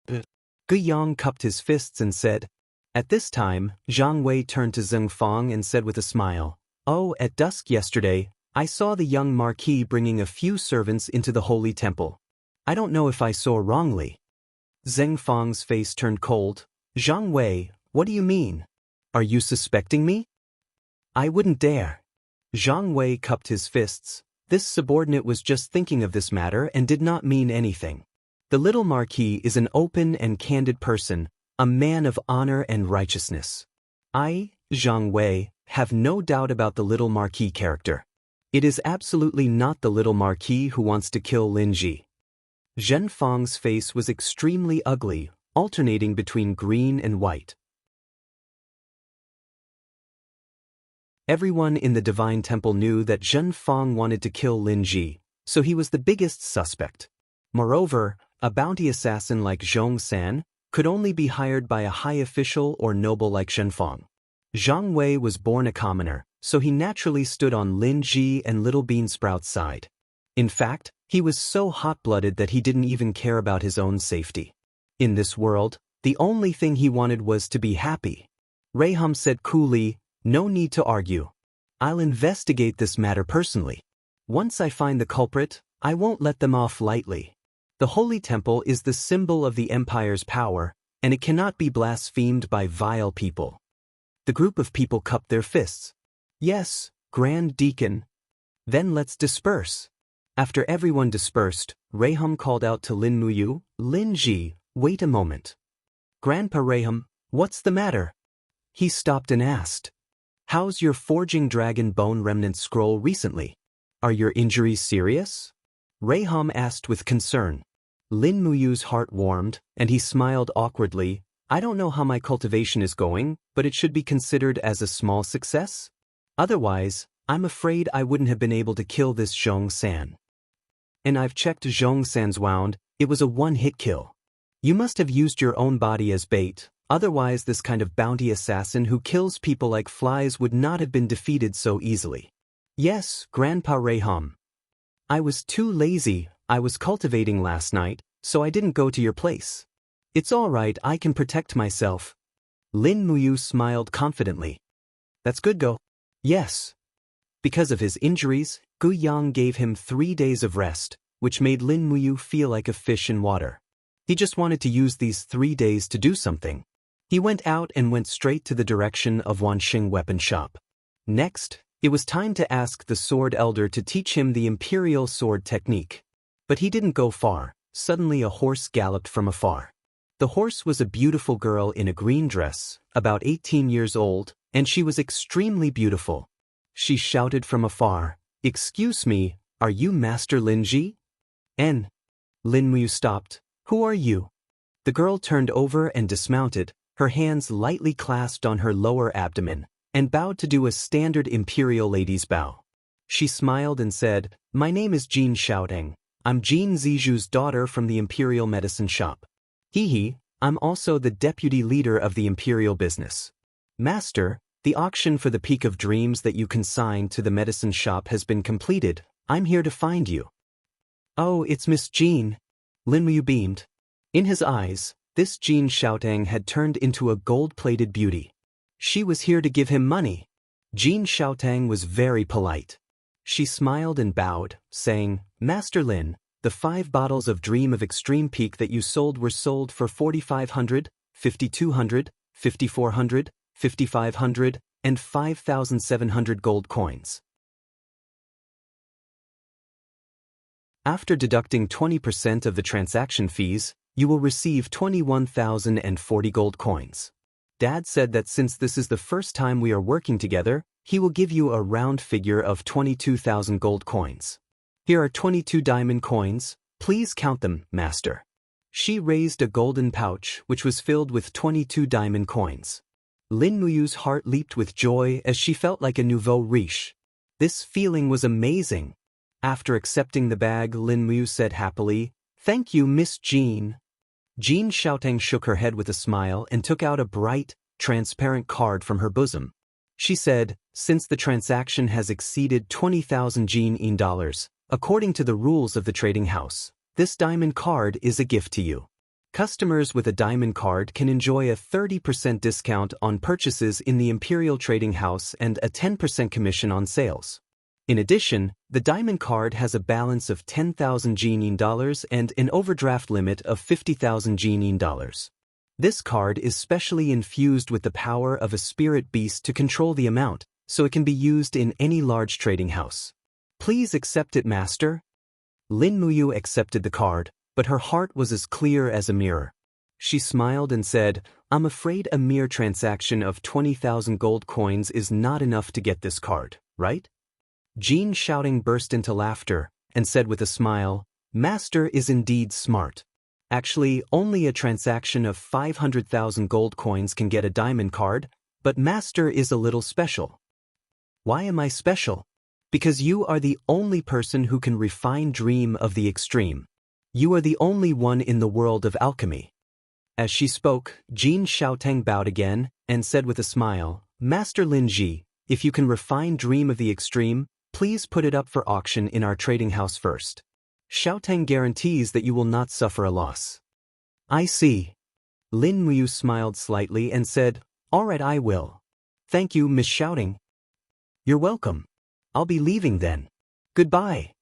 Gu Yang cupped his fists and said. At this time, Zhang Wei turned to Zheng Fang and said with a smile, "Oh, at dusk yesterday, I saw the young marquis bringing a few servants into the holy temple. I don't know if I saw wrongly." Zheng Fang's face turned cold. "Zhang Wei, what do you mean? Are you suspecting me?" "I wouldn't dare." Zhang Wei cupped his fists. This subordinate was just thinking of this matter and did not mean anything. The little marquis is an open and candid person, a man of honor and righteousness. I, Zhang Wei, have no doubt about the little marquis character. It is absolutely not the little marquis who wants to kill Lin Ji. Zhen Fang's face was extremely ugly, alternating between green and white. Everyone in the Divine Temple knew that Zhen Fang wanted to kill Lin Ji, so he was the biggest suspect. Moreover, a bounty assassin like Zhong San could only be hired by a high official or noble like Zhen Fang. Zhang Wei was born a commoner, so he naturally stood on Lin Ji and Little Beansprout's side. In fact, he was so hot-blooded that he didn't even care about his own safety. In this world, the only thing he wanted was to be happy. Raham said coolly, "No need to argue. I'll investigate this matter personally. Once I find the culprit, I won't let them off lightly. The Holy Temple is the symbol of the Empire's power, and it cannot be blasphemed by vile people." The group of people cupped their fists. "Yes, Grand Deacon. Then let's disperse." After everyone dispersed, Raham called out to Lin Muyu, "Lin Ji, wait a moment." "Grandpa Raham, what's the matter?" He stopped and asked. "How's your forging dragon bone remnant scroll recently? Are your injuries serious?" Raham asked with concern. Lin Muyu's heart warmed, and he smiled awkwardly. "I don't know how my cultivation is going, but it should be considered as a small success. Otherwise, I'm afraid I wouldn't have been able to kill this Zhong San. And I've checked Zhong San's wound, it was a one-hit kill. You must have used your own body as bait, otherwise this kind of bounty assassin who kills people like flies would not have been defeated so easily." "Yes, Grandpa Raham. I was too lazy, I was cultivating last night, so I didn't go to your place. It's all right, I can protect myself." Lin Muyu smiled confidently. "That's good, go." "Yes." Because of his injuries, Gu Yang gave him 3 days of rest, which made Lin Muyu feel like a fish in water. He just wanted to use these 3 days to do something. He went out and went straight to the direction of Wanxing weapon shop. Next, it was time to ask the sword elder to teach him the imperial sword technique. But he didn't go far. Suddenly a horse galloped from afar. The horse was a beautiful girl in a green dress, about 18 years old, and she was extremely beautiful. She shouted from afar, "Excuse me, are you Master Lin Ji?" Lin Muyu stopped. "Who are you?" The girl turned over and dismounted, her hands lightly clasped on her lower abdomen, and bowed to do a standard imperial lady's bow. She smiled and said, "My name is Jin Xiaoteng. I'm Jin Ziju's daughter from the imperial medicine shop. I'm also the deputy leader of the imperial business. Master, the auction for the Peak of Dreams that you consigned to the medicine shop has been completed. I'm here to find you." "Oh, it's Miss Jin." Lin Muyu beamed. In his eyes, this Jin Xiaoteng had turned into a gold-plated beauty. She was here to give him money. Jin Xiaoteng was very polite. She smiled and bowed, saying, "Master Lin, the 5 bottles of Dream of Extreme Peak that you sold were sold for 4,500, 5,200, 5,400, 5,500, and 5,700 gold coins. After deducting 20% of the transaction fees, you will receive 21,040 gold coins. Dad said that since this is the first time we are working together, he will give you a round figure of 22,000 gold coins. Here are 22 diamond coins, please count them, Master." She raised a golden pouch which was filled with 22 diamond coins. Lin Muyu's heart leaped with joy as she felt like a nouveau riche. This feeling was amazing. After accepting the bag, Lin Muyu said happily, "Thank you, Miss Jin." Jin Xiaoteng shook her head with a smile and took out a bright, transparent card from her bosom. She said, "Since the transaction has exceeded 20,000 Jin dollars, according to the rules of the trading house, this diamond card is a gift to you. Customers with a diamond card can enjoy a 30% discount on purchases in the Imperial Trading House and a 10% commission on sales. In addition, the diamond card has a balance of 10,000 Jin dollars and an overdraft limit of 50,000 Jin dollars. This card is specially infused with the power of a spirit beast to control the amount, so it can be used in any large trading house. Please accept it, Master." Lin Muyu accepted the card, but her heart was as clear as a mirror. She smiled and said, "I'm afraid a mere transaction of 20,000 gold coins is not enough to get this card, right?" Jin Xiaoteng burst into laughter and said with a smile, "Master is indeed smart. Actually, only a transaction of 500,000 gold coins can get a diamond card, but Master is a little special." "Why am I special?" "Because you are the only person who can refine Dream of the Extreme. You are the only one in the world of alchemy." As she spoke, Jin Xiaoteng bowed again and said with a smile, "Master Lin Ji, if you can refine Dream of the Extreme, please put it up for auction in our trading house first. Xiaoteng guarantees that you will not suffer a loss." "I see." Lin Muyu smiled slightly and said, "All right, I will. Thank you, Miss Xiaoteng." "You're welcome. I'll be leaving then. Goodbye."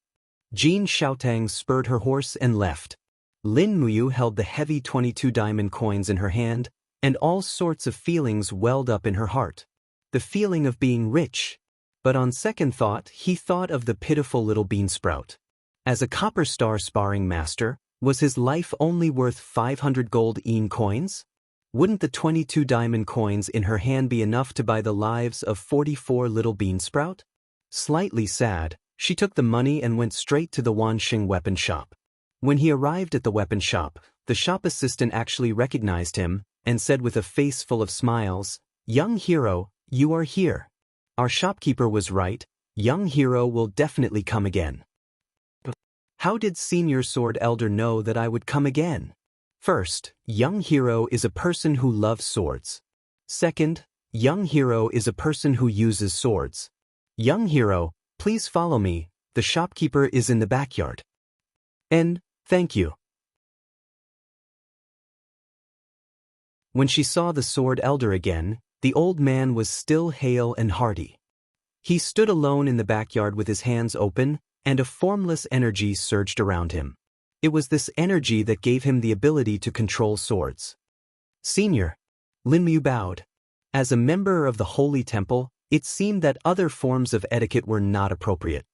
Jin Xiaoteng spurred her horse and left. Lin Muyu held the heavy 22 diamond coins in her hand, and all sorts of feelings welled up in her heart. The feeling of being rich. But on second thought, he thought of the pitiful little bean sprout. As a copper star sparring master, was his life only worth 500 gold coins? Wouldn't the 22 diamond coins in her hand be enough to buy the lives of 44 little bean sprout? Slightly sad, she took the money and went straight to the Wanxing weapon shop. When he arrived at the weapon shop, the shop assistant actually recognized him and said with a face full of smiles, "Young hero, you are here. Our shopkeeper was right, young hero will definitely come again." How did Senior Sword Elder know that I would come again? First, young hero is a person who loves swords. Second, young hero is a person who uses swords. Young hero, please follow me, the shopkeeper is in the backyard. And, thank you. When she saw the Sword Elder again, the old man was still hale and hearty. He stood alone in the backyard with his hands open, and a formless energy surged around him. It was this energy that gave him the ability to control swords. Senior. Lin Muyu bowed. As a member of the Holy Temple, it seemed that other forms of etiquette were not appropriate.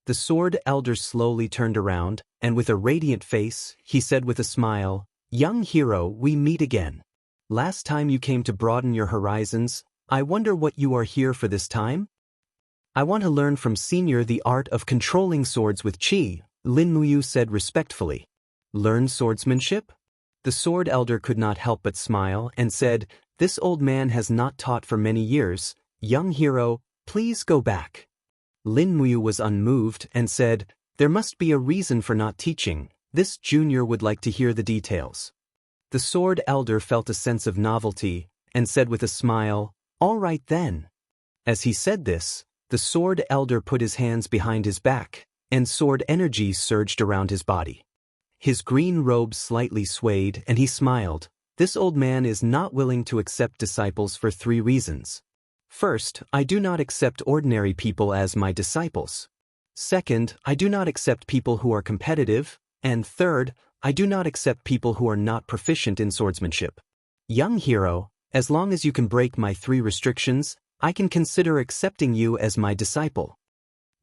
The sword elder slowly turned around, and with a radiant face, he said with a smile, "Young hero, we meet again. Last time you came to broaden your horizons, I wonder what you are here for this time?" "I want to learn from Senior the art of controlling swords with qi," Lin Muyu said respectfully. "Learn swordsmanship?" The sword elder could not help but smile and said, "This old man has not taught for many years. Young hero, please go back." Lin Muyu was unmoved and said, "There must be a reason for not teaching. This junior would like to hear the details." The sword elder felt a sense of novelty and said with a smile, "All right then." As he said this, the sword elder put his hands behind his back, and sword energy surged around his body. His green robe slightly swayed, and he smiled. This old man is not willing to accept disciples for 3 reasons. First, I do not accept ordinary people as my disciples. Second, I do not accept people who are competitive. And third, I do not accept people who are not proficient in swordsmanship. Young hero, as long as you can break my 3 restrictions, I can consider accepting you as my disciple.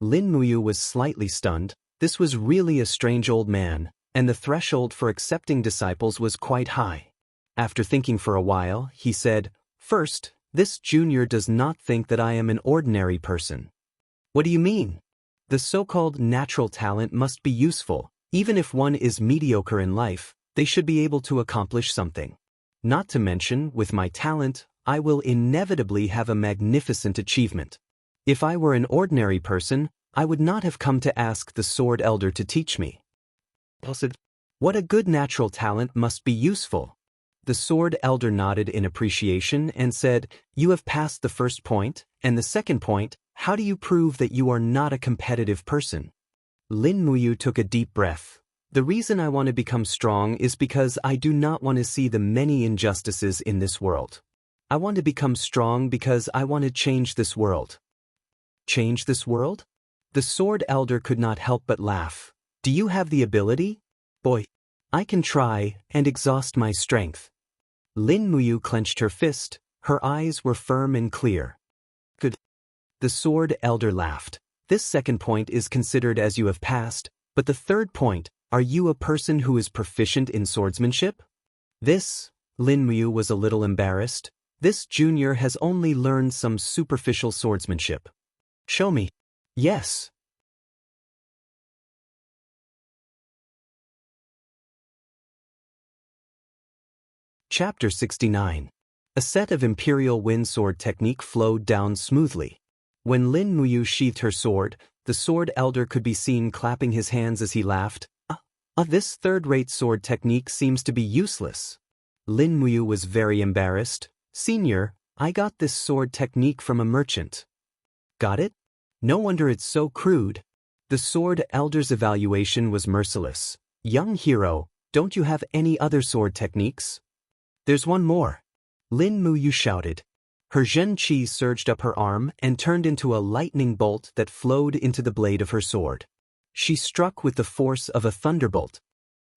Lin Muyu was slightly stunned. This was really a strange old man, and the threshold for accepting disciples was quite high. After thinking for a while, he said, "First, this junior does not think that I am an ordinary person." "What do you mean?" "The so-called natural talent must be useful. Even if one is mediocre in life, they should be able to accomplish something. Not to mention, with my talent, I will inevitably have a magnificent achievement. If I were an ordinary person, I would not have come to ask the sword elder to teach me." "What a good natural talent must be useful." The sword elder nodded in appreciation and said, "You have passed the first point, and the second point, how do you prove that you are not a competitive person?" Lin Muyu took a deep breath. "The reason I want to become strong is because I do not want to see the many injustices in this world. I want to become strong because I want to change this world." "Change this world?" The sword elder could not help but laugh. "Do you have the ability?" "Boy, I can try and exhaust my strength." Lin Muyu clenched her fist. Her eyes were firm and clear. "Good." The sword elder laughed. "This second point is considered as you have passed, but the third point, are you a person who is proficient in swordsmanship?" This, Lin Muyu was a little embarrassed. This junior has only learned some superficial swordsmanship. "Show me." "Yes." Chapter 69. A set of Imperial Wind Sword technique flowed down smoothly. When Lin Muyu sheathed her sword, the sword elder could be seen clapping his hands as he laughed. This third-rate sword technique seems to be useless." Lin Muyu was very embarrassed. "Senior, I got this sword technique from a merchant." "Got it? No wonder it's so crude." The sword elder's evaluation was merciless. "Young hero, don't you have any other sword techniques?" "There's one more." Lin Muyu shouted. Her Zhen Qi surged up her arm and turned into a lightning bolt that flowed into the blade of her sword. She struck with the force of a thunderbolt.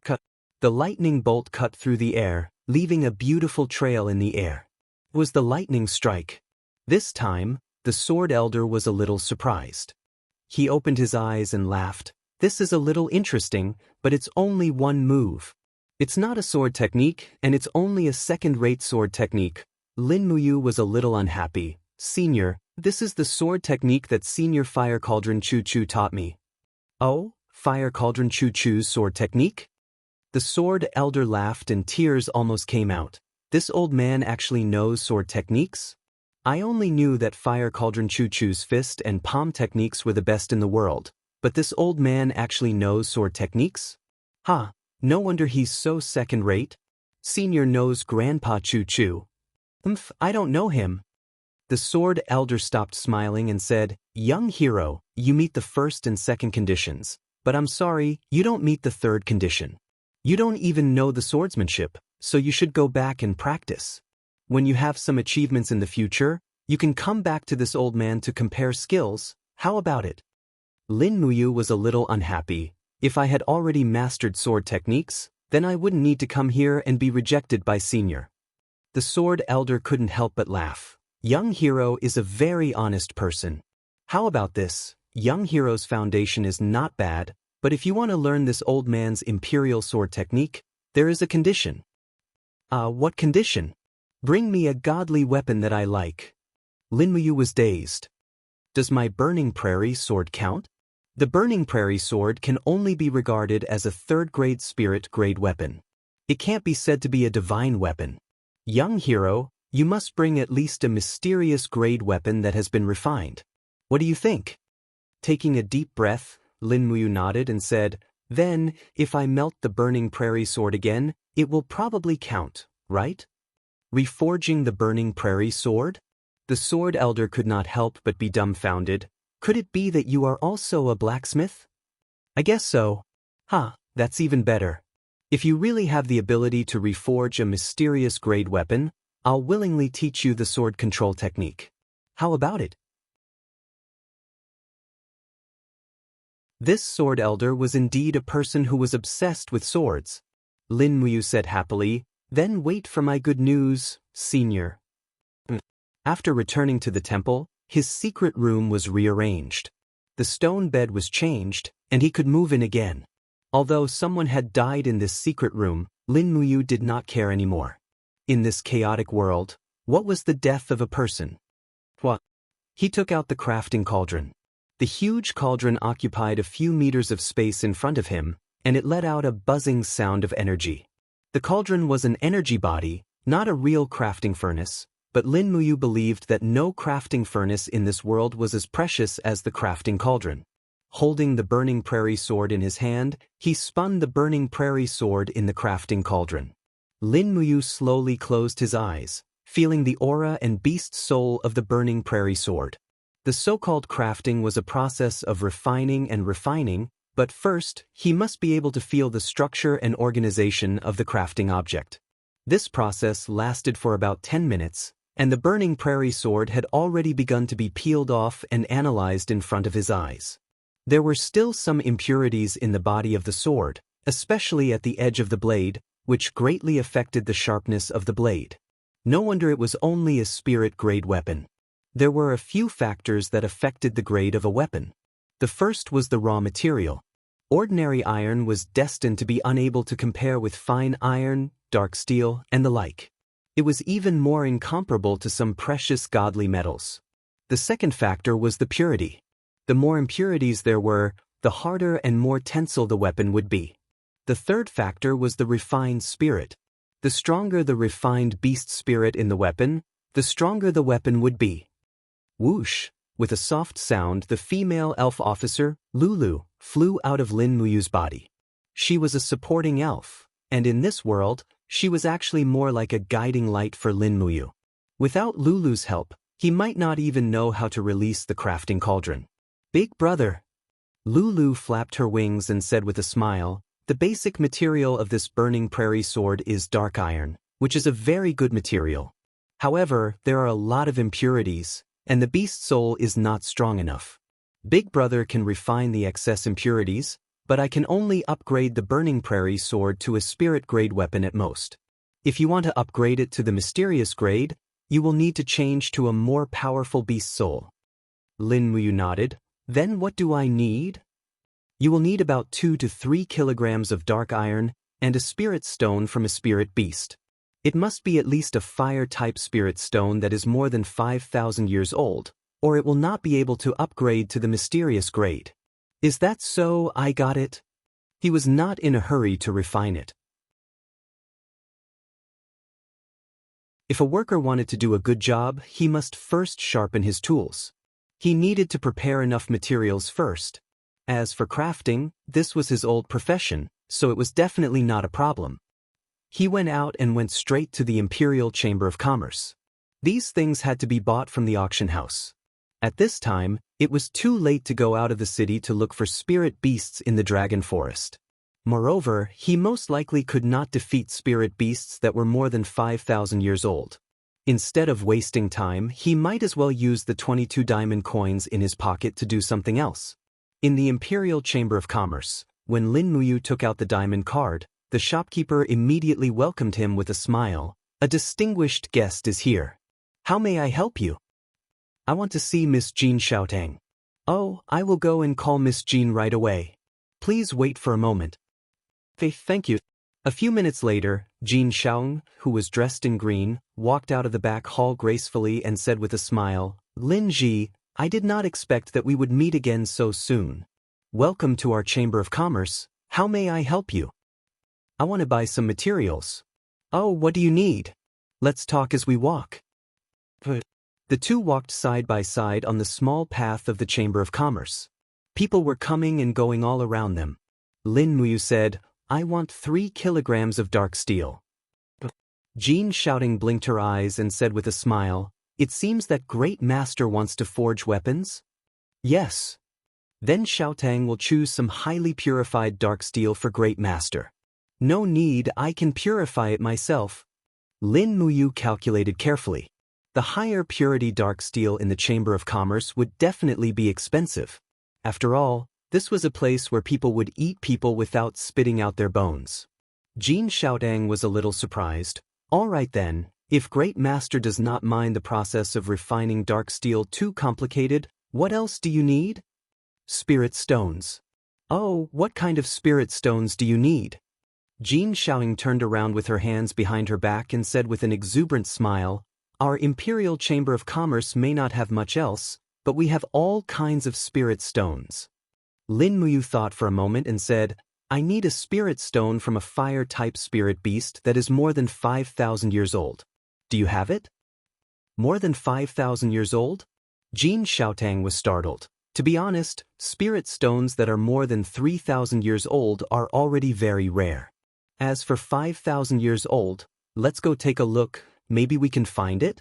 Cut. The lightning bolt cut through the air, leaving a beautiful trail in the air. It was the lightning strike. This time, the sword elder was a little surprised. He opened his eyes and laughed. "This is a little interesting, but it's only one move. It's not a sword technique, and it's only a second-rate sword technique." Lin Muyu was a little unhappy. "Senior, this is the sword technique that Senior Fire Cauldron Chu Chu taught me." "Oh, Fire Cauldron Chu Chu's sword technique?" The sword elder laughed and tears almost came out. "This old man actually knows sword techniques? I only knew that Fire Cauldron Chu Chu's fist and palm techniques were the best in the world, but this old man actually knows sword techniques? Ha, no wonder he's so second-rate. Senior knows Grandpa Chu Chu." I don't know him." The sword elder stopped smiling and said, "Young hero, you meet the first and second conditions, but I'm sorry, you don't meet the third condition. You don't even know the swordsmanship, so you should go back and practice. When you have some achievements in the future, you can come back to this old man to compare skills. How about it?" Lin Muyu was a little unhappy. If I had already mastered sword techniques, then I wouldn't need to come here and be rejected by Senior. The sword elder couldn't help but laugh. Young hero is a very honest person. How about this? Young hero's foundation is not bad, but if you want to learn this old man's imperial sword technique, there is a condition. What condition? Bring me a godly weapon that I like. Lin Muyu was dazed. Does my Burning Prairie sword count? The Burning Prairie sword can only be regarded as a third-grade spirit-grade weapon. It can't be said to be a divine weapon. Young hero, you must bring at least a mysterious grade weapon that has been refined. What do you think? Taking a deep breath, Lin Muyu nodded and said, then, if I melt the Burning Prairie sword again, it will probably count, right? Reforging the Burning Prairie sword? The sword elder could not help but be dumbfounded. Could it be that you are also a blacksmith? I guess so. That's even better. If you really have the ability to reforge a mysterious grade weapon, I'll willingly teach you the sword control technique. How about it? This sword elder was indeed a person who was obsessed with swords. Lin Muyu said happily, then wait for my good news, Senior. After returning to the temple, his secret room was rearranged. The stone bed was changed, and he could move in again. Although someone had died in this secret room, Lin Muyu did not care anymore. In this chaotic world, what was the death of a person? What? He took out the crafting cauldron. The huge cauldron occupied a few meters of space in front of him, and it let out a buzzing sound of energy. The cauldron was an energy body, not a real crafting furnace, but Lin Muyu believed that no crafting furnace in this world was as precious as the crafting cauldron. Holding the Burning Prairie sword in his hand, he spun the Burning Prairie sword in the crafting cauldron. Lin Muyu slowly closed his eyes, feeling the aura and beast soul of the Burning Prairie sword. The so-called crafting was a process of refining and refining, but first, he must be able to feel the structure and organization of the crafting object. This process lasted for about 10 minutes, and the Burning Prairie sword had already begun to be peeled off and analyzed in front of his eyes. There were still some impurities in the body of the sword, especially at the edge of the blade, which greatly affected the sharpness of the blade. No wonder it was only a spirit-grade weapon. There were a few factors that affected the grade of a weapon. The first was the raw material. Ordinary iron was destined to be unable to compare with fine iron, dark steel, and the like. It was even more incomparable to some precious godly metals. The second factor was the purity. The more impurities there were, the harder and more tensile the weapon would be. The third factor was the refined spirit. The stronger the refined beast spirit in the weapon, the stronger the weapon would be. Whoosh! With a soft sound, the female elf officer, Lulu, flew out of Lin Muyu's body. She was a supporting elf, and in this world, she was actually more like a guiding light for Lin Muyu. Without Lulu's help, he might not even know how to release the crafting cauldron. Big brother! Lulu flapped her wings and said with a smile, the basic material of this Burning Prairie sword is dark iron, which is a very good material. However, there are a lot of impurities, and the beast soul is not strong enough. Big brother can refine the excess impurities, but I can only upgrade the Burning Prairie sword to a spirit-grade weapon at most. If you want to upgrade it to the mysterious grade, you will need to change to a more powerful beast soul. Lin Muyu nodded. Then what do I need? You will need about 2 to 3 kilograms of dark iron and a spirit stone from a spirit beast. It must be at least a fire-type spirit stone that is more than 5,000 years old, or it will not be able to upgrade to the mysterious grade. Is that so? I got it. He was not in a hurry to refine it. If a worker wanted to do a good job, he must first sharpen his tools. He needed to prepare enough materials first. As for crafting, this was his old profession, so it was definitely not a problem. He went out and went straight to the Imperial Chamber of Commerce. These things had to be bought from the auction house. At this time, it was too late to go out of the city to look for spirit beasts in the Dragon Forest. Moreover, he most likely could not defeat spirit beasts that were more than 5,000 years old. Instead of wasting time, he might as well use the 22 diamond coins in his pocket to do something else. In the Imperial Chamber of Commerce, When Lin Muyu took out the diamond card, the shopkeeper immediately welcomed him with a smile. A distinguished guest is here. How may I help you? I want to see Miss Jean Xiaotang. Oh, I will go and call Miss Jean right away. Please wait for a moment. Thank you. A few minutes later, Jean Xiaong, who was dressed in green, walked out of the back hall gracefully and said with a smile, Lin Ji, I did not expect that we would meet again so soon. Welcome to our Chamber of Commerce. How may I help you? I want to buy some materials. Oh, what do you need? Let's talk as we walk. The two walked side by side on the small path of the Chamber of Commerce. People were coming and going all around them. Lin Muyu said, I want 3 kilograms of dark steel. Jean Xiaoting blinked her eyes and said with a smile, It seems that Great Master wants to forge weapons? Yes. Then Xiaotang will choose some highly purified dark steel for Great Master. No need, I can purify it myself. Lin Muyu calculated carefully. The higher purity dark steel in the Chamber of Commerce would definitely be expensive. After all, this was a place where people would eat people without spitting out their bones. Jean Xiaotang was a little surprised. All right then, if Great Master does not mind the process of refining dark steel too complicated, what else do you need? Spirit stones. Oh, what kind of spirit stones do you need? Jean Xiaoting turned around with her hands behind her back and said with an exuberant smile, Our Imperial Chamber of Commerce may not have much else, but we have all kinds of spirit stones. Lin Muyu thought for a moment and said, I need a spirit stone from a fire-type spirit beast that is more than 5,000 years old. Do you have it? More than 5,000 years old? Jean Xiaotang was startled. To be honest, spirit stones that are more than 3,000 years old are already very rare. As for 5,000 years old, let's go take a look, maybe we can find it?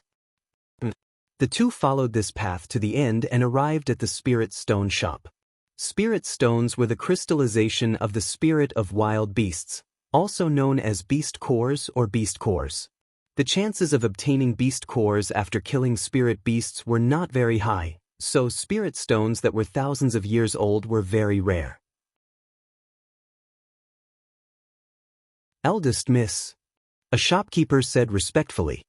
The two followed this path to the end and arrived at the spirit stone shop. Spirit stones were the crystallization of the spirit of wild beasts, also known as beast cores or beast cores. The chances of obtaining beast cores after killing spirit beasts were not very high, so spirit stones that were thousands of years old were very rare. Eldest Miss, a shopkeeper said respectfully.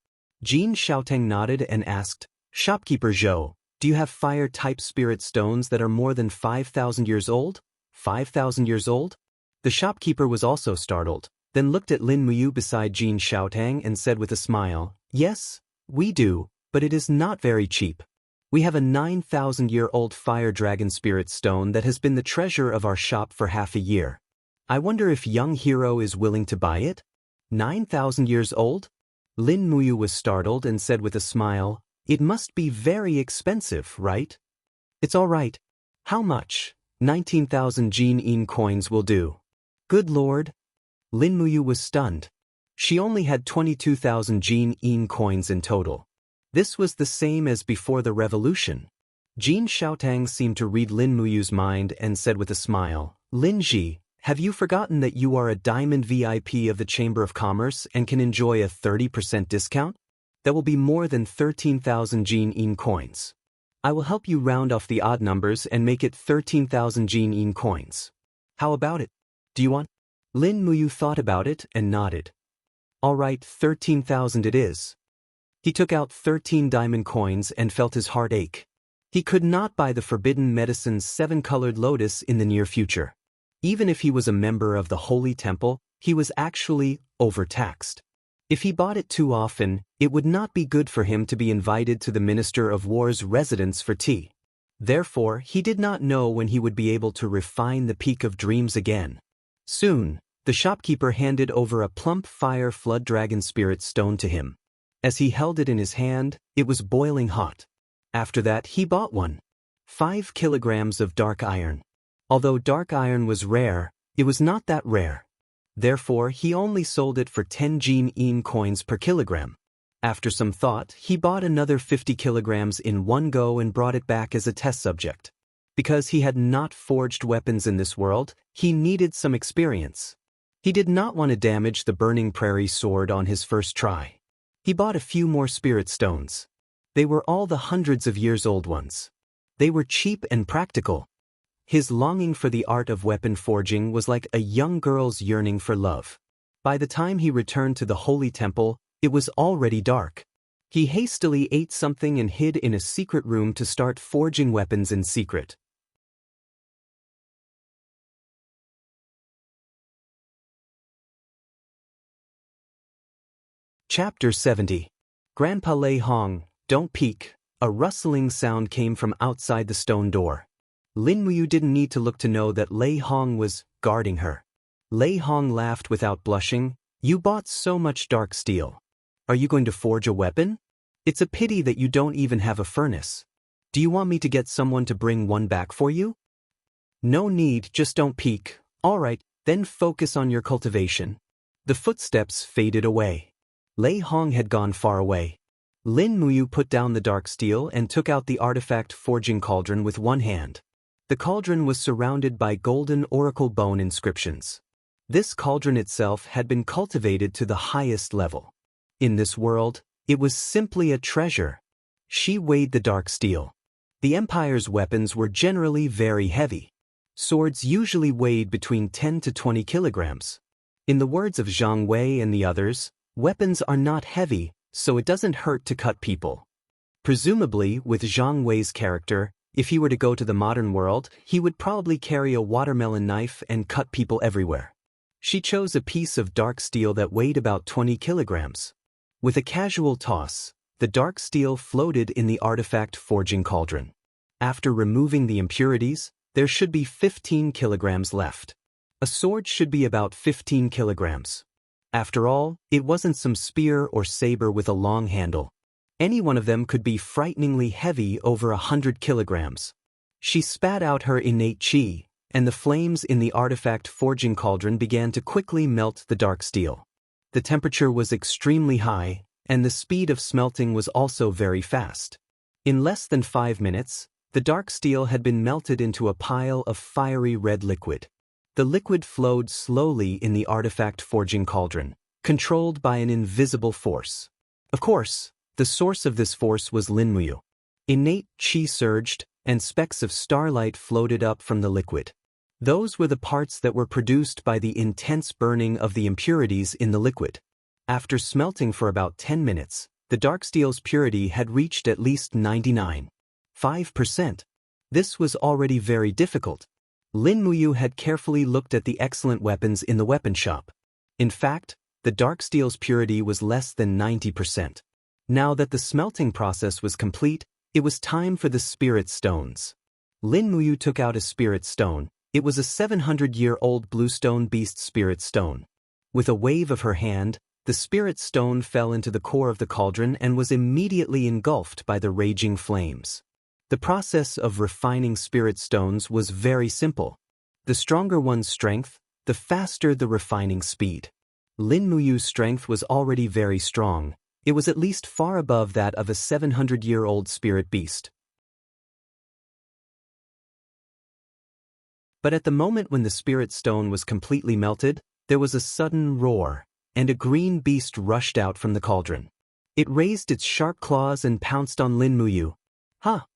Jean Xiaotang nodded and asked, Shopkeeper Zhou, do you have fire-type spirit stones that are more than 5,000 years old? 5,000 years old? The shopkeeper was also startled, then looked at Lin Muyu beside Jean Xiaotang and said with a smile, Yes, we do, but it is not very cheap. We have a 9,000-year-old fire dragon spirit stone that has been the treasure of our shop for half a year. I wonder if young hero is willing to buy it? 9,000 years old? Lin Muyu was startled and said with a smile, It must be very expensive, right? It's all right. How much? 19,000 Jin-in coins will do. Good lord. Lin Muyu was stunned. She only had 22,000 Jin-in coins in total. This was the same as before the revolution. Jean Xiaotang seemed to read Lin Muyu's mind and said with a smile, Lin Ji, have you forgotten that you are a diamond VIP of the Chamber of Commerce and can enjoy a 30% discount? That will be more than 13,000 Jin-in coins. I will help you round off the odd numbers and make it 13,000 Jin-in coins. How about it? Do you want? Lin Muyu thought about it and nodded. All right, 13,000 it is. He took out 13 diamond coins and felt his heart ache. He could not buy the forbidden medicine's 7-colored lotus in the near future. Even if he was a member of the Holy Temple, he was actually overtaxed. If he bought it too often, it would not be good for him to be invited to the Minister of War's residence for tea. Therefore, he did not know when he would be able to refine the Peak of Dreams again. Soon, the shopkeeper handed over a plump fire flood dragon spirit stone to him. As he held it in his hand, it was boiling hot. After that, he bought one. 5 kilograms of dark iron. Although dark iron was rare, it was not that rare. Therefore, he only sold it for 10 Jin-in coins per kilogram. After some thought, he bought another 50 kilograms in one go and brought it back as a test subject. Because he had not forged weapons in this world, he needed some experience. He did not want to damage the Burning Prairie sword on his first try. He bought a few more spirit stones. They were all the hundreds of years old ones. They were cheap and practical. His longing for the art of weapon forging was like a young girl's yearning for love. By the time he returned to the holy temple, it was already dark. He hastily ate something and hid in a secret room to start forging weapons in secret. Chapter 70. Grandpa Lei Hong, don't peek. A rustling sound came from outside the stone door. Lin Muyu didn't need to look to know that Lei Hong was guarding her. Lei Hong laughed without blushing. You bought so much dark steel. Are you going to forge a weapon? It's a pity that you don't even have a furnace. Do you want me to get someone to bring one back for you? No need, just don't peek. All right, then focus on your cultivation. The footsteps faded away. Lei Hong had gone far away. Lin Muyu put down the dark steel and took out the artifact forging cauldron with one hand. The cauldron was surrounded by golden oracle bone inscriptions. This cauldron itself had been cultivated to the highest level. In this world, it was simply a treasure. She weighed the dark steel. The Empire's weapons were generally very heavy. Swords usually weighed between 10 to 20 kilograms. In the words of Zhang Wei and the others, weapons are not heavy, so it doesn't hurt to cut people. Presumably, with Zhang Wei's character, if he were to go to the modern world, he would probably carry a watermelon knife and cut people everywhere. She chose a piece of dark steel that weighed about 20 kilograms. With a casual toss, the dark steel floated in the artifact forging cauldron. After removing the impurities, there should be 15 kilograms left. A sword should be about 15 kilograms. After all, it wasn't some spear or saber with a long handle. Any one of them could be frighteningly heavy, over 100 kilograms. She spat out her innate qi, and the flames in the artifact forging cauldron began to quickly melt the dark steel. The temperature was extremely high, and the speed of smelting was also very fast. In less than 5 minutes, the dark steel had been melted into a pile of fiery red liquid. The liquid flowed slowly in the artifact forging cauldron, controlled by an invisible force. Of course, the source of this force was Lin Muyu. Innate qi surged, and specks of starlight floated up from the liquid. Those were the parts that were produced by the intense burning of the impurities in the liquid. After smelting for about 10 minutes, the dark steel's purity had reached at least 99.5%. This was already very difficult. Lin Muyu had carefully looked at the excellent weapons in the weapon shop. In fact, the dark steel's purity was less than 90%. Now that the smelting process was complete, it was time for the spirit stones. Lin Muyu took out a spirit stone. It was a 700-year-old bluestone beast spirit stone. With a wave of her hand, the spirit stone fell into the core of the cauldron and was immediately engulfed by the raging flames. The process of refining spirit stones was very simple. The stronger one's strength, the faster the refining speed. Lin Muyu's strength was already very strong. It was at least far above that of a 700-year-old spirit beast. But at the moment when the spirit stone was completely melted, there was a sudden roar, and a green beast rushed out from the cauldron. It raised its sharp claws and pounced on Lin Muyu. Ha!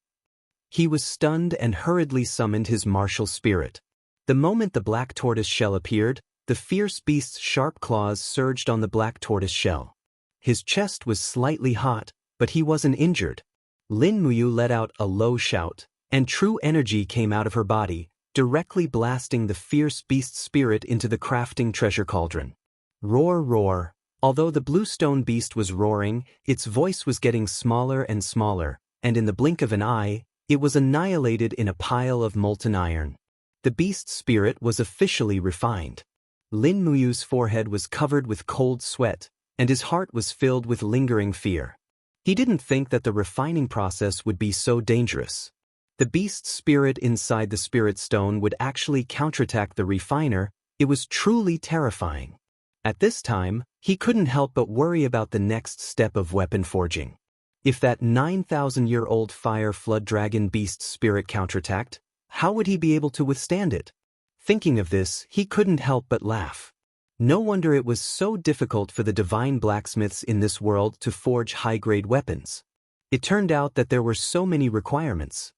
He was stunned and hurriedly summoned his martial spirit. The moment the black tortoise shell appeared, the fierce beast's sharp claws surged on the black tortoise shell. His chest was slightly hot, but he wasn't injured. Lin Muyu let out a low shout, and true energy came out of her body, directly blasting the fierce beast's spirit into the crafting treasure cauldron. Roar, roar. Although the bluestone beast was roaring, its voice was getting smaller and smaller, and in the blink of an eye, it was annihilated in a pile of molten iron. The beast's spirit was officially refined. Lin Muyu's forehead was covered with cold sweat, and his heart was filled with lingering fear. He didn't think that the refining process would be so dangerous. The beast's spirit inside the spirit stone would actually counterattack the refiner. It was truly terrifying. At this time, he couldn't help but worry about the next step of weapon forging. If that 9,000-year-old fire flood dragon beast's spirit counterattacked, how would he be able to withstand it? Thinking of this, he couldn't help but laugh. No wonder it was so difficult for the divine blacksmiths in this world to forge high-grade weapons. It turned out that there were so many requirements.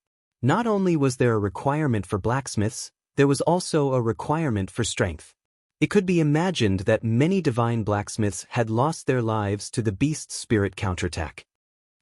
Not only was there a requirement for blacksmiths, there was also a requirement for strength. It could be imagined that many divine blacksmiths had lost their lives to the beast spirit counterattack.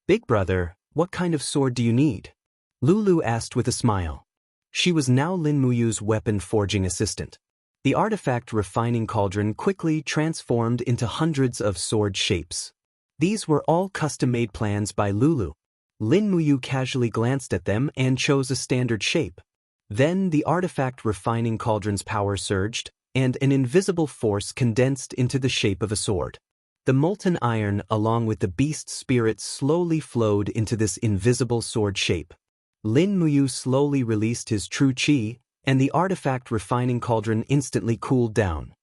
"Big brother, what kind of sword do you need?" Lulu asked with a smile. She was now Lin Muyu's weapon forging assistant. The artifact refining cauldron quickly transformed into hundreds of sword shapes. These were all custom-made plans by Lulu. Lin Muyu casually glanced at them and chose a standard shape. Then the artifact refining cauldron's power surged, and an invisible force condensed into the shape of a sword. The molten iron along with the beast spirit slowly flowed into this invisible sword shape. Lin Muyu slowly released his true chi, and the artifact refining cauldron instantly cooled down.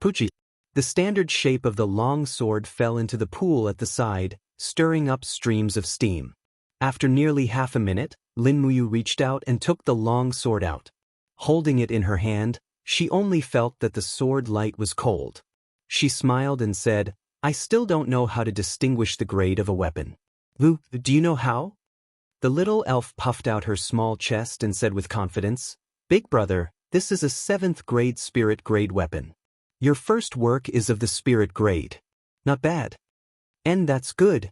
Puchi. The standard shape of the long sword fell into the pool at the side, stirring up streams of steam. After nearly half a minute, Lin Muyu reached out and took the long sword out. Holding it in her hand, she only felt that the sword light was cold. She smiled and said, "I still don't know how to distinguish the grade of a weapon." "Lu, do you know how?" The little elf puffed out her small chest and said with confidence, "Big brother, this is a 7th grade spirit grade weapon. Your first work is of the spirit grade. Not bad." "And that's good."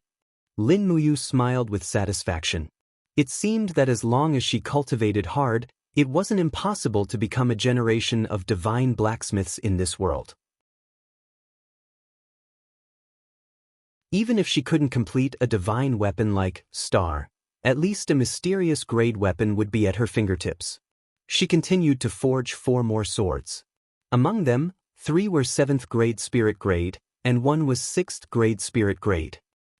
Lin Muyu smiled with satisfaction. It seemed that as long as she cultivated hard, it wasn't impossible to become a generation of divine blacksmiths in this world. Even if she couldn't complete a divine weapon like Star, at least a mysterious grade weapon would be at her fingertips. She continued to forge 4 more swords. Among them, 3 were 7th grade spirit grade, and 1 was 6th grade spirit grade.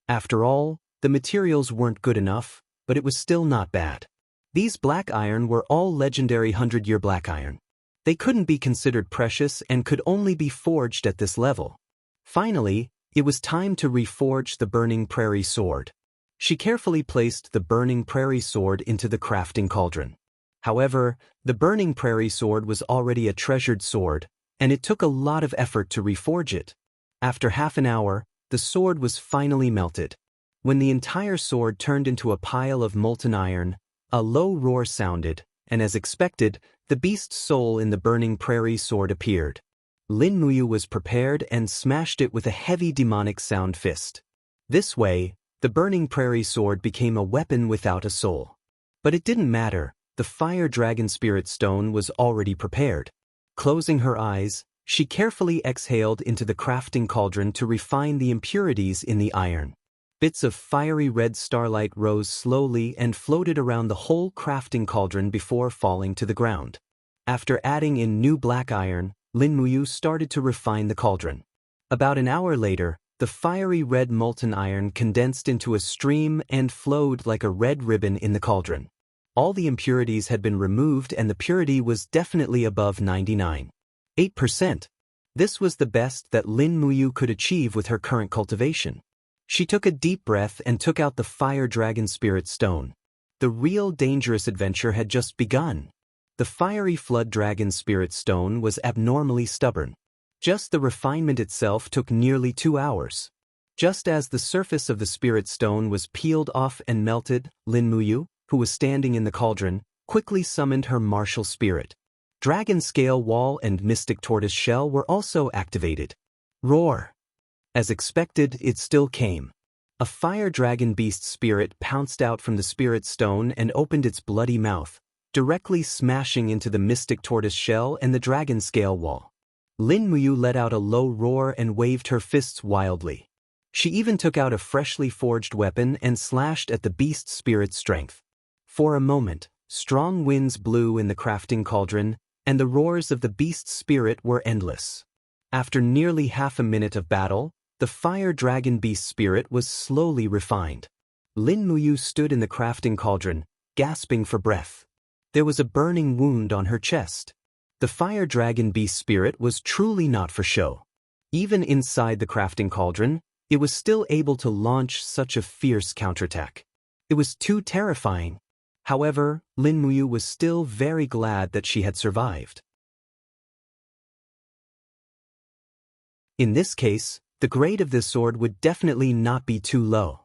After all, the materials weren't good enough, but it was still not bad. These black iron were all legendary 100-year black iron. They couldn't be considered precious and could only be forged at this level. Finally, it was time to reforge the Burning Prairie sword. She carefully placed the Burning Prairie sword into the crafting cauldron. However, the Burning Prairie sword was already a treasured sword, and it took a lot of effort to reforge it. After half an hour, the sword was finally melted. When the entire sword turned into a pile of molten iron, a low roar sounded, and as expected, the beast soul in the Burning Prairie sword appeared. Lin Muyu was prepared and smashed it with a heavy demonic sound fist. This way, the Burning Prairie sword became a weapon without a soul. But it didn't matter, the Fire Dragon Spirit Stone was already prepared. Closing her eyes, she carefully exhaled into the crafting cauldron to refine the impurities in the iron. Bits of fiery red starlight rose slowly and floated around the whole crafting cauldron before falling to the ground. After adding in new black iron, Lin Muyu started to refine the cauldron. About an hour later, the fiery red molten iron condensed into a stream and flowed like a red ribbon in the cauldron. All the impurities had been removed and the purity was definitely above 99.8%. This was the best that Lin Muyu could achieve with her current cultivation. She took a deep breath and took out the Fire Dragon Spirit Stone. The real dangerous adventure had just begun. The Fiery Flood Dragon Spirit Stone was abnormally stubborn. Just the refinement itself took nearly 2 hours. Just as the surface of the Spirit Stone was peeled off and melted, Lin Muyu, who was standing in the cauldron, quickly summoned her martial spirit. Dragon Scale Wall and Mystic Tortoise Shell were also activated. Roar! As expected, it still came. A fire dragon beast spirit pounced out from the spirit stone and opened its bloody mouth, directly smashing into the Mystic Tortoise Shell and the Dragon Scale Wall. Lin Muyu let out a low roar and waved her fists wildly. She even took out a freshly forged weapon and slashed at the beast spirit's strength. For a moment, strong winds blew in the crafting cauldron, and the roars of the beast spirit were endless. After nearly half a minute of battle, the fire dragon beast spirit was slowly refined. Lin Muyu stood in the crafting cauldron, gasping for breath. There was a burning wound on her chest. The fire dragon beast spirit was truly not for show. Even inside the crafting cauldron, it was still able to launch such a fierce counterattack. It was too terrifying. However, Lin Muyu was still very glad that she had survived. In this case, the grade of this sword would definitely not be too low.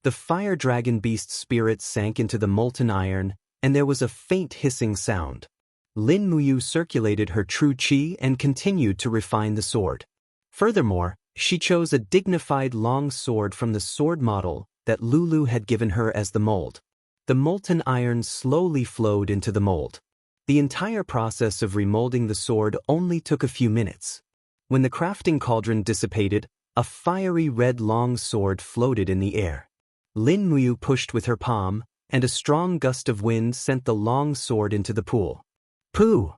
The fire dragon beast spirit sank into the molten iron, and there was a faint hissing sound. Lin Muyu circulated her true qi and continued to refine the sword. Furthermore, she chose a dignified long sword from the sword model that Lulu had given her as the mold. The molten iron slowly flowed into the mold. The entire process of remolding the sword only took a few minutes. When the crafting cauldron dissipated, a fiery red long sword floated in the air. Lin Muyu pushed with her palm, and a strong gust of wind sent the long sword into the pool. Pooh!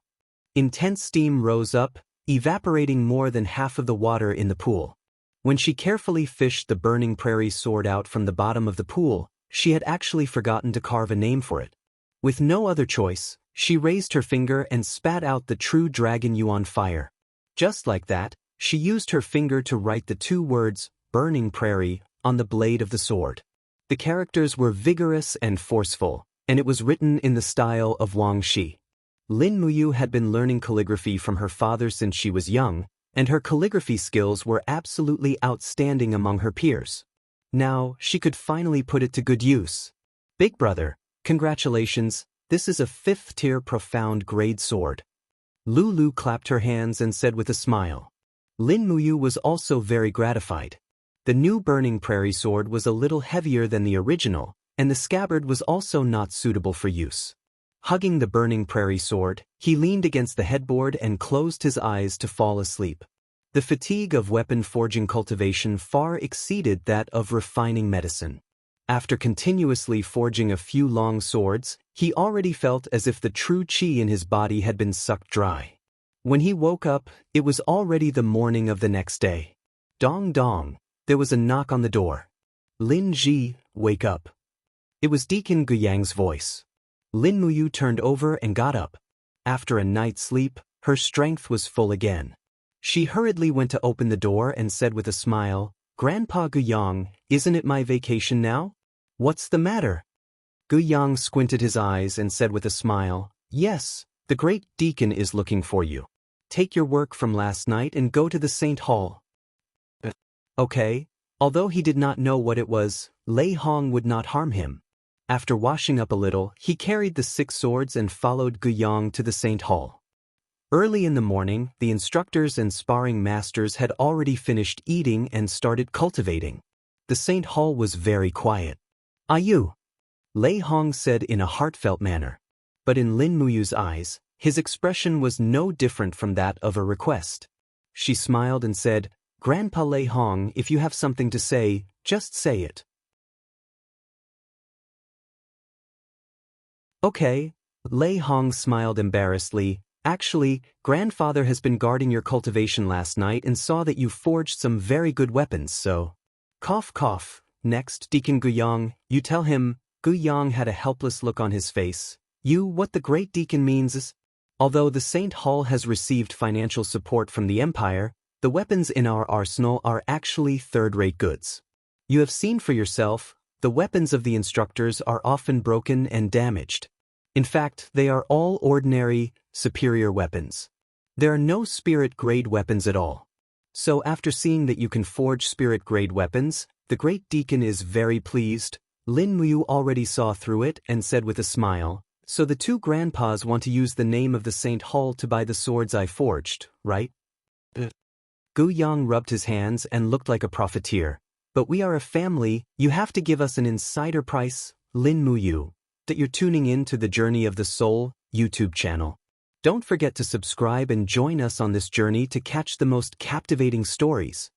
Intense steam rose up, evaporating more than half of the water in the pool. When she carefully fished the burning prairie sword out from the bottom of the pool, she had actually forgotten to carve a name for it. With no other choice, she raised her finger and spat out the true dragon yuan fire. Just like that, she used her finger to write the two words, burning prairie, on the blade of the sword. The characters were vigorous and forceful, and it was written in the style of Wang Shi. Lin Muyu had been learning calligraphy from her father since she was young, and her calligraphy skills were absolutely outstanding among her peers. Now, she could finally put it to good use. Big brother, congratulations, this is a 5th-tier profound grade sword. Lulu clapped her hands and said with a smile. Lin Muyu was also very gratified. The new burning prairie sword was a little heavier than the original, and the scabbard was also not suitable for use. Hugging the burning prairie sword, he leaned against the headboard and closed his eyes to fall asleep. The fatigue of weapon forging cultivation far exceeded that of refining medicine. After continuously forging a few long swords, he already felt as if the true qi in his body had been sucked dry. When he woke up, it was already the morning of the next day. Dong dong, there was a knock on the door. Lin Ji, wake up. It was Deacon Guyang's voice. Lin Muyu turned over and got up. After a night's sleep, her strength was full again. She hurriedly went to open the door and said with a smile, Grandpa Guyang, isn't it my vacation now? What's the matter? Guyang squinted his eyes and said with a smile, Yes, the great deacon is looking for you. Take your work from last night and go to the Saint Hall. Okay. Although he did not know what it was, Lei Hong would not harm him. After washing up a little, he carried the 6 swords and followed Guyang to the Saint Hall. Early in the morning, the instructors and sparring masters had already finished eating and started cultivating. The Saint Hall was very quiet. Ayu, Lei Hong said in a heartfelt manner. But in Lin Muyu's eyes, his expression was no different from that of a request. She smiled and said, Grandpa Lei Hong, if you have something to say, just say it. Okay, Lei Hong smiled embarrassedly. Actually, Grandfather has been guarding your cultivation last night and saw that you forged some very good weapons, so... Cough cough. Next, Deacon Guyang, you tell him. Guyang had a helpless look on his face. What the great deacon means is... Although the Saint Hall has received financial support from the Empire, the weapons in our arsenal are actually third-rate goods. You have seen for yourself, the weapons of the instructors are often broken and damaged. In fact, they are all ordinary, superior weapons. There are no spirit-grade weapons at all. So after seeing that you can forge spirit-grade weapons, the great deacon is very pleased. Lin Muyu already saw through it and said with a smile, So the 2 grandpas want to use the name of the Saint Hall to buy the swords I forged, right? Guyang rubbed his hands and looked like a profiteer. But we are a family, you have to give us an insider price, Lin Muyu. That you're tuning in to the Journey of the Soul YouTube channel. Don't forget to subscribe and join us on this journey to catch the most captivating stories.